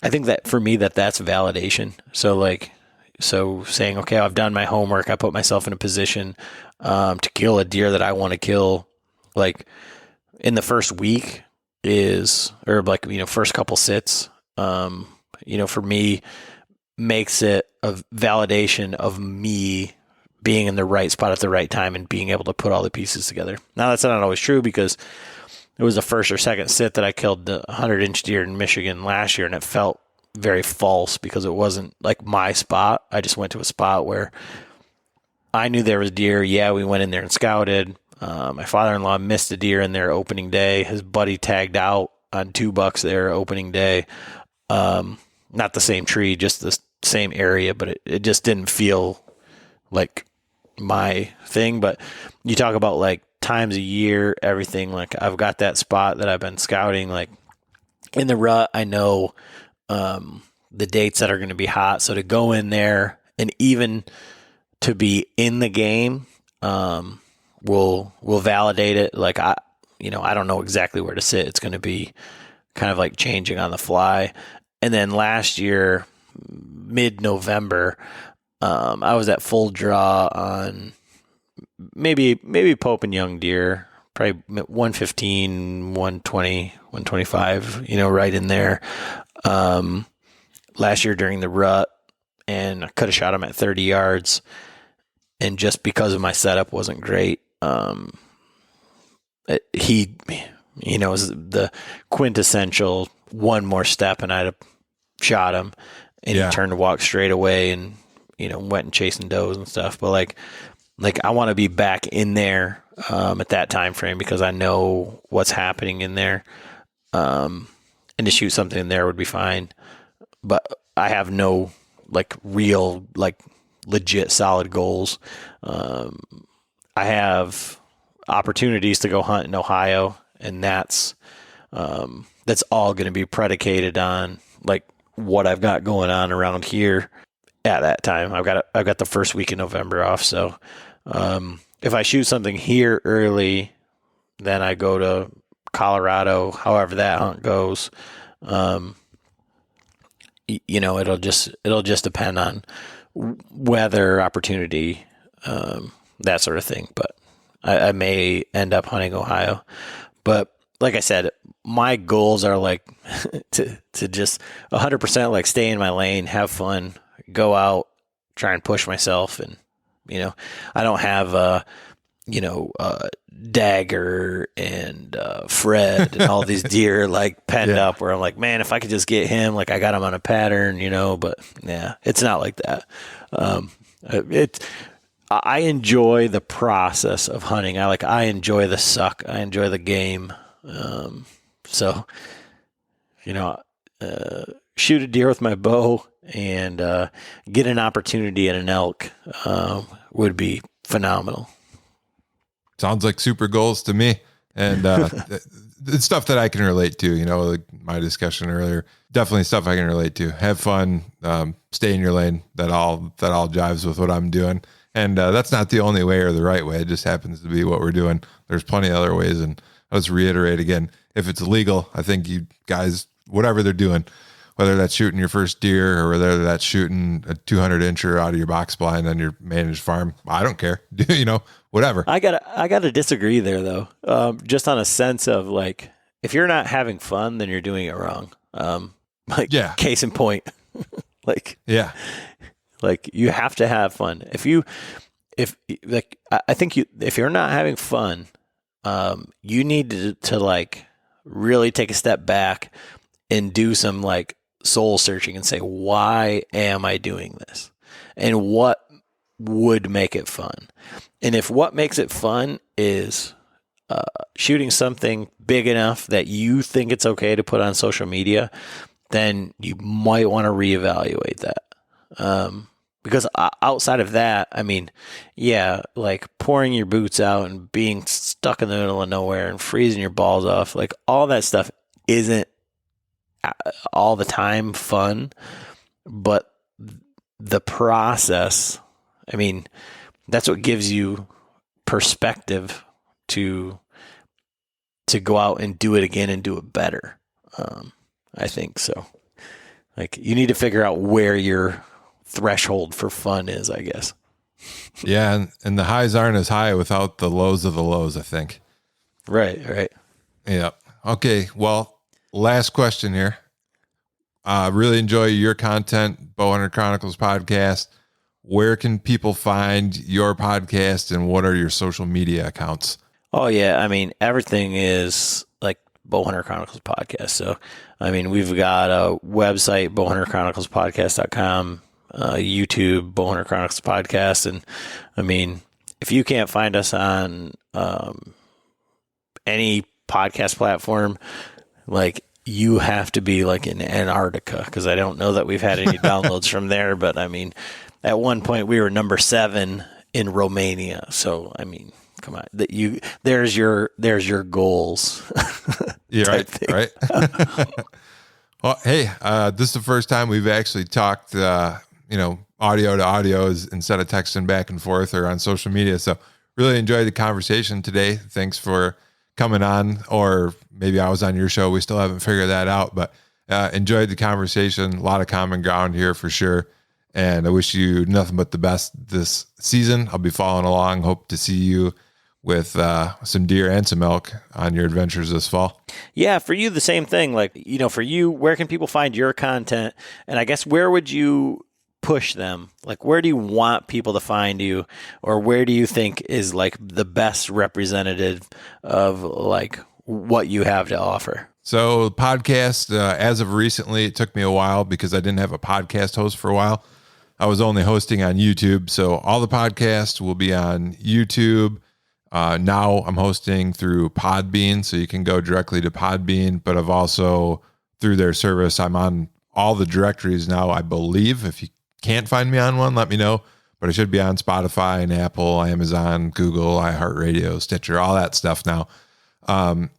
think that for me that's validation. So saying, okay, I've done my homework. I put myself in a position, to kill a deer that I want to kill. in the first week or like, first couple sits, for me makes it a validation of me being in the right spot at the right time and being able to put all the pieces together. Now that's not always true, because it was the first or second sit that I killed the 100-inch deer in Michigan last year, and it felt very false because it wasn't like my spot. I just went to a spot where I knew there was deer. Yeah, we went in there and scouted. My father-in-law missed a deer in there opening day. His buddy tagged out on 2 bucks there opening day. Not the same tree, just the same area, but it just didn't feel like my thing. But you talk about like times a year, everything, like I've got that spot that I've been scouting, like in the rut, I know the dates that are going to be hot. So to go in there and even to be in the game, will validate it. Like I don't know exactly where to sit. It's going to be kind of like changing on the fly. And then last year, mid-November, I was at full draw on maybe Pope and young deer, probably 115, 120, 125, right in there. Last year during the rut, and I could have shot him at 30 yards. And just because of my setup wasn't great, he was the quintessential one more step and I'd have shot him, and he turned to walk straight away and, went and chasing does and stuff. But like I want to be back in there, at that time frame, because I know what's happening in there. And to shoot something in there would be fine, but I have no like real, like legit solid goals. I have opportunities to go hunt in Ohio, and that's all going to be predicated on like what I've got going on around here at that time. I've got the first week in November off. So, if I shoot something here early, then I go to Colorado, however that hunt goes. It'll just depend on weather, opportunity, that sort of thing. But I may end up hunting Ohio. But like I said, my goals are like to just 100% like stay in my lane, have fun, go out, try and push myself. And, I don't have, Dagger and Fred and all these deer like penned up where I'm like, man, if I could just get him, like I got him on a pattern, but yeah, it's not like that. I enjoy the process of hunting. I enjoy the suck. I enjoy the game. So, shoot a deer with my bow and get an opportunity at an elk would be phenomenal. Sounds like super goals to me. And it's stuff that I can relate to, like my discussion earlier. Definitely stuff I can relate to. Have fun, stay in your lane. That all jives with what I'm doing. And that's not the only way or the right way. It just happens to be what we're doing. There's plenty of other ways. And let's reiterate again, if it's illegal, I think you guys, whatever they're doing, whether that's shooting your first deer or whether that's shooting a 200-incher out of your box blind on your managed farm, I don't care. Whatever. I gotta disagree there though. Just on a sense of like, if you're not having fun, then you're doing it wrong. Case in point, like you have to have fun. If you're not having fun, you need to like really take a step back and do some like soul searching and say, why am I doing this? And what would make it fun? And if what makes it fun is shooting something big enough that you think it's okay to put on social media, then you might want to reevaluate that. Because outside of that, I mean, yeah, like pouring your boots out and being stuck in the middle of nowhere and freezing your balls off, like all that stuff isn't all the time fun, but the process, I mean, that's what gives you perspective to go out and do it again and do it better. I think so. Like you need to figure out where your threshold for fun is, I guess. Yeah. And the highs aren't as high without the lows of the lows, I think. Right. Yeah. Okay. Well, last question here. Really enjoy your content, Bowhunter Chronicles podcast. Where can people find your podcast and what are your social media accounts? Oh yeah, I mean everything is like Bowhunter Chronicles podcast. So I mean we've got a website, bowhunterchroniclespodcast.com, YouTube, Bowhunter Chronicles podcast, and I mean if you can't find us on any podcast platform, like you have to be like in Antarctica, because I don't know that we've had any downloads from there. But I mean, at one point we were number 7 in Romania. So I mean, come on, there's your goals. Yeah, right. Well, hey, this is the first time we've actually talked, audio to audio instead of texting back and forth or on social media. So really enjoyed the conversation today. Thanks for coming on, or maybe I was on your show. We still haven't figured that out, but enjoyed the conversation. A lot of common ground here for sure. And I wish you nothing but the best this season. I'll be following along. Hope to see you with some deer and some elk on your adventures this fall. Yeah, for you, the same thing. Like, for you, where can people find your content? And I guess where would you push them? Like, where do you want people to find you, or where do you think is like the best representative of like what you have to offer? So podcast, as of recently, it took me a while because I didn't have a podcast host for a while. I was only hosting on YouTube. So all the podcasts will be on YouTube. Now I'm hosting through Podbean, so you can go directly to Podbean, but I've also, through their service, I'm on all the directories now, I believe. If you can't find me on one, let me know, but I should be on Spotify and Apple, Amazon, Google, iHeartRadio, Stitcher, all that stuff now. And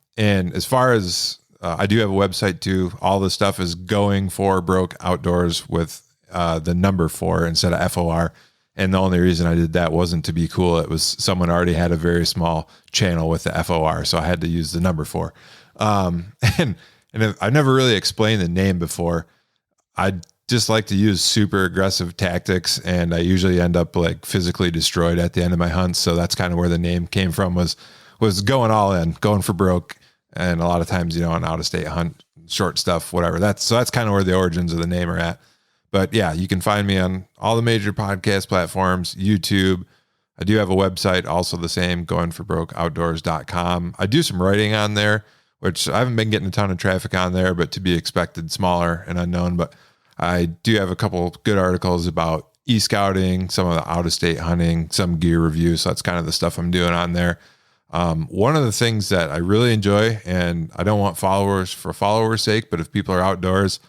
as far as, I do have a website too. All this stuff is Going For Broke Outdoors with the number 4 instead of FOR. And the only reason I did that wasn't to be cool. It was someone already had a very small channel with the FOR, so I had to use the number 4. And I've never really explained the name before. I just like to use super aggressive tactics, and I usually end up like physically destroyed at the end of my hunts. So that's kind of where the name came from, was going all in, going for broke. And a lot of times, an out of state hunt, short stuff, whatever. That's kind of where the origins of the name are at. But yeah, you can find me on all the major podcast platforms, YouTube. I do have a website, also the same, goingforbrokeoutdoors.com. I do some writing on there, which I haven't been getting a ton of traffic on there, but to be expected, smaller and unknown. But I do have a couple good articles about e-scouting, some of the out-of-state hunting, some gear reviews. So that's kind of the stuff I'm doing on there. One of the things that I really enjoy, and I don't want followers for followers' sake, but if people are outdoors,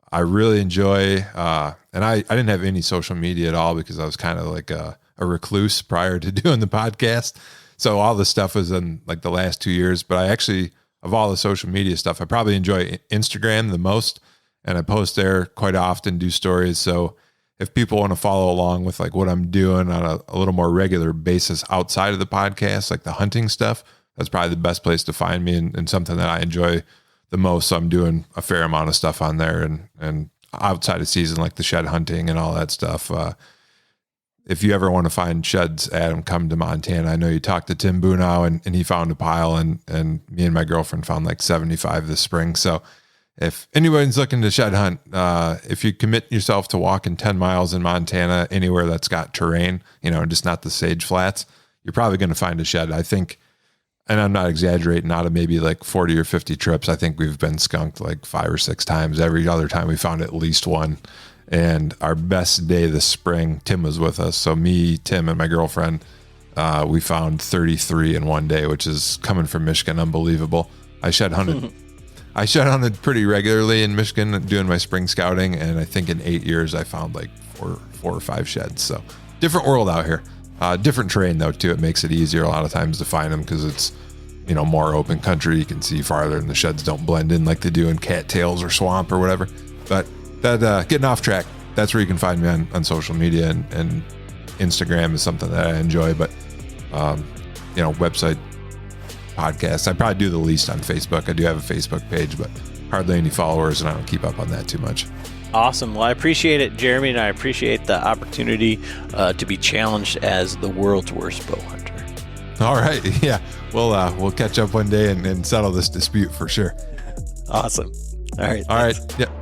I really enjoy, and I didn't have any social media at all because I was kind of like a recluse prior to doing the podcast. So all this stuff was in like the last 2 years, but I actually, of all the social media stuff, I probably enjoy Instagram the most, and I post there quite often, do stories. So if people want to follow along with like what I'm doing on a little more regular basis outside of the podcast, like the hunting stuff, that's probably the best place to find me, and something that I enjoy the most. So I'm doing a fair amount of stuff on there, and outside of season, like the shed hunting and all that stuff. If you ever want to find sheds, Adam, come to Montana. I know you talked to Tim Bunow, and he found a pile, and me and my girlfriend found like 75 this spring. So if anybody's looking to shed hunt, if you commit yourself to walking 10 miles in Montana, anywhere that's got terrain, just not the sage flats, you're probably going to find a shed. I think, and I'm not exaggerating, out of maybe like 40 or 50 trips, I think we've been skunked like 5 or 6 times. Every other time we found at least one. And our best day this spring, Tim was with us. So me, Tim, and my girlfriend, we found 33 in one day, which is, coming from Michigan, unbelievable. I shed hunted pretty regularly in Michigan doing my spring scouting. And I think in 8 years, I found like four or 5 sheds. So different world out here. Different terrain though too. It makes it easier a lot of times to find them because it's, more open country. You can see farther and the sheds don't blend in like they do in cattails or swamp or whatever. But that, getting off track, that's where you can find me on social media, and Instagram is something that I enjoy, but, website, podcasts, I probably do the least on Facebook. I do have a Facebook page, but hardly any followers, and I don't keep up on that too much. Awesome. Well, I appreciate it, Jeremy, and I appreciate the opportunity to be challenged as the world's worst bow hunter. All right. Yeah. We'll catch up one day and settle this dispute for sure. Awesome. All right. All thanks. right. Yeah.